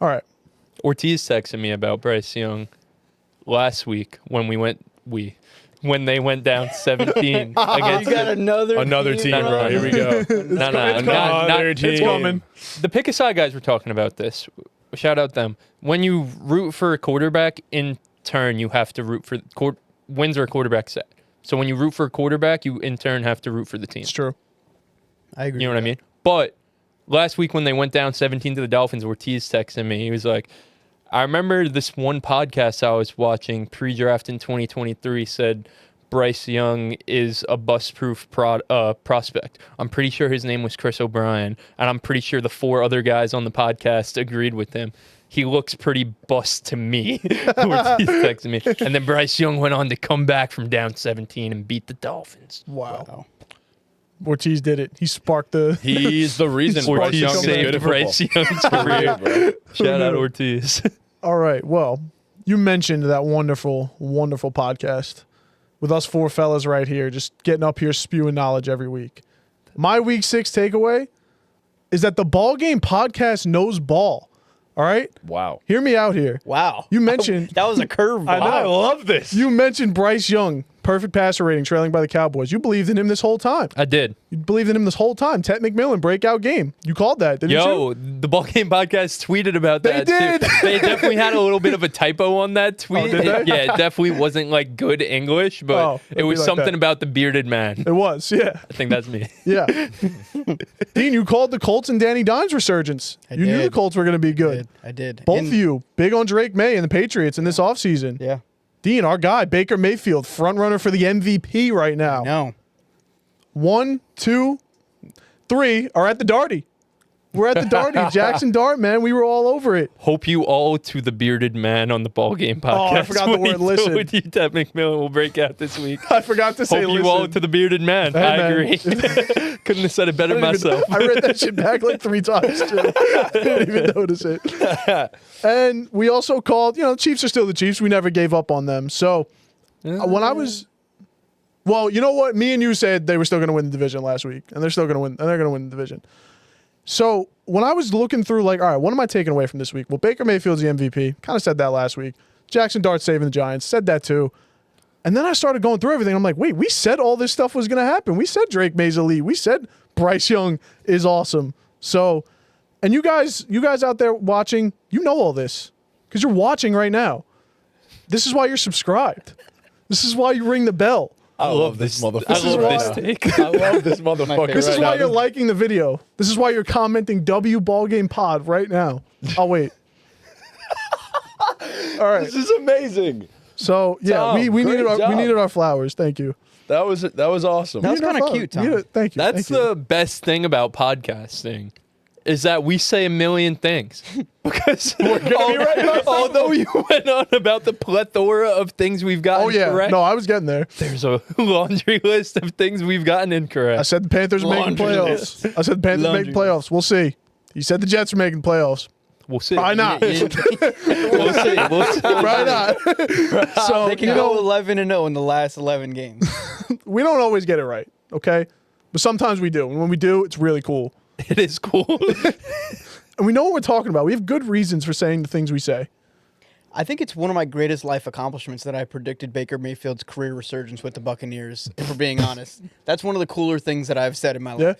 All right. Ortiz texted me about Bryce Young last week when they went down 17 against. You got another team, bro. Here we go. It's coming. The Pick Aside guys were talking about this. Shout out them. When you root for a quarterback, in turn you have to root for wins are a quarterback set. So when you root for a quarterback, you in turn have to root for the team. It's true. I agree. You know what I mean? But last week when they went down 17 to the Dolphins, Ortiz texted me. He was like, I remember this one podcast I was watching pre-draft in 2023 said Bryce Young is a bust-proof prospect. I'm pretty sure his name was Chris O'Brien, and I'm pretty sure the 4 other guys on the podcast agreed with him. He looks pretty bust to me. Ortiz texted me. And then Bryce Young went on to come back from down 17 and beat the Dolphins. Wow. Ortiz did it. He sparked the... He's the reason Bryce Young saved Bryce Young's career, bro. Shout out Ortiz. All right. Well, you mentioned that wonderful, wonderful podcast with us 4 fellas right here, just getting up here spewing knowledge every week. My week 6 takeaway is that the BallGame podcast knows ball. All right? Wow. Hear me out here. Wow. You mentioned... That was a curveball. I love this. You mentioned Bryce Young, perfect passer rating, trailing by the Cowboys. You believed in him this whole time. I did. You believed in him this whole time. Tet McMillan, breakout game. You called that, didn't you? The BallGame podcast tweeted about that, did. too. They definitely had a little bit of a typo on that tweet. Oh, did they? Yeah, it definitely wasn't, like, good English, but it was like something that. About the bearded man. It was, yeah. I think that's me. Yeah. Dean, you called the Colts and Danny Dimes resurgence. You knew the Colts were going to be good. I did. Both of you, big on Drake May and the Patriots in this offseason. Yeah. Dean, our guy, Baker Mayfield, front runner for the MVP right now. No. 1, 2, 3 are at the Darty. We're at the Darty. Jaxson Dart, man. We were all over it. Hope you all to the bearded man on the BallGame podcast. Oh, I forgot the word listen. Ted McMillan will break out this week. I forgot to say Hope listen. You all to the bearded man. Hey, I man. agree. Couldn't have said it better myself. I read that shit back like 3 times, too. I didn't even notice it. And we also called, the Chiefs are still the Chiefs. We never gave up on them. So when I was... Well, you know what? Me and you said they were still going to win the division last week, and they're still going to win. And they're going to win the division. So when I was looking through, like, all right, what am I taking away from this week? Well, Baker Mayfield's the MVP. Kind of said that last week. Jaxson Dart saving the Giants. Said that too. And then I started going through everything. I'm like, wait, we said all this stuff was going to happen. We said Drake May's elite. We said Bryce Young is awesome. So, and you guys out there watching, you know all this because you're watching right now. This is why you're subscribed. This is why you ring the bell. I love this motherfucker. This is love why- this take. I love this motherfucker. This is right why now. you're liking the video. This is why you're commenting W BallGame Pod right now. Oh wait. All right. This is amazing. So yeah, Tom, we great job. needed our flowers. Thank you. That was awesome. That was We needed kinda our cute, flowers. We Tom. needed- Thank you. That's Thank you. the best thing about podcasting, is that we say a million things. Because although you went on about the plethora of things we've gotten Oh yeah. correct, No, I was getting there. there's a laundry list of things we've gotten incorrect. I said the Panthers are making Laundry playoffs. I said the Panthers are making Laundry playoffs. We'll see. He said the Jets are making playoffs. We'll see. Probably not. We'll see. We'll see. Probably not. So They can you go know, 11-0 in the last 11 games. we don't always get it right. Okay, but sometimes we do. And when we do, it's really cool. It is cool. And we know what we're talking about. We have good reasons for saying the things we say. I think it's one of my greatest life accomplishments that I predicted Baker Mayfield's career resurgence with the Buccaneers, if we're being honest. That's one of the cooler things that I've said in my Yeah. life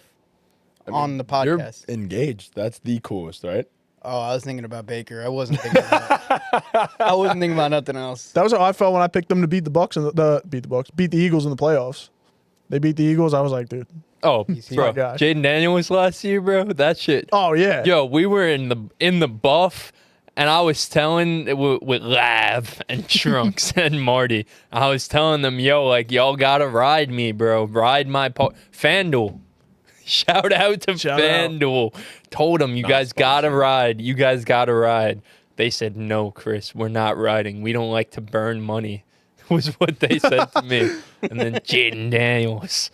on the podcast. You're engaged. That's the coolest, right? Oh, I was thinking about Baker. I wasn't thinking about I wasn't thinking about nothing else. That was how I felt when I picked them to beat the Bucks and beat the Eagles in the playoffs. They beat the Eagles. I was like, dude. Oh, my bro, guy. Jaden Daniels last year, bro. That shit. Oh yeah. Yo, we were in the buff, and I was telling with Lav and Trunks and Marty, I was telling them, yo, like y'all gotta ride me, bro. Ride my FanDuel. Shout out to Shout out. FanDuel. Told them, you guys gotta ride. You guys gotta ride. They said, no, Chris, we're not riding. We don't like to burn money, was what they said to me. And then Jaden Daniels.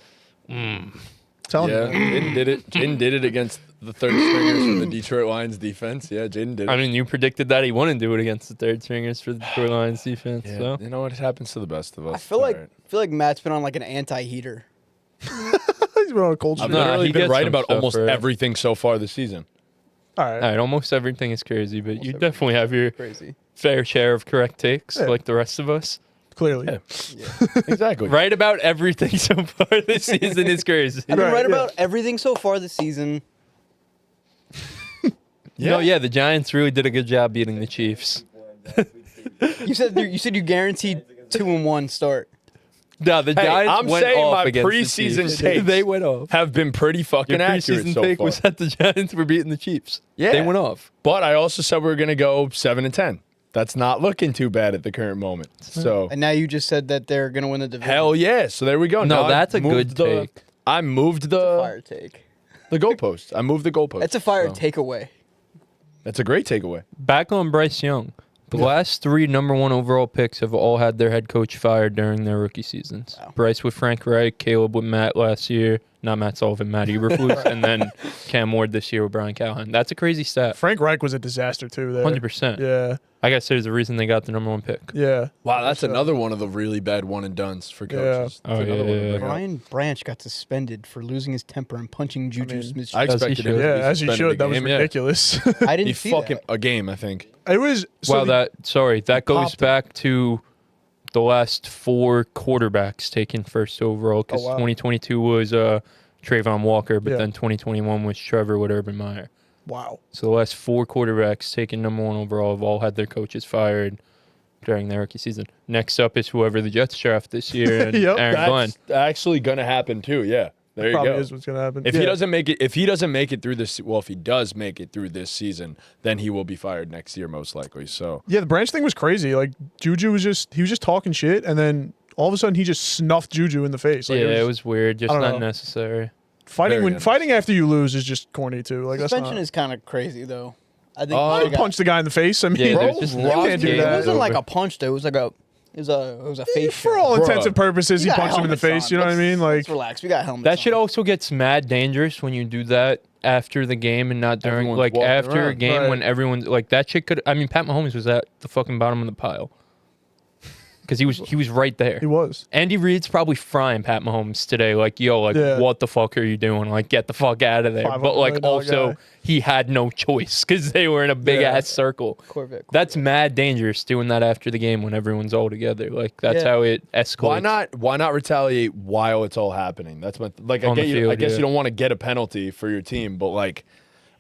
Telling Yeah, you. Jaden did it. Jaden did it against the third stringers from the Detroit Lions defense. Yeah, Jaden did it. I mean, you predicted that he wouldn't do it against the third stringers for the Detroit Lions defense. Yeah, So you know what? It happens to the best of us. I feel All right. like Matt's been on like an anti-heater. He's been on a cold I've streak. Nah, literally he been gets right some about stuff, almost right? everything so far this season. All right. all right, almost everything is crazy, but you everything. definitely have your Crazy. fair share of correct takes, Yeah. like the rest of us. Clearly. Yeah. Exactly. Right about everything so far this season is crazy. I've been Right, right yeah. about everything so far this season. No, yeah, the Giants really did a good job beating the Chiefs. You said you guaranteed 2-1 start. No, the Hey, Giants I'm went saying off my against the preseason Chiefs. takes They went off. Have been pretty fucking Your accurate preseason so take far. was that the Giants were beating the Chiefs. Yeah. They went off. But I also said we were going to go 7-10. That's not looking too bad at the current moment. So And now you just said that they're going to win the division. hell yeah. So there we go. No, Now that's I've a good moved the- take. I moved Fire take. the goalpost. I moved the goalpost. That's a fire So, takeaway. That's a great takeaway. Back on Bryce Young. The last 3 number 1 overall picks have all had their head coach fired during their rookie seasons. Wow. Bryce with Frank Reich, Caleb with Matt last year, not Matt Sullivan, Matt Eberflus, and then Cam Ward this year with Brian Callahan. That's a crazy stat. Frank Reich was a disaster too there. 100%. Yeah. I guess there's a reason they got the number 1 pick. Yeah. Wow, that's So- another one of the really bad one and dones for coaches. Oh, That's another yeah, one to yeah, bring up. Brian Branch got suspended for losing his temper and punching Juju Smith. I As he expected him should. to Yeah, be as he suspended should. a That was game, yeah. ridiculous. I didn't He see fucking that. a game, I think. It was so Wow, that goes popped him. back to the last 4 quarterbacks taken first overall, because Oh, wow. 2022 was Trayvon Walker, but Yeah. then 2021 was Trevor with Urban Meyer. wow. So the last 4 quarterbacks taken number 1 overall have all had their coaches fired during their rookie season. Next up is whoever the Jets draft this year, and Yep. Aaron Glenn. That's actually going to happen too. Yeah. There you Probably go. is what's gonna happen. If Yeah. he doesn't make it through this, well, if he does make it through this season, then he will be fired next year most likely. So Yeah, the Branch thing was crazy. Like Juju was just talking shit, and then all of a sudden he just snuffed Juju in the face. Like, Yeah, it was weird, just I don't not know. necessary. fighting very fighting after you lose is just corny too. Like that's Suspension not. is kind of crazy though. I think Oh, I he would punch the guy in the face. I mean, Yeah, bro, there's just you no can't do game. It that. wasn't like over. a punch though. It was a face. For all Bruh. intents and purposes, he You got punched him in the helmets face. on. You know what I mean? Like, Let's relax. We got helmets. That shit on. also gets mad dangerous when you do that after the game and not during, Everyone's like walking after a around. game Right. when everyone's like that shit could. I mean, Pat Mahomes was at the fucking bottom of the pile because he was right there. he was. Andy Reid's probably frying Pat Mahomes today. Like, yo, like, Yeah. what the fuck are you doing? Like, get the fuck out of there. $500 But, like, million also, guy. he had no choice because they were in a big Yeah. ass circle. Corvette. That's mad dangerous doing that after the game when everyone's all together. Like, that's Yeah. how it escalates. why not retaliate while it's all happening? That's my like. On the I field, guess yeah. you don't want to get a penalty for your team, but like,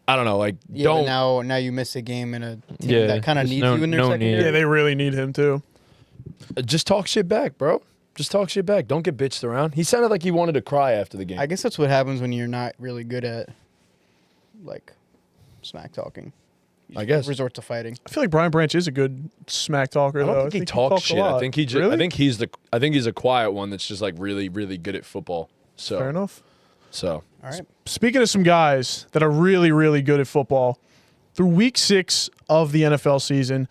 I don't know. Like, Yeah, but don't. now you miss a game in a team Yeah, that kind of there's needs no- you in their no secondary. need. Yeah, they really need him too. Just talk shit back, bro. Just talk shit back. Don't get bitched around. He sounded like he wanted to cry after the game. I guess that's what happens when you're not really good at, like, smack talking. You I guess. resort to fighting. I feel like Brian Branch is a good smack talker. I don't though. think he talks talks a shit. lot. I think he just, Really? I think he's a quiet one that's just like really, really good at football. So Fair enough. So All right. Speaking of some guys that are really, really good at football, through week 6 of the NFL season,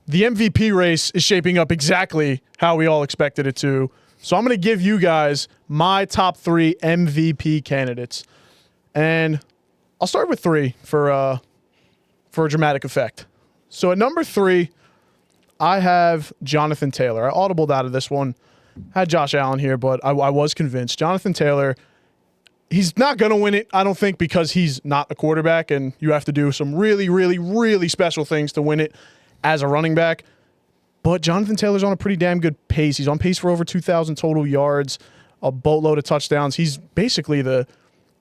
the MVP race is shaping up exactly how we all expected it to. So I'm going to give you guys my top 3 MVP candidates. And I'll start with 3 for a dramatic effect. So at number 3, I have Jonathan Taylor. I audibled out of this one. Had Josh Allen here, but I was convinced. Jonathan Taylor, he's not going to win it, I don't think, because he's not a quarterback, and you have to do some really, really, really special things to win it as a running back. But Jonathan Taylor's on a pretty damn good pace. He's on pace for over 2,000 total yards, a boatload of touchdowns. He's basically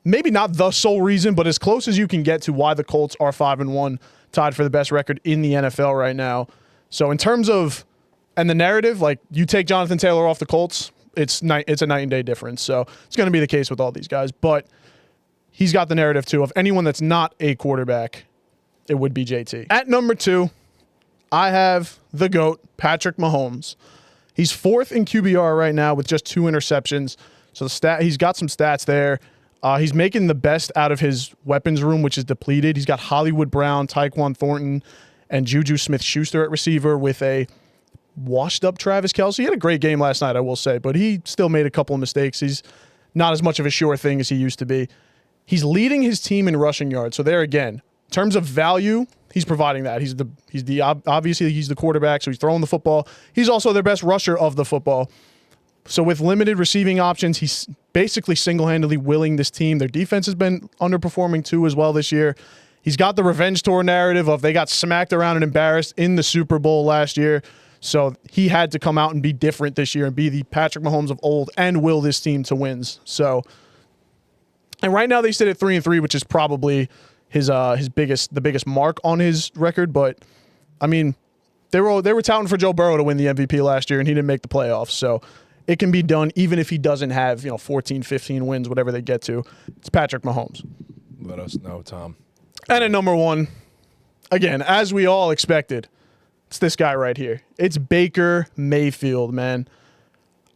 maybe not the sole reason, but as close as you can get to why the Colts are 5-1, tied for the best record in the NFL right now. So in terms of, and the narrative, like you take Jonathan Taylor off the Colts, it's a night and day difference. So it's going to be the case with all these guys. But he's got the narrative too of anyone that's not a quarterback, it would be JT. At number 2, I have the GOAT, Patrick Mahomes. He's 4th in QBR right now with just 2 interceptions. So he's got some stats there. He's making the best out of his weapons room, which is depleted. He's got Hollywood Brown, Tyquan Thornton, and Juju Smith-Schuster at receiver with a washed-up Travis Kelce. He had a great game last night, I will say, but he still made a couple of mistakes. He's not as much of a sure thing as he used to be. He's leading his team in rushing yards. So there again, in terms of value, he's providing that. Obviously he's the quarterback, so he's throwing the football. He's also their best rusher of the football. So with limited receiving options, he's basically single-handedly willing this team. Their defense has been underperforming too as well this year. He's got the revenge tour narrative of they got smacked around and embarrassed in the Super Bowl last year. So he had to come out and be different this year and be the Patrick Mahomes of old and will this team to wins. So, and right now they sit at 3-3, which is probably the biggest mark on his record. But I mean, they were touting for Joe Burrow to win the MVP last year, and he didn't make the playoffs. So it can be done even if he doesn't have 14, 15 wins, whatever they get to. It's Patrick Mahomes. let us know, Tom. And at number 1, again, as we all expected, it's this guy right here. It's Baker Mayfield, man.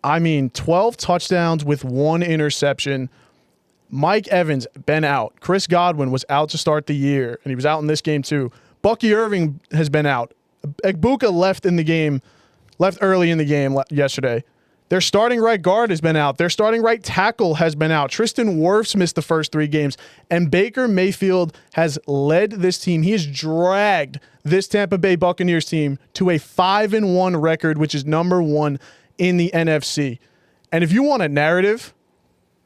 I mean, 12 touchdowns with 1 interception. Mike Evans been out. Chris Godwin was out to start the year, and he was out in this game too. Bucky Irving has been out. Egbuka left early in the game yesterday. Their starting right guard has been out. Their starting right tackle has been out. Tristan Wirfs missed the first 3 games. And Baker Mayfield has led this team. He has dragged this Tampa Bay Buccaneers team to a 5-1 record, which is number 1 in the NFC. And if you want a narrative,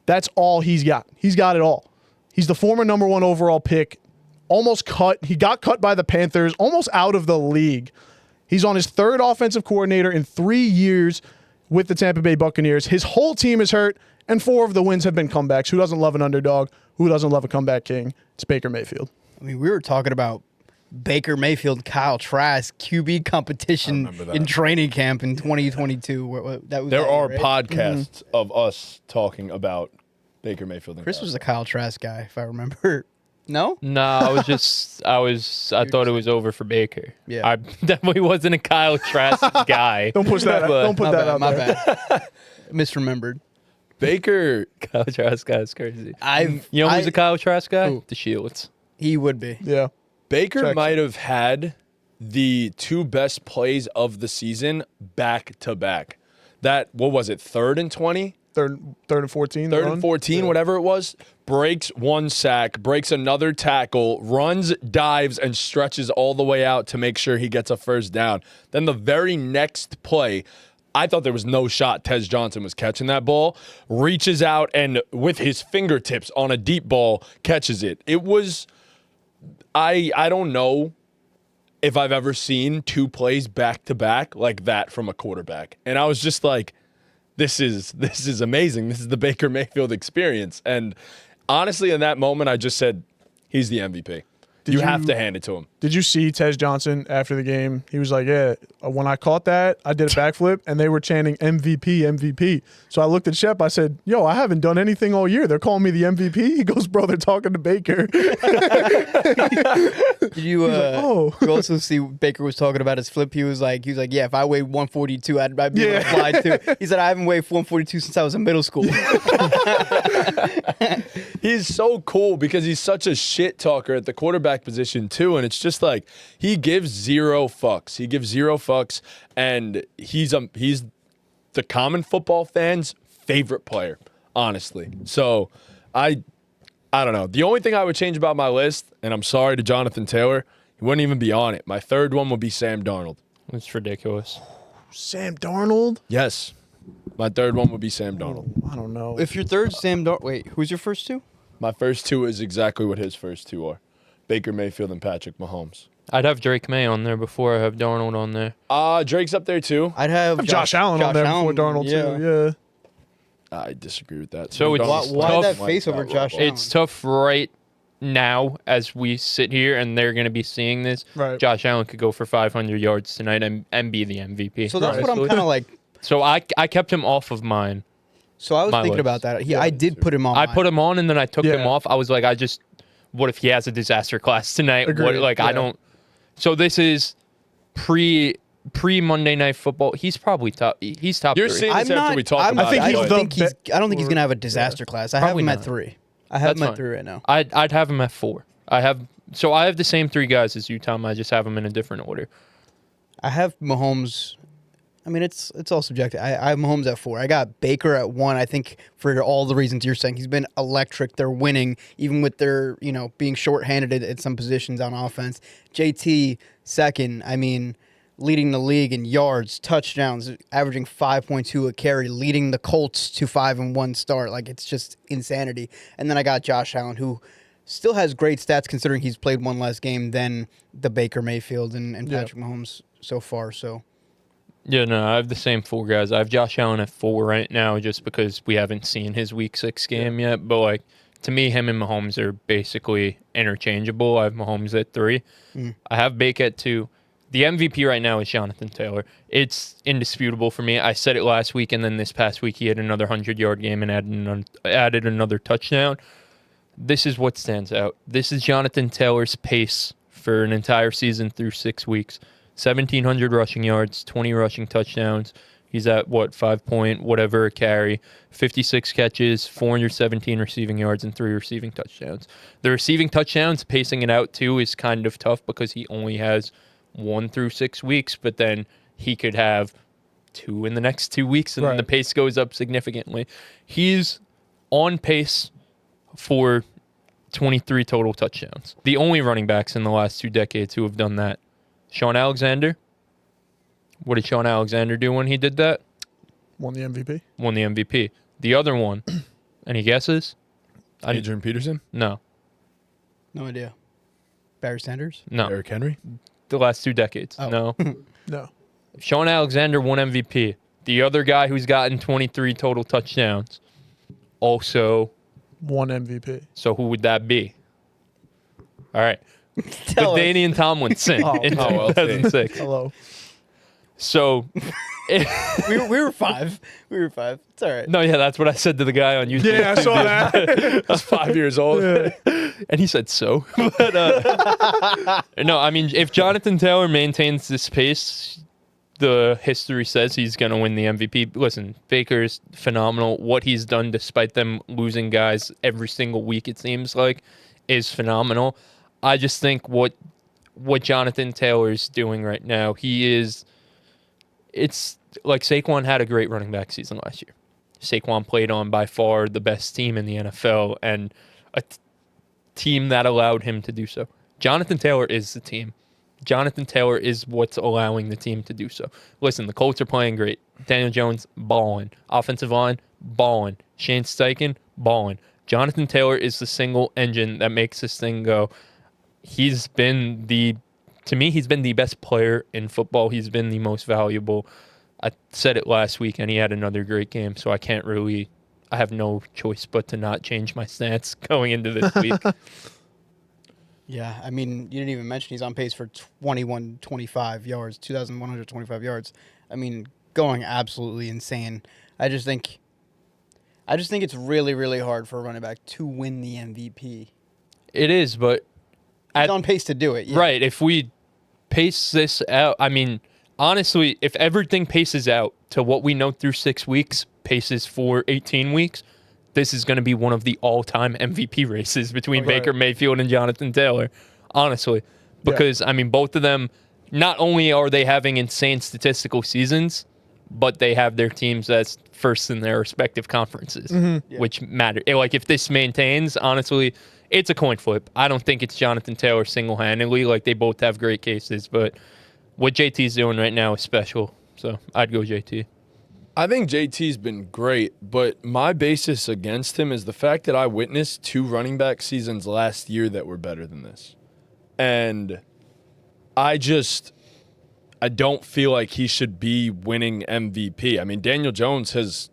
that's all he's got. He's got it all. He's the former number 1 overall pick, almost cut. He got cut by the Panthers, almost out of the league. He's on his 3rd offensive coordinator in 3 years with the Tampa Bay Buccaneers. His whole team is hurt, and 4 of the wins have been comebacks. Who doesn't love an underdog? Who doesn't love a comeback king? It's Baker Mayfield. I mean, we were talking about Baker Mayfield, Kyle Trask, QB competition in training camp in 2022. There are podcasts of us talking about Baker Mayfield. Chris was a Kyle Trask guy, if I remember. No? No, I thought it was over for Baker. Yeah. I definitely wasn't a Kyle Trask guy. Don't push that. Don't put that out my there. bad. Misremembered. Baker. Kyle Trask guy is crazy. You Who's a Kyle Trask guy? Who? The Shields. He would be. Yeah. Baker might have had the 2 best plays of the season back to back. What was it, 3rd and 20? Third and 14. 3rd and 14, whatever it was. Breaks 1 sack, breaks another tackle, runs, dives, and stretches all the way out to make sure he gets a first down. Then the very next play, I thought there was no shot Tez Johnson was catching that ball. Reaches out and with his fingertips on a deep ball, catches it. It was, I don't know if I've ever seen 2 plays back to back like that from a quarterback. And I was just like, this is amazing. This is the Baker Mayfield experience. And honestly, in that moment, I just said, he's the MVP. You have to hand it to him. Did you see Tej Johnson after the game? He was like, yeah, when I caught that, I did a backflip, and they were chanting MVP, MVP. So I looked at Shep. I said, yo, I haven't done anything all year. They're calling me the MVP. He goes, bro, they're talking to Baker. Did you you also see Baker was talking about his flip? He was like, yeah, if I weighed 142, I'd be able to fly too. He said, I haven't weighed 142 since I was in middle school. He's so cool because he's such a shit talker at the quarterback position too, and it's just like he gives zero fucks. He gives zero fucks, and he's the common football fan's favorite player, honestly. So I don't know. The only thing I would change about my list, and I'm sorry to Jonathan Taylor, he wouldn't even be on it. My third one would be Sam Darnold. It's ridiculous. Sam Darnold? Yes. My third one would be Sam Darnold. I don't know. If your third Sam Darnold, wait, who's your first two? My first two is exactly what his first two are. Baker Mayfield and Patrick Mahomes. I'd have Drake May on there before I have Darnold on there. Drake's up there too. I'd have Josh Allen on there before Darnold too. Yeah. I disagree with that. So it's Why tough. that face over Josh Allen? It's tough right now as we sit here and they're going to be seeing this. Right. Josh Allen could go for 500 yards tonight and be the MVP. So that's what I'm kind of like. So I kept him off of mine. So I was My thinking list. about that. I did put him on. I put him on and then I took him Yeah. off. I was like, what if he has a disaster class tonight? Agreed, I yeah. don't. So this is pre Monday Night Football. He's probably top. He's top You're three. seeing this after we talked I about think it. he's but- the I don't think he's gonna have a disaster class. I have Probably him not. at 3. I have That's him at fine. 3 right now. I'd have him at 4. I have the same 3 guys as you, Tom. I just have them in a different order. I have Mahomes. I mean, it's all subjective. I have Mahomes at 4. I got Baker at 1. I think for all the reasons you're saying, he's been electric. They're winning, even with their being shorthanded at some positions on offense. JT second. I mean, leading the league in yards, touchdowns, averaging 5.2 a carry, leading the Colts to 5-1 start. Like, it's just insanity. And then I got Josh Allen, who still has great stats considering he's played one less game than the Baker Mayfield and Patrick Mahomes so far. So. Yeah, no, I have the same 4 guys. I have Josh Allen at 4 right now just because we haven't seen his Week 6 game yet. But, to me, him and Mahomes are basically interchangeable. I have Mahomes at 3. I have Baker at 2. The MVP right now is Jonathan Taylor. It's indisputable for me. I said it last week, and then this past week he had another 100-yard game and added another touchdown. This is what stands out. This is Jonathan Taylor's pace for an entire season through 6 weeks. 1,700 rushing yards, 20 rushing touchdowns. He's at, 5 point, whatever a carry. 56 catches, 417 receiving yards, and 3 receiving touchdowns. The receiving touchdowns, pacing it out too, is kind of tough because he only has 1 through 6 weeks, but then he could have 2 in the next 2 weeks, and then the pace goes up significantly. He's on pace for 23 total touchdowns. The only running backs in the last 2 decades who have done that. Sean Alexander. What did Sean Alexander do when he did that? won the MVP. Won the MVP. The other one, any guesses? Adrian Peterson? No. No idea. Barry Sanders? No. Eric Henry? The last 2 decades. Oh. No. No. Sean Alexander won MVP. The other guy who's gotten 23 total touchdowns also. One MVP. So who would that be? All right. Tell us. Danian Tomlinson in well, 2006. Hello. So, we were 5. We were 5. It's all right. no, yeah, that's what I said to the guy on YouTube. Yeah, I saw that. That's 5 years old. And he said so. But, no, I mean, if Jonathan Taylor maintains this pace, the history says he's going to win the MVP. Listen, Baker's phenomenal. What he's done despite them losing guys every single week, it seems like, is phenomenal. I just think what Jonathan Taylor's doing right now, it's like Saquon had a great running back season last year. Saquon played on by far the best team in the NFL and a team that allowed him to do so. Jonathan Taylor is the team. Jonathan Taylor is what's allowing the team to do so. Listen, the Colts are playing great. Daniel Jones, balling. Offensive line, balling. Shane Steichen, balling. Jonathan Taylor is the single engine that makes this thing go. To me, he's been the best player in football. He's been the most valuable. I said it last week, and he had another great game, so I have no choice but to not change my stance going into this week. Yeah, I mean, you didn't even mention he's on pace for 2,125 yards, 2,125 yards. I mean, going absolutely insane. I just think it's really, really hard for a running back to win the MVP. It is, but He's on pace to do it. Yeah. right, if we pace this out, I mean, honestly, if everything paces out to what we know through 6 weeks, paces for 18 weeks, this is going to be one of the all-time MVP races between Baker Mayfield and Jonathan Taylor, honestly. Because, I mean, both of them, not only are they having insane statistical seasons, but they have their teams as first in their respective conferences, which matter. Like, if this maintains, honestly, it's a coin flip. I don't think it's Jonathan Taylor single-handedly. Like, they both have great cases, but what JT's doing right now is special. So I'd go JT. I think JT's been great, but my basis against him is the fact that I witnessed 2 running back seasons last year that were better than this. And I don't feel like he should be winning MVP. I mean, Daniel Jones has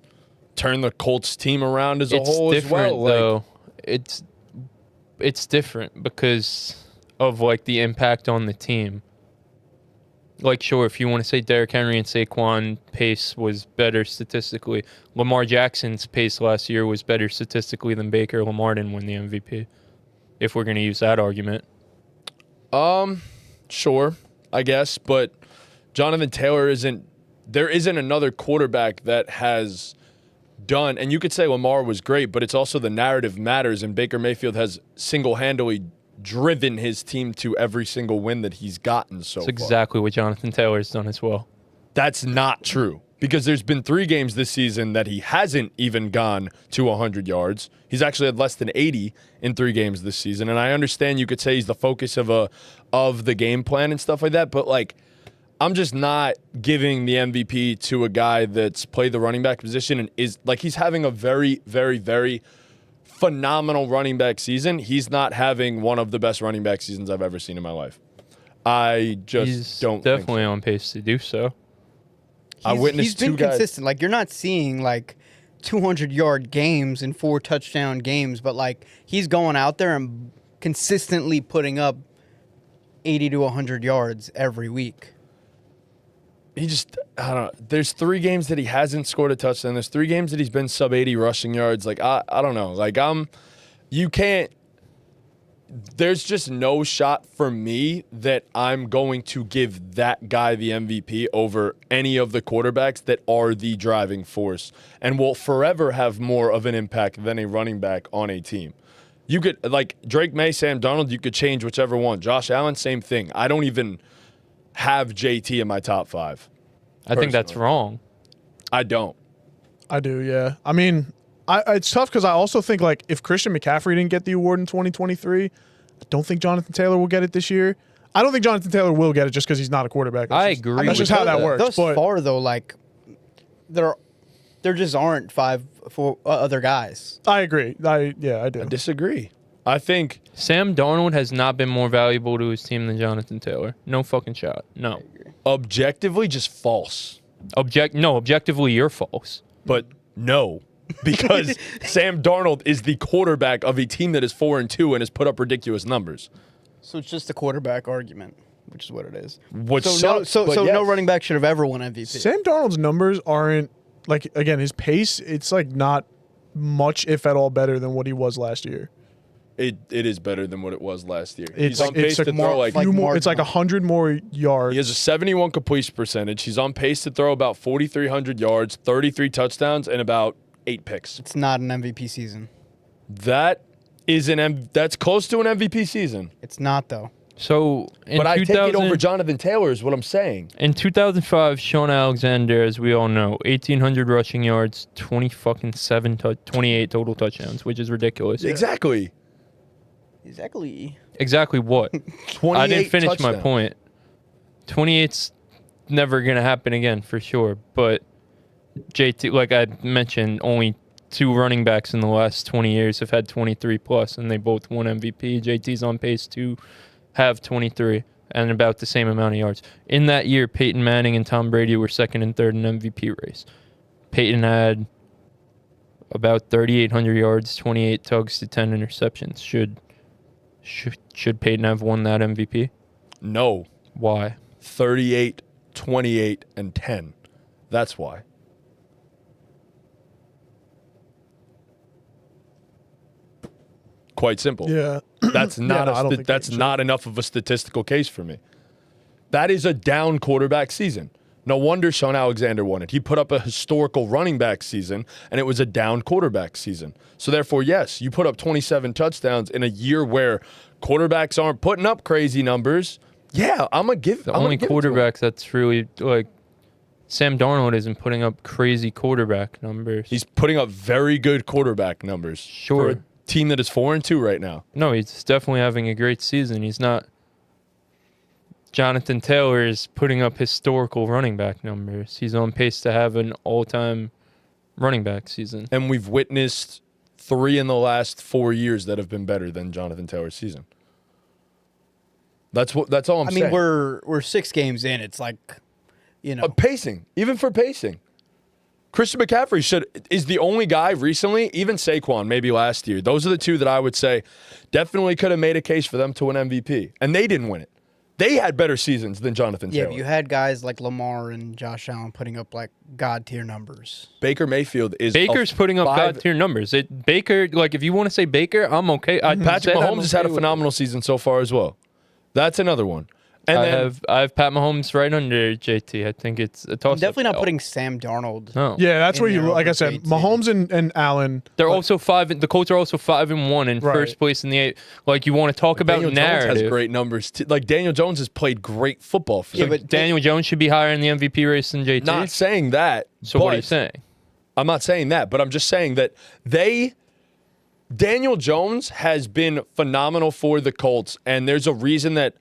turned the Colts team around as a whole as well. It's different, though. It's different because of, like, the impact on the team. Like, sure, if you want to say Derrick Henry and Saquon pace was better statistically, Lamar Jackson's pace last year was better statistically than Baker. Lamar didn't win the MVP, if we're going to use that argument. Sure, I guess, but Jonathan Taylor there isn't another quarterback that has done, and you could say Lamar was great, but it's also the narrative matters, and Baker Mayfield has single-handedly driven his team to every single win that he's gotten so far. That's exactly what Jonathan Taylor's done as well. That's not true, because there's been 3 games this season that he hasn't even gone to 100 yards. He's actually had less than 80 in 3 games this season, and I understand you could say he's the focus of the game plan and stuff like that, but, like, I'm just not giving the MVP to a guy that's played the running back position and is, like, he's having a very, very, very phenomenal running back season. He's not having one of the best running back seasons I've ever seen in my life. I just don't think definitely on pace to do so. I witnessed he's been 2 guys. consistent. Like, you're not seeing, like, 200-yard games and 4 touchdown games, but, like, he's going out there and consistently putting up 80 to 100 yards every week. I don't know. There's 3 games that he hasn't scored a touchdown. There's 3 games that he's been sub 80 rushing yards. Like, I don't know. Like, you can't, there's just no shot for me that I'm going to give that guy the MVP over any of the quarterbacks that are the driving force and will forever have more of an impact than a running back on a team. You could, like, Drake May, Sam Darnold, you could change whichever one. Josh Allen, same thing. I don't even have JT in my top 5. I think that's wrong. I don't. I do, yeah. I mean, it's tough because I also think, like, if Christian McCaffrey didn't get the award in 2023, I don't think Jonathan Taylor will get it this year. I don't think Jonathan Taylor will get it just because he's not a quarterback. I agree. That's just how that works. Thus far, though, like, there just aren't 4 other guys. I agree. I do. I disagree. I think Sam Darnold has not been more valuable to his team than Jonathan Taylor. No fucking shot. No. objectively just false. Objectively, you're false. But no, because Sam Darnold is the quarterback of a team that is 4-2 and has put up ridiculous numbers. So it's just a quarterback argument, which is what it is. So no running back should have ever won MVP. Sam Darnold's numbers aren't, like, again, his pace, it's like not much, if at all, better than what he was last year. It is better than what it was last year. It's He's on pace to throw like it's like 100 more yards. He has a 71 completion percentage. He's on pace to throw about 4,300 yards, 33 touchdowns, and about 8 picks. It's not an MVP season. That's close to an MVP season. It's not, though. So, but I take it over Jonathan Taylor is what I'm saying. In 2005, Sean Alexander, as we all know, 1,800 rushing yards, 28 total touchdowns, which is ridiculous. Yeah. Exactly what? 28 I didn't finish touchdowns. my point. 28's never going to happen again for sure. But JT, like I mentioned, only 2 running backs in the last 20 years have had 23 plus, and they both won MVP. JT's on pace to have 23 and about the same amount of yards. In that year, Peyton Manning and Tom Brady were second and third in MVP race. Peyton had about 3,800 yards, 28 tugs to 10 interceptions. Should Should Peyton have won that MVP? No. Why? 38, 28, and 10. That's why. Quite simple. Yeah. That's not no, I don't think that's they should. not enough of a statistical case for me. That is a down quarterback season. No wonder Sean Alexander won it. He put up a historical running back season, and it was a down quarterback season. So therefore, yes, you put up 27 touchdowns in a year where quarterbacks aren't putting up crazy numbers. Yeah, I'm gonna give. The I'm only gonna give it to him. quarterback that's really like Sam Darnold isn't putting up crazy quarterback numbers. He's putting up very good quarterback numbers. Sure. For a team that is 4-2 right now. No, he's definitely having a great season. He's not. Jonathan Taylor is putting up historical running back numbers. He's on pace to have an all-time running back season. And we've witnessed 3 in the last 4 years that have been better than Jonathan Taylor's season. That's all I'm I saying. mean, we're 6 games in. It's like, you know, Pacing, even for pacing. Christian McCaffrey is the only guy recently, even Saquon, maybe last year. Those are the 2 that I would say definitely could have made a case for them to win MVP. And they didn't win it. They had better seasons than Jonathan yeah, Taylor. but you had guys like Lamar and Josh Allen putting up like god tier numbers. Baker Mayfield is Baker's putting up 5 god-tier numbers. Baker, like, if you want to say Baker, I'm okay. Patrick Mahomes has had a phenomenal season so far as well. That's another one. And I have Pat Mahomes right under JT. I think it's a toss. I'm definitely not putting Sam Darnold. No. Yeah, that's In where you there like I over said, JT. Mahomes and Allen. They're also 5. The Colts are also 5-1 in Right. first place in the 8. Like, you want to talk about Daniel narrative. Jones has great numbers. Like, Daniel Jones has played great football for So them. but Daniel Jones should be higher in the MVP race than JT. Not saying that. So what are you but- saying? I'm not saying that, but I'm just saying that Daniel Jones has been phenomenal for the Colts, and there's a reason that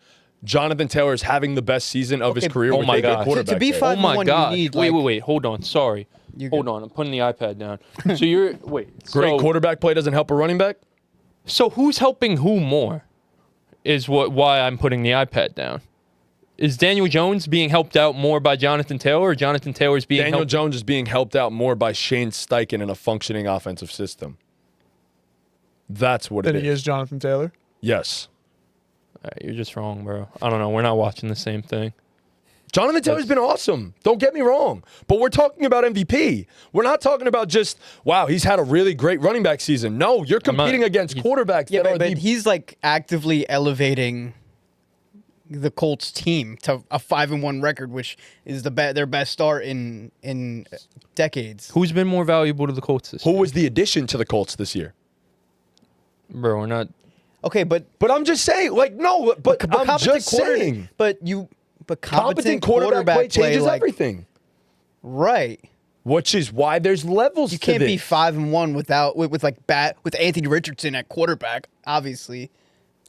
Jonathan Taylor is having the best season of his Okay, career. oh with my a good God. quarterback To be play. fun- Oh my 5-1, God! you need, wait, like- wait. Hold on. Sorry. Hold on. I'm putting the iPad down. So you're wait. Great so, quarterback play doesn't help a running back. So who's helping who more? Is why I'm putting the iPad down. Is Daniel Jones being helped out more by Jonathan Taylor, or Jonathan Taylor's being Daniel helped? Jones is being helped out more by Shane Steichen in a functioning offensive system. That's what Than it he is. is Jonathan Taylor. Yes. You're just wrong, bro. I don't know. We're not watching the same thing. Jonathan Taylor's been awesome. Don't get me wrong. But we're talking about MVP. We're not talking about just, wow, he's had a really great running back season. No, you're I'm not- competing against quarterbacks Yeah, that are but the he's like actively elevating the Colts team to a 5-1 record, which is their best start in decades. Who's been more valuable to the Colts this Who year? was the addition to the Colts this year? Bro, we're not. Okay, but But I'm just saying, like, no, but I'm just saying. But Competent quarterback play changes like, everything. Right. Which is why there's levels You to can't be this. 5-1 with Anthony Richardson at quarterback, obviously.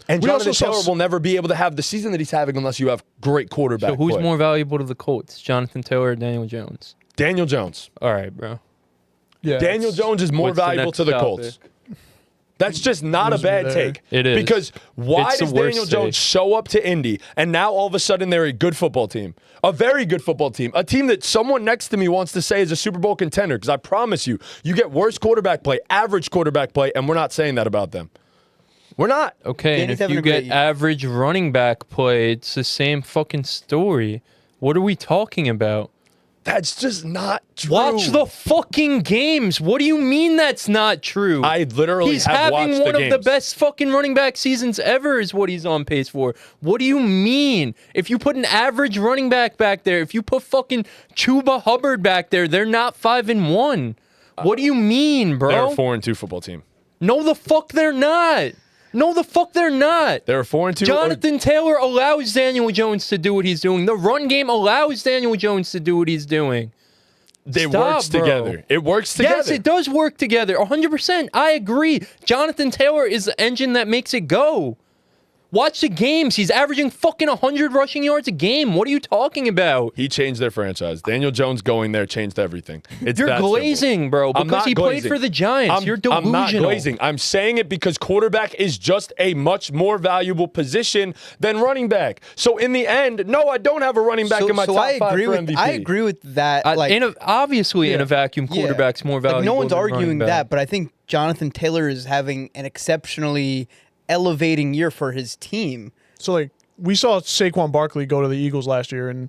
And We Jonathan also saw Taylor will never be able to have the season that he's having unless you have great quarterback So who's play. more valuable to the Colts, Jonathan Taylor or Daniel Jones? Daniel Jones. All right, bro. Yeah, Daniel it's- Jones is more What's the valuable next to the topic? Colts. That's just not a Losing bad there. take. It is. Because why It's the does worst Daniel Jones take. show up to Indy and now all of a sudden they're a good football team? A very good football team. A team that someone next to me wants to say is a Super Bowl contender. Because I promise you, you get worse quarterback play, average quarterback play, and we're not saying that about them. We're not. Okay, Danny's and if having you a great get year. average running back play, it's the same fucking story. What are we talking about? That's just not true. Watch the fucking games. What do you mean that's not true? I literally He's have having watched one the of the games. best fucking running back seasons ever is what he's on pace for. What do you mean? If you put an average running back there, if you put fucking Chuba Hubbard back there, they're not 5-1. What do you mean, bro? They're a 4-2 football team. No, the fuck they're not. No, the fuck they're not. They're a 4-2. Jonathan Taylor allows Daniel Jones to do what he's doing. The run game allows Daniel Jones to do what he's doing. It Stop, works bro. together. It works together. Yes, it does work together. 100%. I agree. Jonathan Taylor is the engine that makes it go. Watch the games. He's averaging fucking 100 rushing yards a game. What are you talking about? He changed their franchise. Daniel Jones going there changed everything. It's You're that simple. glazing, bro, I'm because not he played glazing. for the Giants. You're delusional. I'm not glazing. I'm saying it because quarterback is just a much more valuable position than running back. So in the end, no, I don't have a running back in my top I five agree for with MVP. I agree with that. Obviously, in a vacuum, Yeah. quarterback's more valuable. Like, no one's than arguing running back. that, but I think Jonathan Taylor is having an exceptionally elevating year for his team. So, like, we saw Saquon Barkley go to the Eagles last year and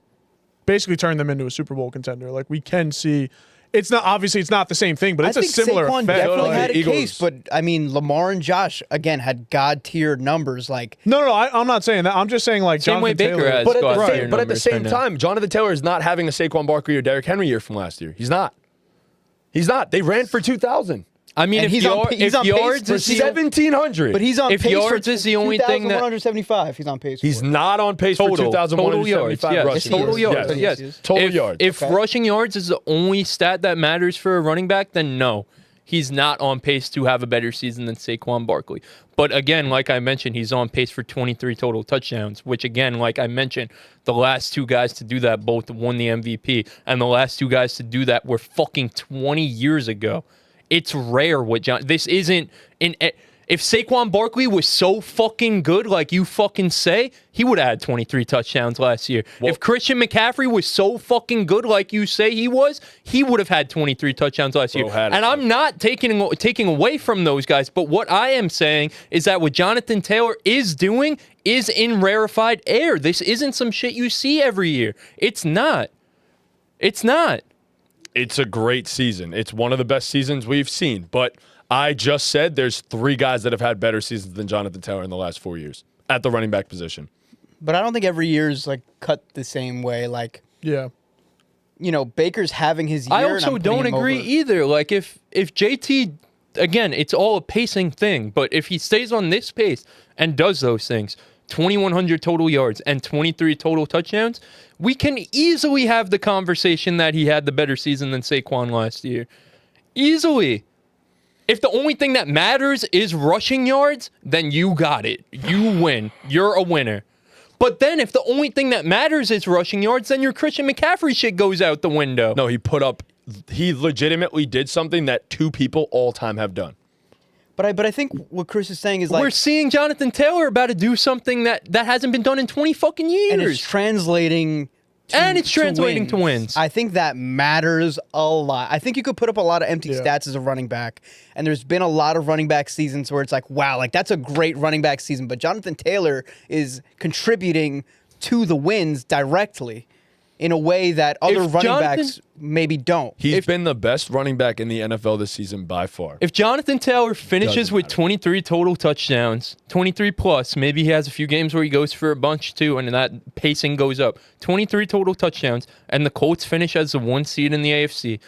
basically turn them into a Super Bowl contender. Like, we can see it's not the same thing, but it's I a think similar Saquon effect. definitely Like, had a Eagles- case, but I mean, Lamar and Josh again had god-tier numbers. Like, No, I'm not saying that. I'm just saying, like, Same way Jonathan Baker Taylor. has. But at, God the tier same, but at the numbers same right now. time, Jonathan Taylor is not having a Saquon Barkley or Derrick Henry year from last year. He's not. He's not. They ran for 2,000. I mean, And if, he's on pace yards for is the 1,700. but he's on If pace yards for is the only thing that- 2,175. He's on pace. He's for. not on pace for total yards, 2,175 yes, rushing total yards. yards, Yes. yes. Total if, yards. If Okay. rushing yards is the only stat that matters for a running back, then no, he's not on pace to have a better season than Saquon Barkley. But again, like I mentioned, he's on pace for 23 total touchdowns, which again, like I mentioned, the last two guys to do that both won the MVP, and the last two guys to do that were fucking 20 years ago. It's rare what John. This isn't in. If Saquon Barkley was so fucking good, like you fucking say, he would have had 23 touchdowns last year. If Christian McCaffrey was so fucking good, like you say he was, he would have had 23 touchdowns last year. had it. And I'm not taking away from those guys, but what I am saying is that what Jonathan Taylor is doing is in rarefied air. This isn't some shit you see every year. It's not. It's not. It's a great season. It's one of the best seasons we've seen. But I just said there's three guys that have had better seasons than Jonathan Taylor in the last 4 years at the running back position. But I don't think every year's like cut the same way. Like, Yeah. you know, Baker's having his year. I and also I'm putting don't him agree over. either. Like if JT, again, it's all a pacing thing, but if he stays on this pace and does those things, 2,100 total yards and 23 total touchdowns, we can easily have the conversation that he had the better season than Saquon last year. Easily. If the only thing that matters is rushing yards, then you got it. You win. You're a winner. But then if the only thing that matters is rushing yards, then your Christian McCaffrey shit goes out the window. No, he legitimately did something that two people all time have done. But I think what Chris is saying is like, We're seeing Jonathan Taylor about to do something that hasn't been done in 20 fucking years. and it's translating. To wins. I think that matters a lot. I think you could put up a lot of empty Yeah. stats as a running back, and there's been a lot of running back seasons where it's like, wow, like that's a great running back season. But Jonathan Taylor is contributing to the wins directly in a way that other running backs maybe don't. He's been the best running back in the NFL this season by far. If Jonathan Taylor finishes Doesn't with matter. 23 total touchdowns, 23 plus, maybe he has a few games where he goes for a bunch too, and that pacing goes up. 23 total touchdowns, and the Colts finish as the 1 seed in the AFC.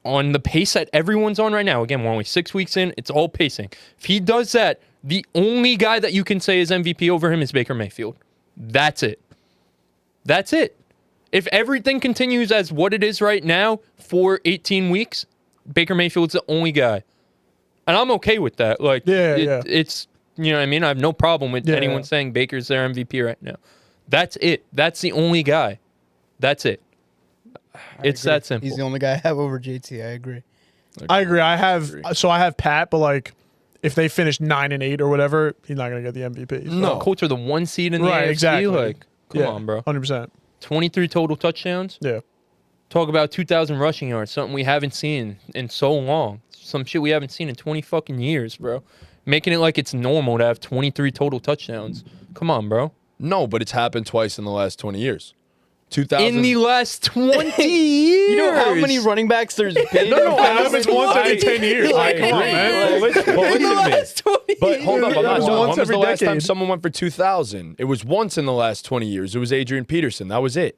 On the pace that everyone's on right now, again, we're only 6 weeks in, it's all pacing. If he does that, the only guy that you can say is MVP over him is Baker Mayfield. That's it. That's it. If everything continues as what it is right now for 18 weeks, Baker Mayfield's the only guy. And I'm okay with that. Like, Yeah. It's, you know what I mean? I have no problem with Yeah. anyone saying Baker's their MVP right now. That's it. That's the only guy. That's it. It's that simple. He's the only guy I have over JT. I agree. I agree. I have Pat, but like if they finish 9-8 or whatever, he's not gonna get the MVP. So. No, Colts are the 1 seed in the Right, AFC. exactly. Like, come Yeah, on, bro. 100%. 23 total touchdowns. Yeah. Talk about 2,000 rushing yards, something we haven't seen in so long. Some shit we haven't seen in 20 fucking years, bro. Making it like it's normal to have 23 total touchdowns. Come on, bro. No, but it's happened twice in the last 20 years. 2000. In the last 20 years. You know how many running backs there's been? No, That happens once every 10 years. Like, come on, man. But listen to me. But hold up, I'm not Once done. When was every the last time decade. someone went for 2,000? It was once in the last 20 years. It was Adrian Peterson. That was it.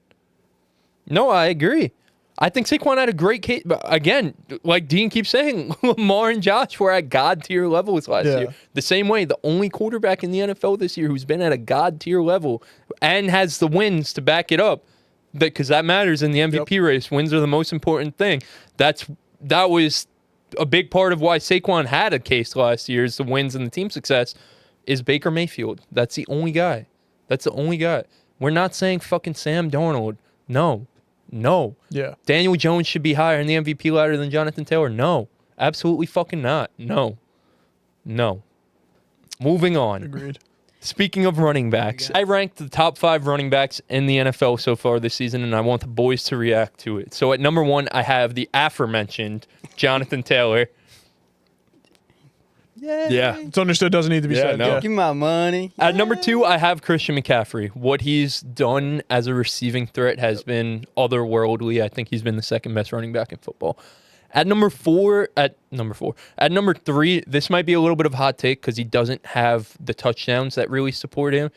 No, I agree. I think Saquon had a great case. But again, like Dean keeps saying, Lamar and Josh were at God tier levels last Yeah. year. The same way, the only quarterback in the NFL this year who's been at a God tier level and has the wins to back it up, because that matters in the MVP race. Wins are the most important thing. That was a big part of why Saquon had a case last year, is the wins and the team success, is Baker Mayfield. That's the only guy. That's the only guy. We're not saying fucking Sam Darnold. No. Yeah. Daniel Jones should be higher in the MVP ladder than Jonathan Taylor. No. Absolutely fucking not. No. Moving on. Agreed. Speaking of running backs, I ranked the top 5 running backs in the NFL so far this season, and I want the boys to react to it. So at number 1, I have the aforementioned Jonathan Taylor. Yeah. It's understood. Doesn't need to be Yeah, said. no. Yeah. Give me my money. At number 2, I have Christian McCaffrey. What he's done as a receiving threat has been otherworldly. I think he's been the second best running back in football. At number 3, this might be a little bit of a hot take because he doesn't have the touchdowns that really support him.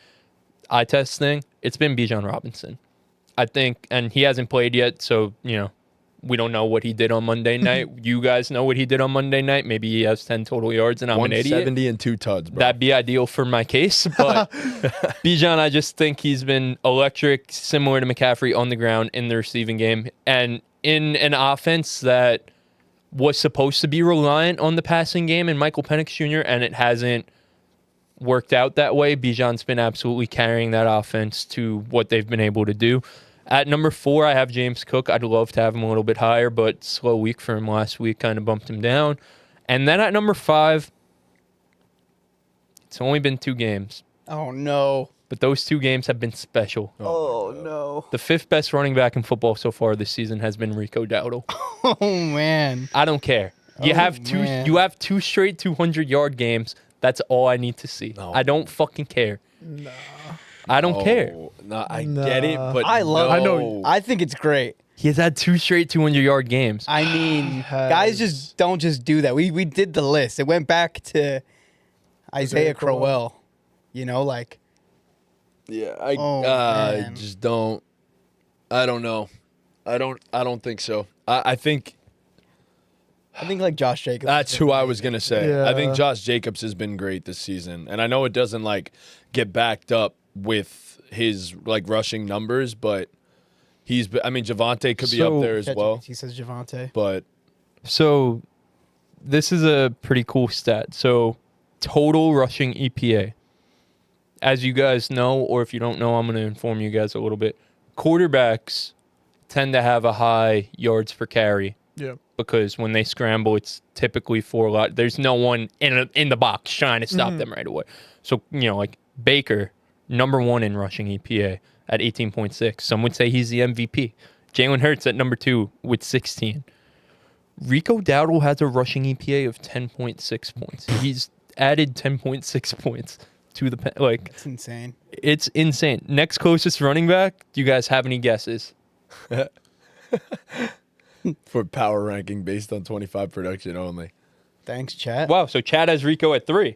Eye test thing. It's been Bijan Robinson. I think, and he hasn't played yet, so, we don't know what he did on Monday night. You guys know what he did on Monday night. Maybe he has 10 total yards and I'm an idiot. 170 and 2 tuds, bro. That'd be ideal for my case. But Bijan, I just think he's been electric, similar to McCaffrey on the ground in the receiving game. And in an offense that was supposed to be reliant on the passing game and Michael Penix Jr., and it hasn't worked out that way, Bijan's been absolutely carrying that offense to what they've been able to do. At number 4, I have James Cook. I'd love to have him a little bit higher, but slow week for him last week kind of bumped him down. And then at number 5, it's only been 2 games, Oh no. but those 2 games have been special. Oh no. The 5th best running back in football so far this season has been Rico Dowdle. Oh man. I don't care. You Oh, have two. man. You have 2 straight 200-yard games. That's all I need to see. No. I don't fucking care. I don't care. No, I get it, but I love. I know- I think it's great. He has had 2 straight 200-yard games. I mean, Has- guys just don't just do that. We did the list. It went back to Isaiah Crowell. Like Yeah, I Oh, man. just don't. I don't know. I don't think so. I think I think like Josh Jacobs. that's who I was gonna say. Yeah. I think Josh Jacobs has been great this season, and I know it doesn't get backed up with his rushing numbers, but Javonte could be up So- there as well. He says Javonte. But So this is a pretty cool stat. So total rushing EPA. As you guys know, or if you don't know, I'm going to inform you guys a little bit. Quarterbacks tend to have a high yards per carry Yeah. because when they scramble, it's typically for a lot. There's no one in the box trying to stop them right away. So, like Baker, number 1 in rushing EPA at 18.6. Some would say he's the MVP. Jalen Hurts at number 2 with 16. Rico Dowdle has a rushing EPA of 10.6 points. He's added 10.6 points to the It's insane. it's insane. Next closest running back. Do you guys have any guesses? for power ranking based on 25 production only. Thanks, chat. Wow. So Chad has Rico at 3.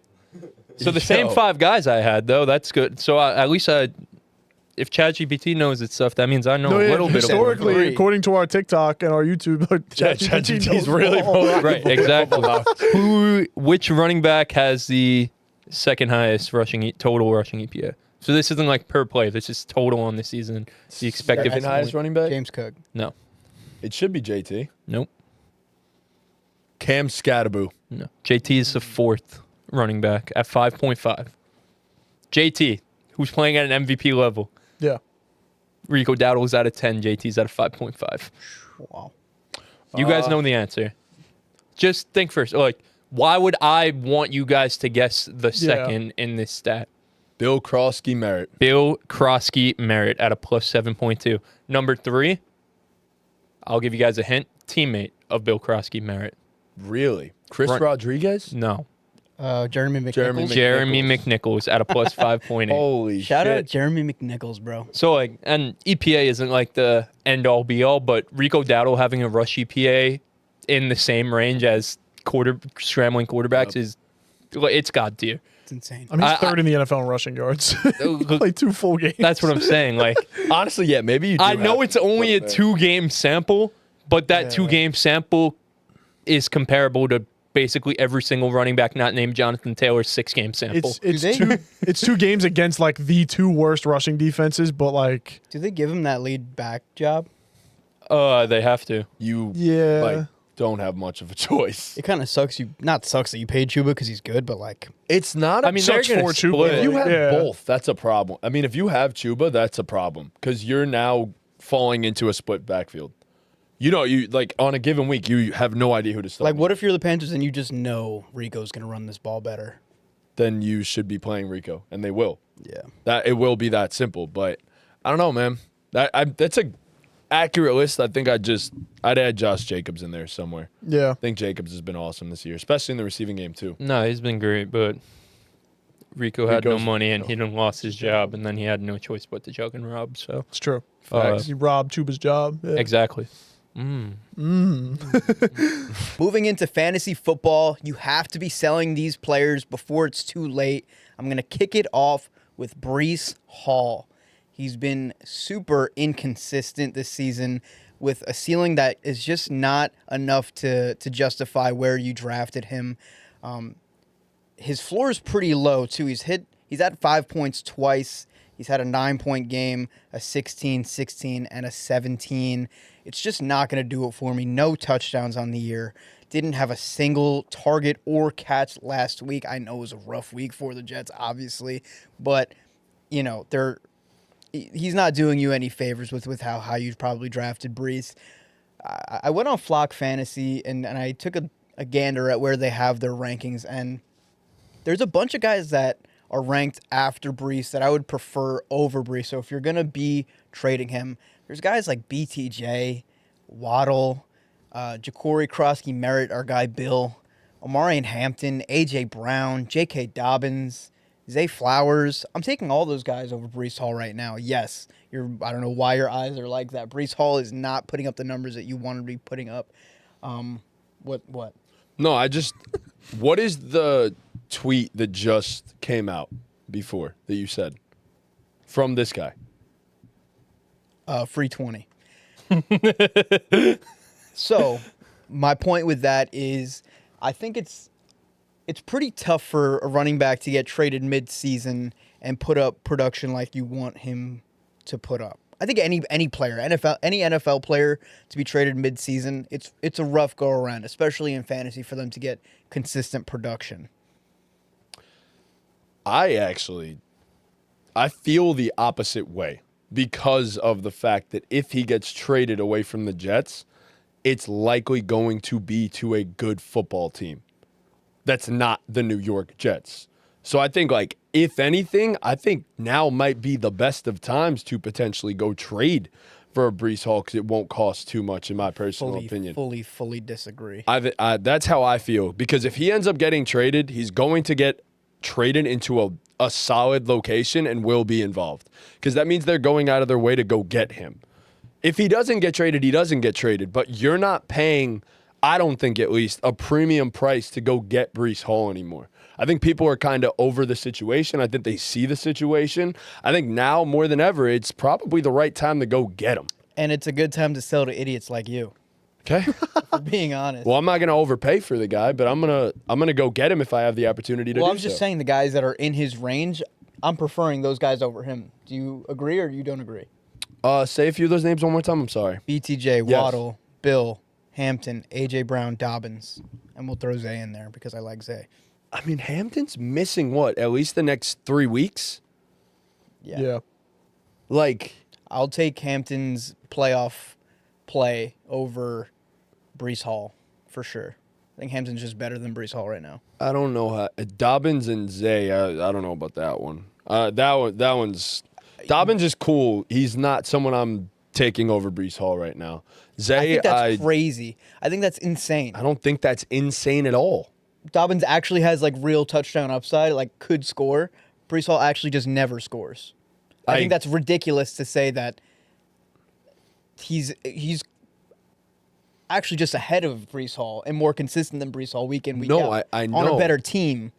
So the same Yo. 5 guys I had though. That's good. So at least if ChatGPT knows its stuff, that means I know No, a yeah, little bit of historically, Agree. according to our TikTok and our YouTube, ChatGPT knows ChatGPT's really all. Right, exactly. Which running back has the second highest total rushing EPA? So this isn't like per play. This is total on the season. The expected. Second highest running back? James Cook. No, It should be JT. nope, Cam Scattaboo. no. JT is the 4th running back at 5.5. JT, who's playing at an MVP level. Yeah. Rico Dowdle is at a 10. JT's at a 5.5. Wow. You guys know the answer. Just think first. Why would I want you guys to guess the second in this stat? Bill Krosky Merritt. Bill Krosky Merritt at a plus 7.2. Number 3, I'll give you guys a hint. Teammate of Bill Krosky Merritt. Really? Chris Run- Rodriguez? No. Jeremy McNichols. Jeremy Jeremy McNichols at a plus 5.8. Holy Shout shit. out Jeremy McNichols, bro. So, and EPA isn't like the end-all, be-all, but Rico Dowdle having a rush EPA in the same range as scrambling quarterbacks is, it's god tier. It's insane. I mean, he's I- 3rd in the NFL in rushing yards. Played 2 full games. That's what I'm saying. Honestly, yeah, maybe you do I know have it's only a something 2-game sample, but that 2-game sample is comparable to basically every single running back not named Jonathan Taylor's 6-game sample. It's 2 games against the 2 worst rushing defenses, but Do they give him that lead back job? They have to. You yeah. don't have much of a choice. It kind of sucks. Not sucks that you paid Chuba because he's good, but It's not. I mean, they're sucks going for to Chuba. split. if you have Yeah. both, that's a problem. I mean, if you have Chuba, that's a problem because you're now falling into a split backfield. You on a given week, you have no idea who to start. what if you're the Panthers and you just know Rico's gonna run this ball better? Then you should be playing Rico, and they will. Yeah. That it will be that simple. But I don't know, man. accurate list, I think I'd add Josh Jacobs in there somewhere. Yeah. I think Jacobs has been awesome this year, especially in the receiving game too. No, he's been great, but Rico had no Rico's- money and he done lost his job, and then he had no choice but to Jug and Rob. So It's true. Facts. He robbed Chuba's job. Yeah. exactly. Moving into fantasy football, you have to be selling these players before it's too late. I'm going to kick it off with Bryce Hall. He's been super inconsistent this season with a ceiling that is just not enough to justify where you drafted him. His floor is pretty low, too. He's at 5 points twice. He's had a 9-point game, a 16, 16, and a 17. It's just not going to do it for me. No touchdowns on the year. Didn't have a single target or catch last week. I know it was a rough week for the Jets, obviously. But, you know, he's not doing you any favors with how high you've probably drafted Bryce. I went on Flock Fantasy, and I took a gander at where they have their rankings. And there's a bunch of guys that are ranked after Bryce that I would prefer over Bryce. So if you're going to be trading him, there's guys like BTJ, Waddle, Ja'Cory Krosky Merritt, our guy Bill, Omarion Hampton, A.J. Brown, J.K. Dobbins, Zay Flowers. I'm taking all those guys over Bryce Hall right now. Yes, I don't know why your eyes are like that. Bryce Hall is not putting up the numbers that you want to be putting up. What? No, what is the tweet that just came out before that you said from this guy? Free 20. So, my point with that is I think it's pretty tough for a running back to get traded mid-season and put up production like you want him to put up. I think any player, any NFL player to be traded mid-season, it's a rough go-around, especially in fantasy, for them to get consistent production. I feel the opposite way because of the fact that if he gets traded away from the Jets, it's likely going to be to a good football team that's not the New York Jets. So I think, like, if anything, I think now might be the best of times to potentially go trade for a Bryce Hall because it won't cost too much, in my personal opinion. Fully disagree. That's how I feel, because if he ends up getting traded, he's going to get traded into a solid location and will be involved, because that means they're going out of their way to go get him. If he doesn't get traded, he doesn't get traded, but you're not paying, I don't think at least, a premium price to go get Bryce Hall anymore. I think people are kind of over the situation. I think they see the situation. I think now more than ever, it's probably the right time to go get him. And it's a good time to sell to idiots like you, Okay. for being honest. Well, I'm not going to overpay for the guy, but I'm gonna go get him if I have the opportunity to do so. I'm just saying the guys that are in his range, I'm preferring those guys over him. Do you agree or you don't agree? Say a few of those names one more time. I'm sorry. BTJ, Yes. Waddle, Bill, Hampton, A.J. Brown, Dobbins. And we'll throw Zay in there because I like Zay. I mean, Hampton's missing what? At least the next 3 weeks? Yeah. Like, I'll take Hampton's playoff play over Bryce Hall for sure. I think Hampton's just better than Bryce Hall right now. I don't know how Dobbins and Zay, I don't know about that one. That one's Dobbins is cool. He's not someone I'm taking over Bryce Hall right now. Zay, I think that's crazy. I think that's insane. I don't think that's insane at all. Dobbins actually has like real touchdown upside, like could score. Bryce Hall actually just never scores. I think that's ridiculous to say that he's actually just ahead of Bryce Hall and more consistent than Bryce Hall week in, week out. I know. On a better team.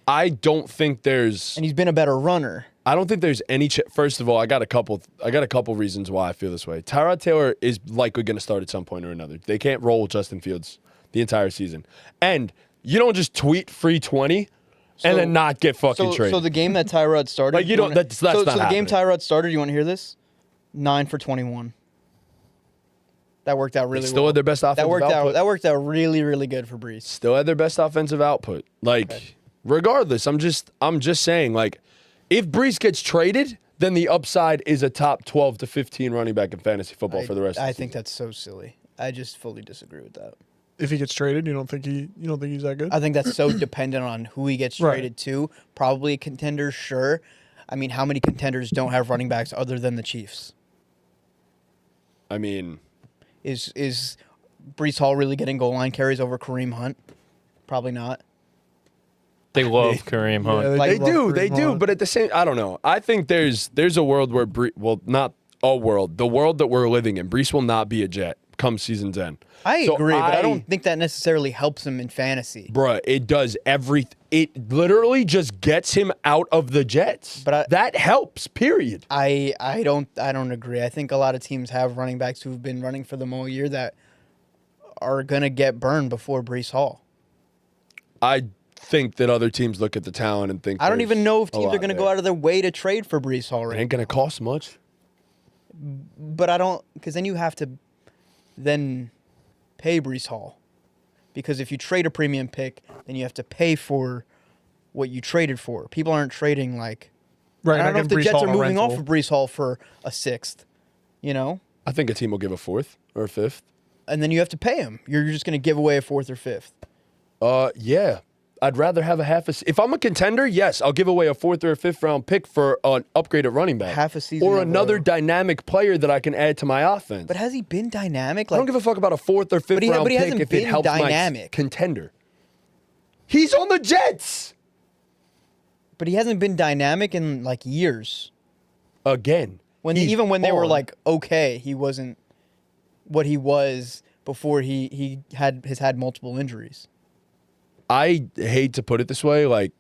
I don't think there's. And he's been a better runner. I don't think there's any. First of all, I got a couple reasons why I feel this way. Tyrod Taylor is likely going to start at some point or another. They can't roll Justin Fields the entire season, and you don't just tweet free 20 and then not get fucking traded. So the game that Tyrod started, Like, you don't. That's not so happening. the game Tyrod started. You want to hear this? 9 for 21. That worked out really Still well. had their best offensive output. That worked out really, really good for Bryce. Still had their best offensive output. Like, regardless, I'm just saying, like, if Bryce gets traded, then the upside is a top 12 to 15 running back in fantasy football for the rest of the I season. think that's so silly. I just fully disagree with that. If he gets traded, you don't think he's that good? I think that's so dependent on who he gets Right. traded to. Probably a contender, sure. I mean, how many contenders don't have running backs other than the Chiefs? I mean, Is Brees Hall really getting goal line carries over Kareem Hunt? Probably not. They love Kareem Hunt. Yeah, they love do, Kareem they do. Hunt. But at the same, I don't know. I think there's a world where not a world, the world that we're living in. Brees will not be a Jet come season's end. I So agree, but I don't think that necessarily helps him in fantasy. Bruh, it does it literally just gets him out of the Jets. But that helps, period. I don't agree. I think a lot of teams have running backs who've been running for them all year that are gonna get burned before Brees Hall. I think that other teams look at the talent and think I don't even know if a teams lot are gonna there. go out of their way to trade for Brees Hall It right ain't gonna cost much. But I don't, because then you have to then pay Brees Hall. Because if you trade a premium pick, then you have to pay for what you traded for. People aren't trading like. Right, I don't know not if the getting Brees Jets Hall are on a moving off rental. of Brees Hall for a 6th, you know? I think a team will give a 4th or a 5th. And then you have to pay him. You're just going to give away a 4th or 5th. Yeah. I'd rather have if I'm a contender, yes, I'll give away a 4th or a 5th round pick for an upgraded running back. Half a season Or of another a- dynamic player that I can add to my offense. But has he been dynamic? I don't give a fuck about a 4th or 5th round but he pick hasn't if it been helps dynamic. my contender. He's on the Jets But he hasn't been dynamic in like years. again. Even when they were on. like okay, he wasn't what he was before he had multiple injuries. I hate to put it this way, like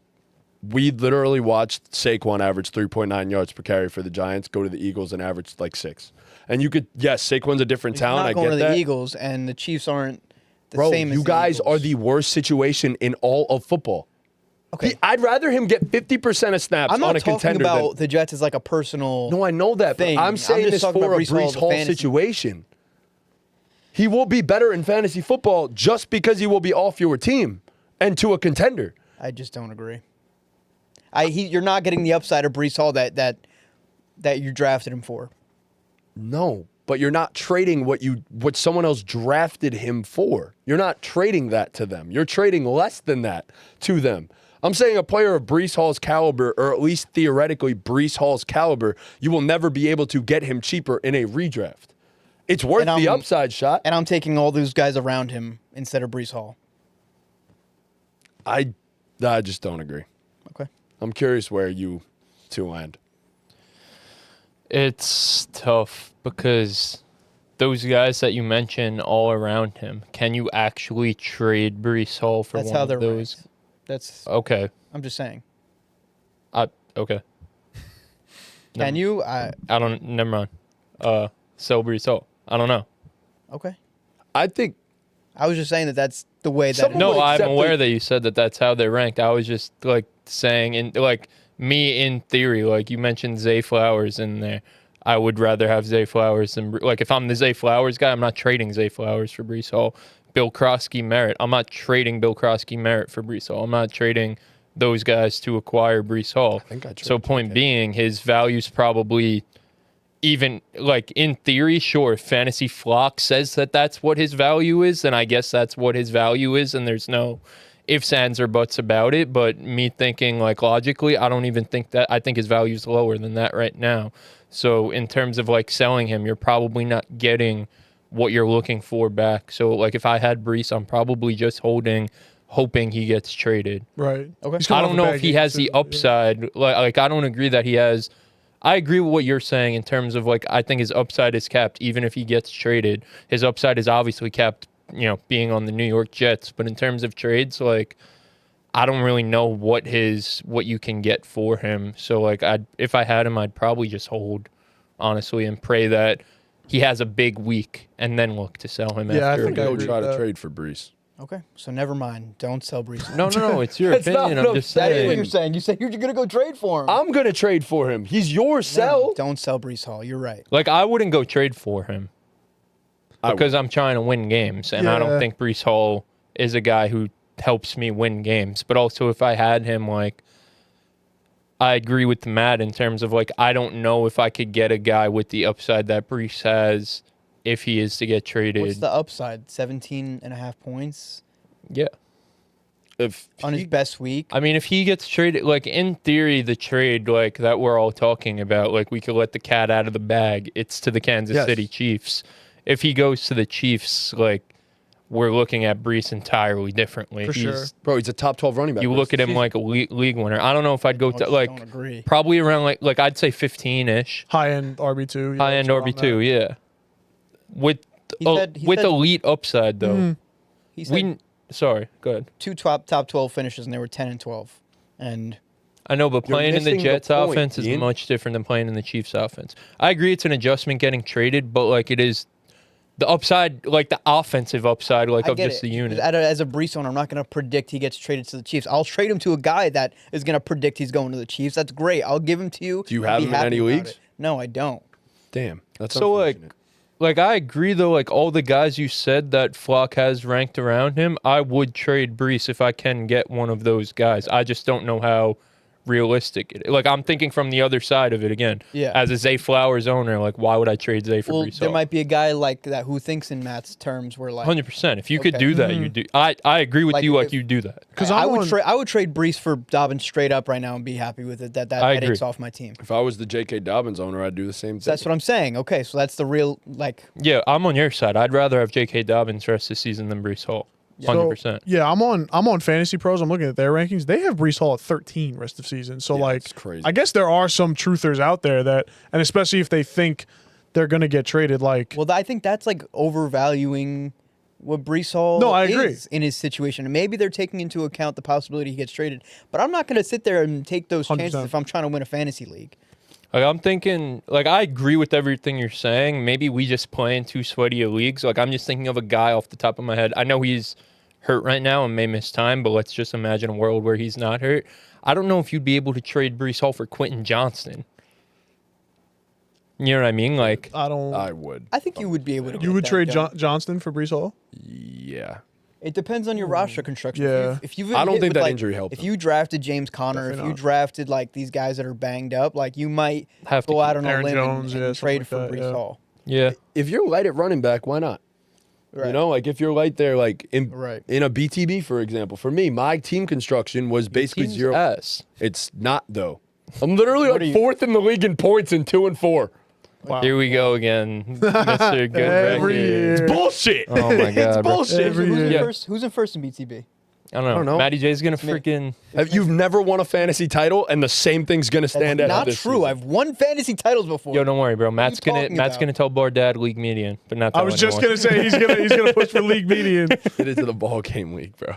we literally watched Saquon average 3.9 yards per carry for the Giants, go to the Eagles and average like 6. And you could, yes, Saquon's a different He's talent. not I going get to the that. Eagles, and the Chiefs aren't the Bro, same as you the guys Eagles. are the worst situation in all of football. Okay. I'd rather him get 50% of snaps I'm on not a talking contender about the Jets as like a personal. No, I know that, thing. but I'm I'm saying just this talking for a about Brees Hall Brees as a Hall fantasy. situation. He will be better in fantasy football just because he will be off your team and to a contender. I just don't agree. You're not getting the upside of Brees Hall that you drafted him for. No, but you're not trading what someone else drafted him for. You're not trading that to them. You're trading less than that to them. I'm saying a player of Brees Hall's caliber, or at least theoretically Brees Hall's caliber, you will never be able to get him cheaper in a redraft. It's worth And the I'm- upside shot. And I'm taking all those guys around him instead of Brees Hall. I just don't agree. Okay. I'm curious where you two land. It's tough because those guys that you mentioned all around him, can you actually trade Brees Hall for That's one how of they're those? ranked. That's. Okay. I'm just saying. Okay. Can you? Never mind. Sell Brees Hall. I don't know. Okay. I think I was just saying that's the way that. Someone No, will I'm accept aware it. that you said that that's how they're ranked. I was just like saying, in theory, like you mentioned Zay Flowers in there. I would rather have Zay Flowers than like if I'm the Zay Flowers guy, I'm not trading Zay Flowers for Brees Hall. Bill Krosky Merritt, I'm not trading Bill Krosky Merritt for Brees Hall. I'm not trading those guys to acquire Brees Hall. think I traded So point JK. being, his value's probably even like in theory, sure. If Fantasy Flock says that that's what his value is, then I guess that's what his value is, and there's no ifs, ands, or buts about it. But me thinking like logically, I don't even think that. I think his value is lower than that right now. So in terms of like selling him, you're probably not getting what you're looking for back. So like if I had Brees, I'm probably just hoping he gets traded. Right. Okay. He's I coming don't off a know bad if he game, has too. the upside. Like I don't agree that he has. I agree with what you're saying in terms of like I think his upside is capped even if he gets traded. His upside is obviously capped, being on the New York Jets. But in terms of trades, like I don't really know what you can get for him. So like if I had him, I'd probably just hold, honestly, and pray that he has a big week and then look to sell him Yeah, I after. think I Go agree try with to that. trade for Brees. Okay. So never mind. Don't sell Brees Hall. No, it's your That's not opinion. what I'm I'm just That is what saying. you're saying. You said you're gonna go trade for him. I'm going to trade for him. He's your No, sell. don't sell Brees Hall. You're right. Like I wouldn't go trade for him I because I'm trying to win games, and I Yeah. don't think Brees Hall is a guy who helps me win games. But also, if I had him, like I agree with Matt in terms of like I don't know if I could get a guy with the upside that Brees has if he is to get traded. What's the upside? 17.5 points Yeah. If on his he- best week. I mean, if he gets traded, like in theory, the trade like that we're all talking about, like we could let the cat out of the bag. It's to the Kansas Yes. City Chiefs. if he goes to the Chiefs, like, we're looking at Brees entirely differently. For sure. Bro, he's a top 12 running back. You look at him like a league winner. I don't know if I'd go to, like, don't agree. probably around, like I'd say 15-ish. High-end RB2. Yeah, High-end that's around RB2, that. yeah. With He said- elite upside, though. He said Sorry, go ahead. 2 top 12 finishes, and they were 10 and 12. And I know, but You're playing in the missing the Jets point, offense is Ian. much different than playing in the Chiefs offense. I agree it's an adjustment getting traded, but like it is the upside, like the offensive upside, like I of get just it. the unit. As a Brees owner, I'm not going to predict he gets traded to the Chiefs. I'll trade him to a guy that is going to predict he's going to the Chiefs. That's great. I'll give him to you. Do you I'll have be him in happy any about leagues? it. No, I don't. Damn. That's So, unfortunate. Like I agree though, like all the guys you said that Flock has ranked around him, I would trade Brees if I can get one of those guys. I just don't know how realistic it is. Like I'm thinking from the other side of it again. Yeah. As a Zay Flowers owner, like why would I trade Zay for Well, Brees there Hall? might be a guy like that who thinks in Matt's terms where like 100%. If you could Okay. do that, you do. I agree with Like, you. Like if- you do that. Because I would trade Brees for Dobbins straight up right now and be happy with it. That I headache's agree. off my team. If I was the J.K. Dobbins owner, I'd do the same thing. So that's what I'm saying. Okay, so that's the real like. Yeah, I'm on your side. I'd rather have J.K. Dobbins rest the season than Brees Hall. 100%. So, yeah, I'm on Fantasy Pros. I'm looking at their rankings. They have Brees Hall at 13 rest of season. So Yeah, like, it's crazy. I guess there are some truthers out there that, and especially if they think they're gonna get traded, like, Well, I think that's like overvaluing what Brees Hall No, I agree. is in his situation. And maybe they're taking into account the possibility he gets traded. But I'm not going to sit there and take those chances 100%. if I'm trying to win a fantasy league. Like I'm thinking, like I agree with everything you're saying. Maybe we just play in too sweaty of leagues. Like I'm just thinking of a guy off the top of my head. I know he's hurt right now and may miss time, but let's just imagine a world where he's not hurt. I don't know if you'd be able to trade Brees Hall for Quentin Johnston. You know what I mean? Like I would. I think you would be able to. you get would that trade done. Johnston for Brees Hall. Yeah. It depends on your roster construction. Yeah. If you've I don't hit think with, that like, injury helped If him. you drafted James Conner, Definitely if you not. drafted like these guys that are banged up, like you might Have to go out on Aaron a limb Jones, and yeah, trade something for like Brees that, yeah. Hall. yeah. If you're light at running back, why not? Right. You know, like if you're light there, like in Right. a BTB, for example. For me, my team construction was basically Team's zero. ass. It's not though. I'm literally What are like you- fourth in the league in points and 2 and 4. Wow. Here we go again, Mr. Good Every Record. year. It's bullshit. Oh my it's God, bro. bullshit. Every Who's, year. in Yeah. first, who's in first in BTB? I don't know. don't know. Matty J's gonna me. freaking. You've never won a fantasy title, and the same thing's gonna stand out. Not this true. season. I've won fantasy titles before. Yo, don't worry, bro. Matt's you gonna talking Matt's about? gonna tell Bardad league median, but not. I tell was just anyone. gonna say he's gonna push for league median. Get into the ball game league, bro.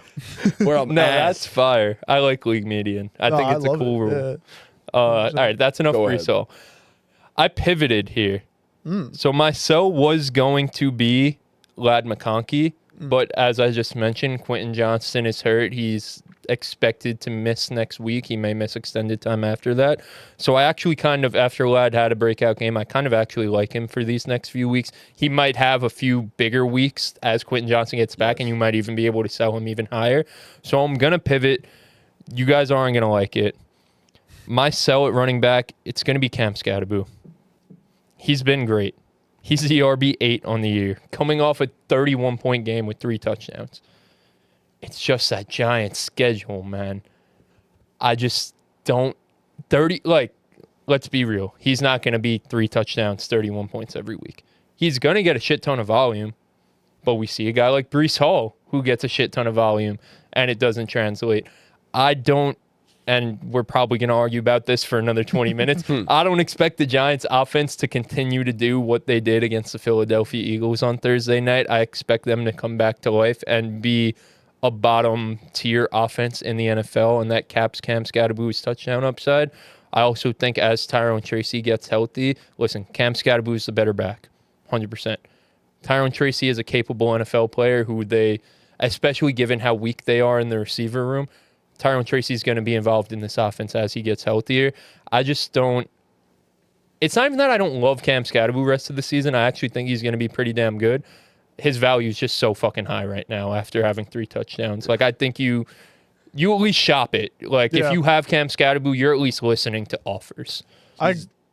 Where I'm No, ass. that's fire. I like league median. I No, think it's a love cool it, rule. yeah. All right, that's enough Go for ahead. Brees. I pivoted here. So my sell was going to be Lad McConkey, but as I just mentioned, Quentin Johnston is hurt. He's expected to miss next week. He may miss extended time after that. So I actually kind of, after Lad had a breakout game, I kind of actually like him for these next few weeks. He might have a few bigger weeks as Quentin Johnston gets back, and you might even be able to sell him even higher. So I'm going to pivot. You guys aren't going to like it. My sell at running back, it's going to be Cam Scatterbo. He's been great. He's the RB8 on the year, coming off a 31-point game with 3 touchdowns. It's just that giant schedule, man. I just don't... let's be real. He's not going to be 3 touchdowns, 31 points every week. He's going to get a shit ton of volume, but we see a guy like Brees Hall who gets a shit ton of volume, and it doesn't translate. I don't... And we're probably going to argue about this for another 20 minutes. I don't expect the Giants offense to continue to do what they did against the Philadelphia Eagles on Thursday night. I expect them to come back to life and be a bottom tier offense in the NFL, and that caps Cam Scatterbo's touchdown upside. I also think as Tyrone Tracy gets healthy, listen, Cam Scatterbo is the better back, 100%. Tyrone Tracy is a capable NFL player who they, especially given how weak they are in the receiver room, Tyrone Tracy's going to be involved in this offense as he gets healthier. I just don't... It's not even that I don't love Cam Scatterbo rest of the season. I actually think he's going to be pretty damn good. His value is just so fucking high right now after having 3 touchdowns. Like, I think you at least shop it. Like, Yeah. if you have Cam Scatterbo, you're at least listening to offers.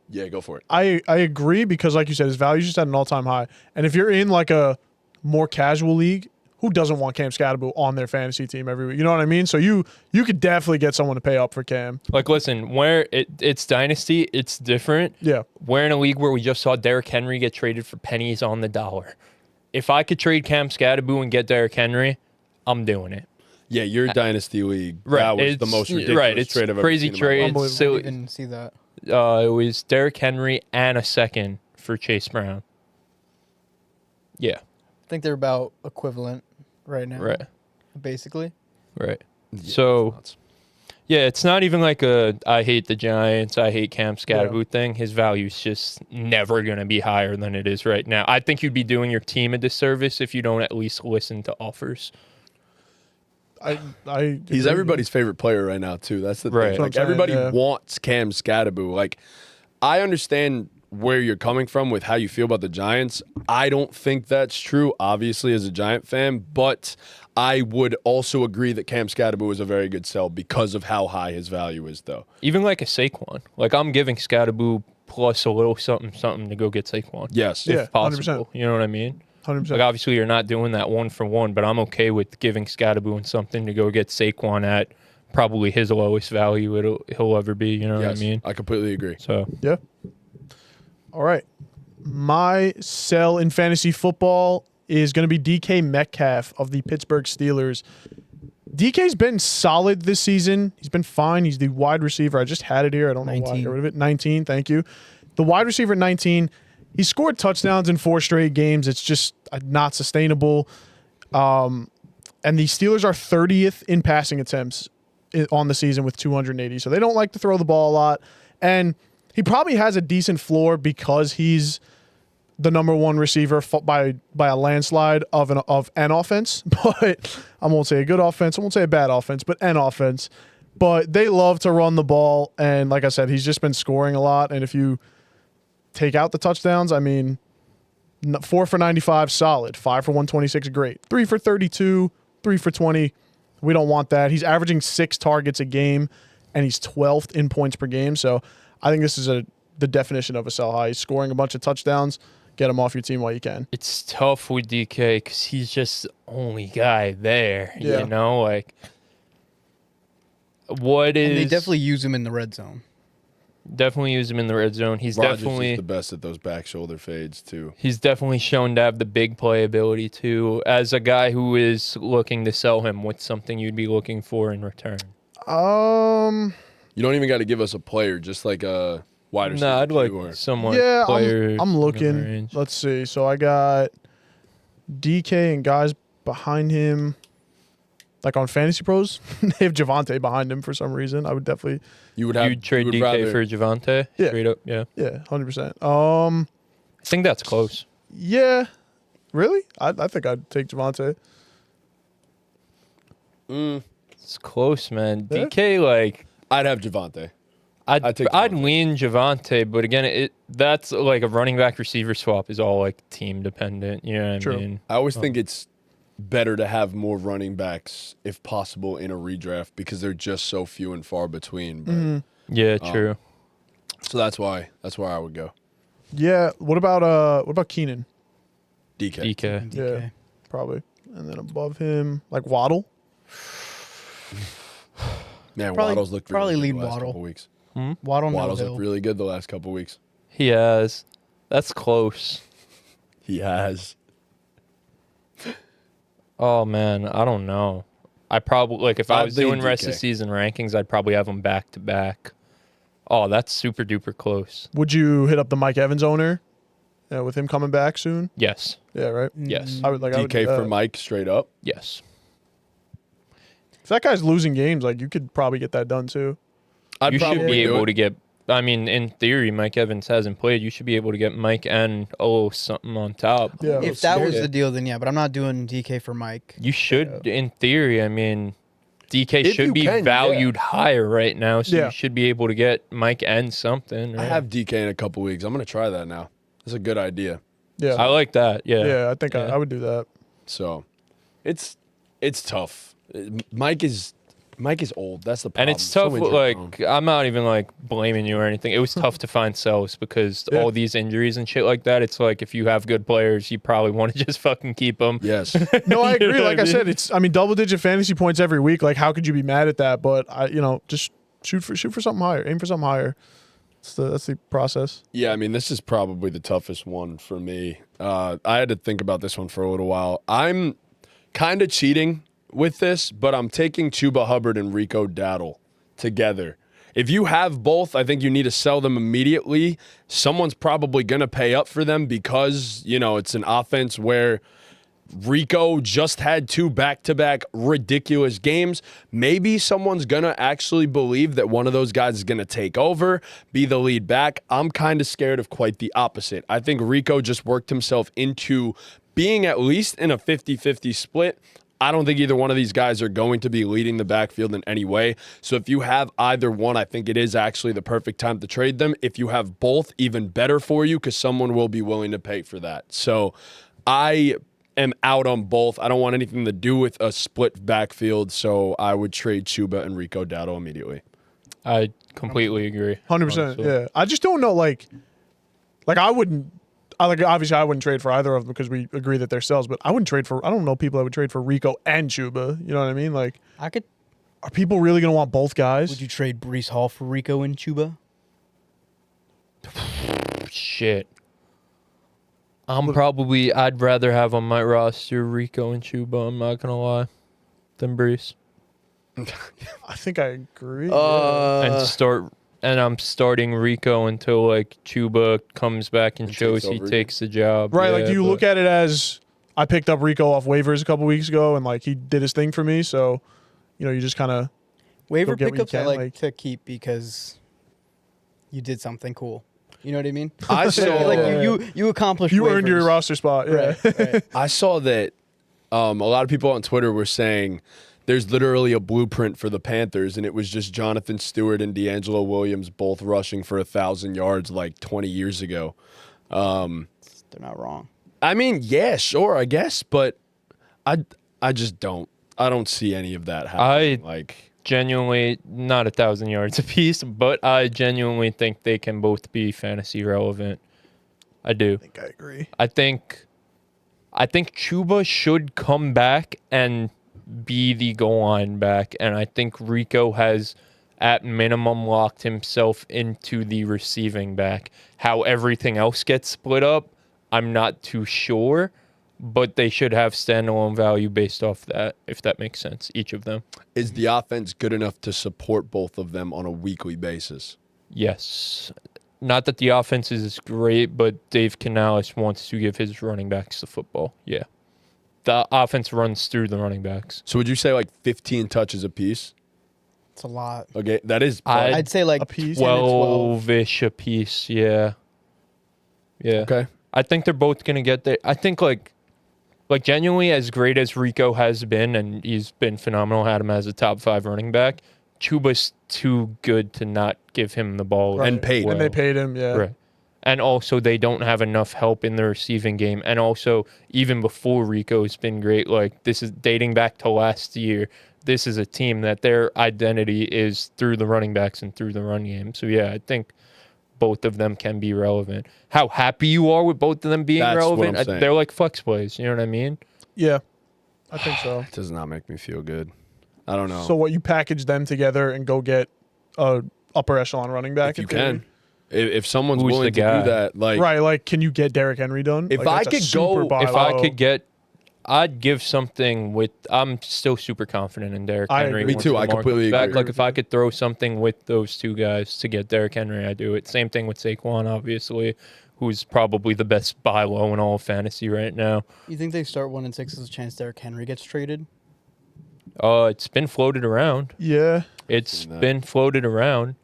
Yeah, go for it. I agree because, like you said, his value is just at an all-time high. And if you're in like a more casual league, who doesn't want Cam Scatterbo on their fantasy team every week? You know what I mean? So you could definitely get someone to pay up for Cam. Like, listen, where it's dynasty, it's different. Yeah. We're in a league where we just saw Derrick Henry get traded for pennies on the dollar. If I could trade Cam Scatterbo and get Derrick Henry, I'm doing it. Yeah, your dynasty league. Right, That was it's the most ridiculous right. It's trade I've crazy ever seen in my life. trade. I So didn't see that. it was Derrick Henry and a second for Chase Brown. Yeah. I think they're about equivalent right now. Right. Basically. Right. Yeah, So it's nuts. yeah, it's not even like a I hate the Giants, I hate Cam Scatterbo thing. His value's just never going to be higher than it is right now. I think you'd be doing your team a disservice if you don't at least listen to offers. I He's agree. everybody's favorite player right now too. That's the Right. thing. That's what I'm Like saying, everybody yeah. wants Cam Scatterbo. Like I understand where you're coming from with how you feel about the Giants. I don't think that's true, obviously, as a Giant fan, but I would also agree that Cam Scatterbo is a very good sell because of how high his value is, though. Even like a Saquon. Like I'm giving Scatterbo plus a little something to go get Saquon. Yes. Yeah. If possible. 100%. You know what I mean? 100%. Like obviously you're not doing that 1-for-1, but I'm okay with giving Scatterbo and something to go get Saquon at probably his lowest value he'll ever be. You know what I Yes, mean? I completely agree. So Yeah. All right. My sell in fantasy football is going to be DK Metcalf of the Pittsburgh Steelers. DK's been solid this season. He's been fine. He's the wide receiver. I just had it here. I don't know why I 19. got rid of it. 19. Thank you. The wide receiver at 19. He scored touchdowns in 4 straight games. It's just not sustainable. And the Steelers are 30th in passing attempts on the season with 280. So they don't like to throw the ball a lot. And he probably has a decent floor because he's the number 1 receiver by a landslide of an offense. But I won't say a good offense. I won't say a bad offense, but an offense. But they love to run the ball. And like I said, he's just been scoring a lot. And if you take out the touchdowns, I mean, 4 for 95, solid. 5 for 126, great. 3 for 32, 3 for 20. We don't want that. He's averaging 6 targets a game, and he's 12th in points per game. So I think this is the definition of a sell high. He's scoring a bunch of touchdowns. Get him off your team while you can. it's tough with DK because he's just the only guy there. Yeah. You know, like what is And they definitely use him in the red zone. definitely use him in the red zone. He's Rodgers definitely is the best at those back shoulder fades, too. He's definitely shown to have the big play ability too. As a guy who is looking to sell him, what's something you'd be looking for in return? You don't even got to give us a player, just like a wide receiver. Nah, I'd like too, or- someone. Yeah, player I'm in the looking. range. Let's see. So I got DK and guys behind him. Like on Fantasy Pros, they have Javonte behind him for some reason. I would definitely, You'd trade DK rather- for Javonte? Yeah. Straight up, yeah. yeah, 100%. I think that's close. Yeah, really? I think I'd take Javonte. It's close, man. Yeah. DK, like, I'd have Javonte. I'd take I'd Javonte. lean Javonte, but again, that's like a running back receiver swap is all like team dependent. You know what True. I mean? I always think it's better to have more running backs, if possible, in a redraft because they're just so few and far between. But, Yeah, true. So that's why I would go Yeah. What about Keenan? DK. DK. Yeah, probably. And then above him, like Waddle. Man, Probably- Waddle's looked probably really good lead the last Waddle. couple weeks. Waddle Waddle's Hill. looked really good the last couple weeks. He has. That's close. He has. Oh man, I don't know. I probably like if I I'd was lean doing rest of DK. season rankings, I'd probably have them back to back. Oh, that's super duper close. Would you hit up the Mike Evans owner with him coming back soon? Yes. Yeah, right. Yes. I would like I would do DK for that. Mike straight up. Yes. If that guy's losing games, like you could probably get that done too. I'd You should probably be do able it. to get. I mean, in theory, Mike Evans hasn't played. You should be able to get Mike and something on top. Yeah. If that was Yeah. the deal, then yeah. But I'm not doing DK for Mike. You should, in theory. I mean, DK If you should be can, yeah. valued higher right now, so Yeah. you should be able to get Mike and something. I right? have DK in a couple weeks. I'm gonna try that now. That's a good idea. Yeah. I like that. Yeah. yeah, I think Yeah. I would do that. So, it's tough. Mike is Mike is old. That's the problem. And it's tough. So Like, I'm not even like blaming you or anything. It was tough to find sells because all these injuries and shit like that. It's like if you have good players, you probably want to just fucking keep them. Yes. No, I You know agree. what Like I I said, mean? it's double-digit fantasy points every week. Like, how could you be mad at that? But just shoot for something higher. Aim for something higher. That's the process. Yeah, I mean, this is probably the toughest one for me. I had to think about this one for a little while. I'm kind of cheating with this, but I'm taking Chuba Hubbard and Rico Dowdle together. If you have both, I think you need to sell them immediately. Someone's probably going to pay up for them because, it's an offense where Rico just had 2 back-to-back ridiculous games. Maybe someone's going to actually believe that one of those guys is going to take over, be the lead back. I'm kind of scared of quite the opposite. I think Rico just worked himself into being at least in a 50-50 split. I don't think either one of these guys are going to be leading the backfield in any way. So if you have either one, I think it is actually the perfect time to trade them. If you have both, even better for you because someone will be willing to pay for that. So I am out on both. I don't want anything to do with a split backfield, so I would trade Chuba and Rico Dowdle immediately. I completely agree. 100%. honestly. Yeah. I just don't know. Like I wouldn't. Obviously, I wouldn't trade for either of them because we agree that they're sells. But I wouldn't trade for. I don't know people that would trade for Rico and Chuba. You know what I mean? Like, I could. are people really gonna want both guys? Would you trade Breece Hall for Rico and Chuba? Shit. I'd rather have on my roster Rico and Chuba, I'm not going to lie, than Brees. I think I agree. And I'm starting Rico until like Chuba comes back and shows takes he over takes the job. Right, like, Yeah, do you but- look at it as I picked up Rico off waivers a couple weeks ago and like he did his thing for me, so you just kind of Waiver get what you pickups I can, like like- to keep because you did something cool. You know what I mean? I saw you accomplished. you earned your waivers. roster spot. Yeah. Right, right. I saw that a lot of people on Twitter were saying there's literally a blueprint for the Panthers, and it was just Jonathan Stewart and D'Angelo Williams both rushing for 1,000 yards like 20 years ago. They're not wrong. I mean, yeah, sure, I guess, but I just don't. I don't see any of that happening. Genuinely, not 1,000 yards apiece, but I genuinely think they can both be fantasy relevant. I do. I think I agree. I think Chuba should come back and be the goal line back, and I think Rico has at minimum locked himself into the receiving back. How everything else gets split up, I'm not too sure, but they should have standalone value based off that, if that makes sense, each of them. Is the offense good enough to support both of them on a weekly basis? Yes. Not that the offense is great, but Dave Canales wants to give his running backs the football. Yeah. The offense runs through the running backs. So would you say like 15 touches apiece? It's a lot. Okay, that is. I'd say like A piece? 10 to 12. 12-ish a piece, yeah. Yeah. Okay. I think they're both going to get there. I think, like genuinely, as great as Rico has been, and he's been phenomenal, had him as a top 5 running back, Chuba's too good to not give him the ball. And paid. And they paid him. Yeah. Right. And also, they don't have enough help in the receiving game. And also, even before Rico's been great, like, this is dating back to last year, this is a team that their identity is through the running backs and through the run game. So, yeah, I think both of them can be relevant. How happy you are with both of them being That's what relevant, I'm saying. they're like flex plays. You know what I mean? Yeah. I think so. It does not make me feel good. I don't know. So what, you package them together and go get a upper echelon running back? if you in theory? can. If someone's Who's willing the to guy? do that, like Right, like, can you get Derrick Henry done? If Like, I that's a could super go- buy If I low. could get, I'd give something with. I'm still super confident in Derrick I Henry. agree. Me once too, I Lamar completely comes back. agree. Like, if I could throw something with those two guys to get Derrick Henry, I do it. Same thing with Saquon, obviously, who's probably the best buy low in all of fantasy right now. You think they start 1-6 as a chance Derrick Henry gets traded? It's been floated around. Yeah. It's Seen that. been floated around.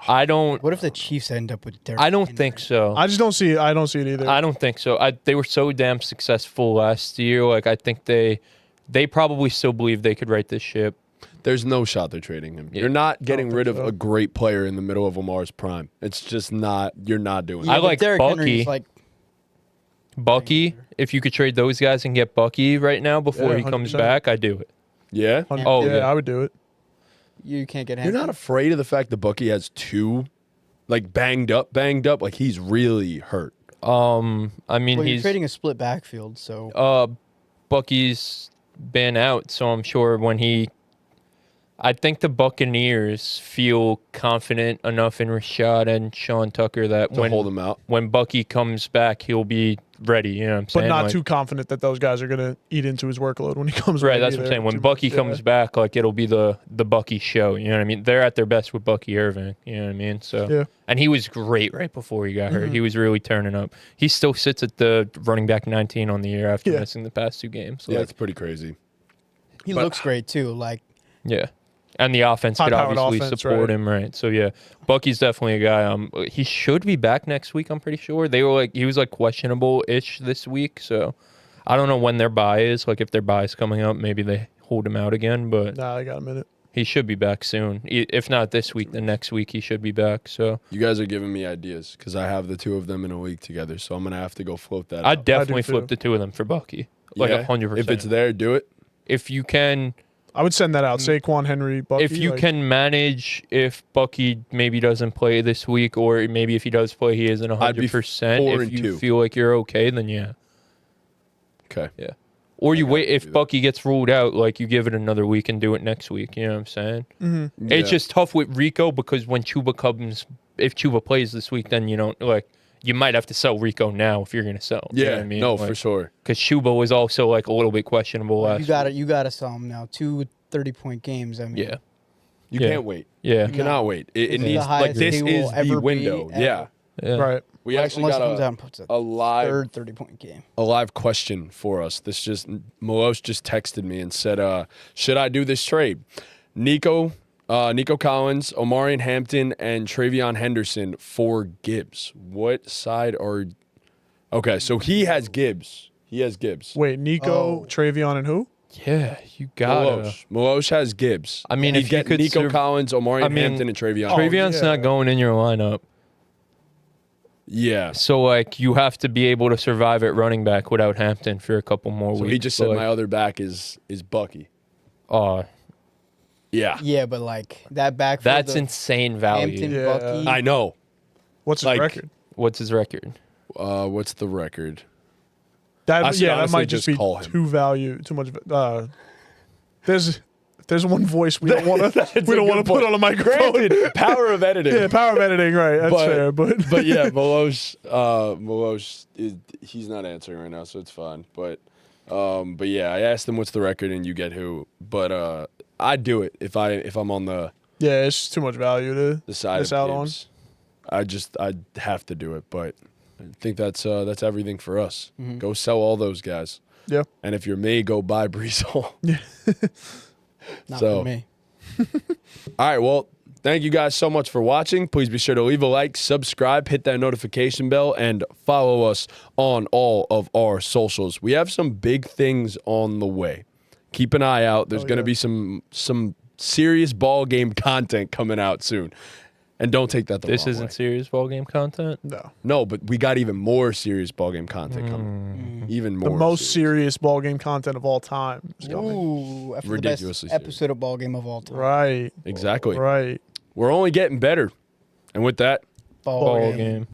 I don't. What if the Chiefs end up with Derrick? I don't Henry? think so. I just don't see it. I don't see it either. I don't think so. They were so damn successful last year. Like, I think they probably still believe they could right this ship. there's no shot they're trading him. Yeah. You're not getting think rid of so. a great player in the middle of Lamar's prime. It's just not. You're not doing I it. but like Derrick Bucky. Henry's like Bucky, if you could trade those guys and get Bucky right now before Yeah, he comes 100%. back, I do it. Yeah. Oh, yeah, yeah. I would do it. You can't get You're Hampton. not afraid of the fact that Bucky has two, like banged up, like he's really hurt. I mean, Well, you're he's trading a split backfield, so Bucky's been out, so I'm sure I think the Buccaneers feel confident enough in Rashad and Sean Tucker that To hold him out. when Bucky comes back, he'll be ready. You know what I'm saying? But not Like, too confident that those guys are going to eat into his workload when he comes right. back That's what I'm either. saying. When Too Bucky much, comes back, like it'll be the Bucky show. You know what I mean? They're at their best with Bucky Irving. You know what I mean? So Yeah. and he was great right before he got hurt. He was really turning up. He still sits at the running back 19 on the year after Yeah. missing the past 2 games. Yeah, Like, it's pretty crazy. he but- looks great too. Like yeah. And the offense could High-powered obviously offense, support right. him, right? So yeah, Bucky's definitely a guy. He should be back next week. I'm pretty sure he was like questionable-ish this week. So I don't know when their bye is. Like if their bye is coming up, maybe they hold him out again. But Nah, I got a minute. he should be back soon. If not this week, then next week he should be back. So You guys are giving me ideas because I have the two of them in a league together, so I'm gonna have to go float that. I'd out. definitely too. flip the two of them for Bucky, like Yeah? 100%. If it's there, do it. If you can. I would send that out. Saquon, Henry, Bucky. If you like, can manage, if Bucky maybe doesn't play this week, or maybe if he does play, he isn't I'd be 100%. 4 If and you 2. feel like you're okay, then yeah. Okay. Yeah. Or you gotta wait, do if that. Bucky gets ruled out, like you give it another week and do it next week. You know what I'm saying? Mm-hmm. It's Yeah. just tough with Rico because when if Chuba plays this week, then you don't you might have to sell Rico now if you're going to sell. You know Yeah, what I mean? no, for sure. Because Chuba was also like a little bit questionable last you gotta sell him now. 2 30-point games. I mean, week. Yeah. You Yeah. can't wait. Yeah. You cannot wait. It This is the needs like highest this he will is ever the be, window. ever. Yeah. Yeah. right. We actually unless got he comes out and puts a live third 30-point game. a live question for us. Milos just texted me and said, should I do this trade? Nico Collins, Omarion Hampton, and Travion Henderson for Gibbs. What side are... Okay, so he has Gibbs. Wait, Nico, Oh. Travion, and who? Yeah. You gotta. Milos has Gibbs. I mean, He'd if you get could Nico serve- Collins, Omarion I mean, Hampton, and Travion. Travion's yeah. not going in your lineup. Yeah. So, like, you have to be able to survive at running back without Hampton for a couple more So weeks. he just But, said like, my other back is Bucky. Yeah. Yeah, but like that backfield. that's of insane value. Hampton, Yeah. Bucky. I know. What's his Like- record? What's his record? What's the record? That I should that honestly might just just be call him. too much. There's one voice we don't want to That's a put good point. on a microphone. Granted, power of editing. Yeah, power of editing, right? That's fair, but yeah, Milos, he's not answering right now, so it's fine. But yeah, I asked him what's the record and you get who. But I'd do it if I'm on the yeah, it's just too much value to side miss of out on. Gibbs. I'd have to do it. But I think that's everything for us. Mm-hmm. Go sell all those guys. Yeah. And if you're me, go buy Brees Hall. Not So- for me. All right, well, thank you guys so much for watching. Please be sure to leave a like, subscribe, hit that notification bell, and follow us on all of our socials. We have some big things on the way. Keep an eye out. There's going to be some serious ball game content coming out soon. And don't take that the This wrong isn't way. serious ball game content. No, No, but we got even more serious ball game content coming. Even more. the most serious ball game content of all time is coming. Ooh, after the Ridiculously best serious. episode of Ball Game of all time. Right, Exactly. right. We're only getting better. And with that, Ball Ball game. game.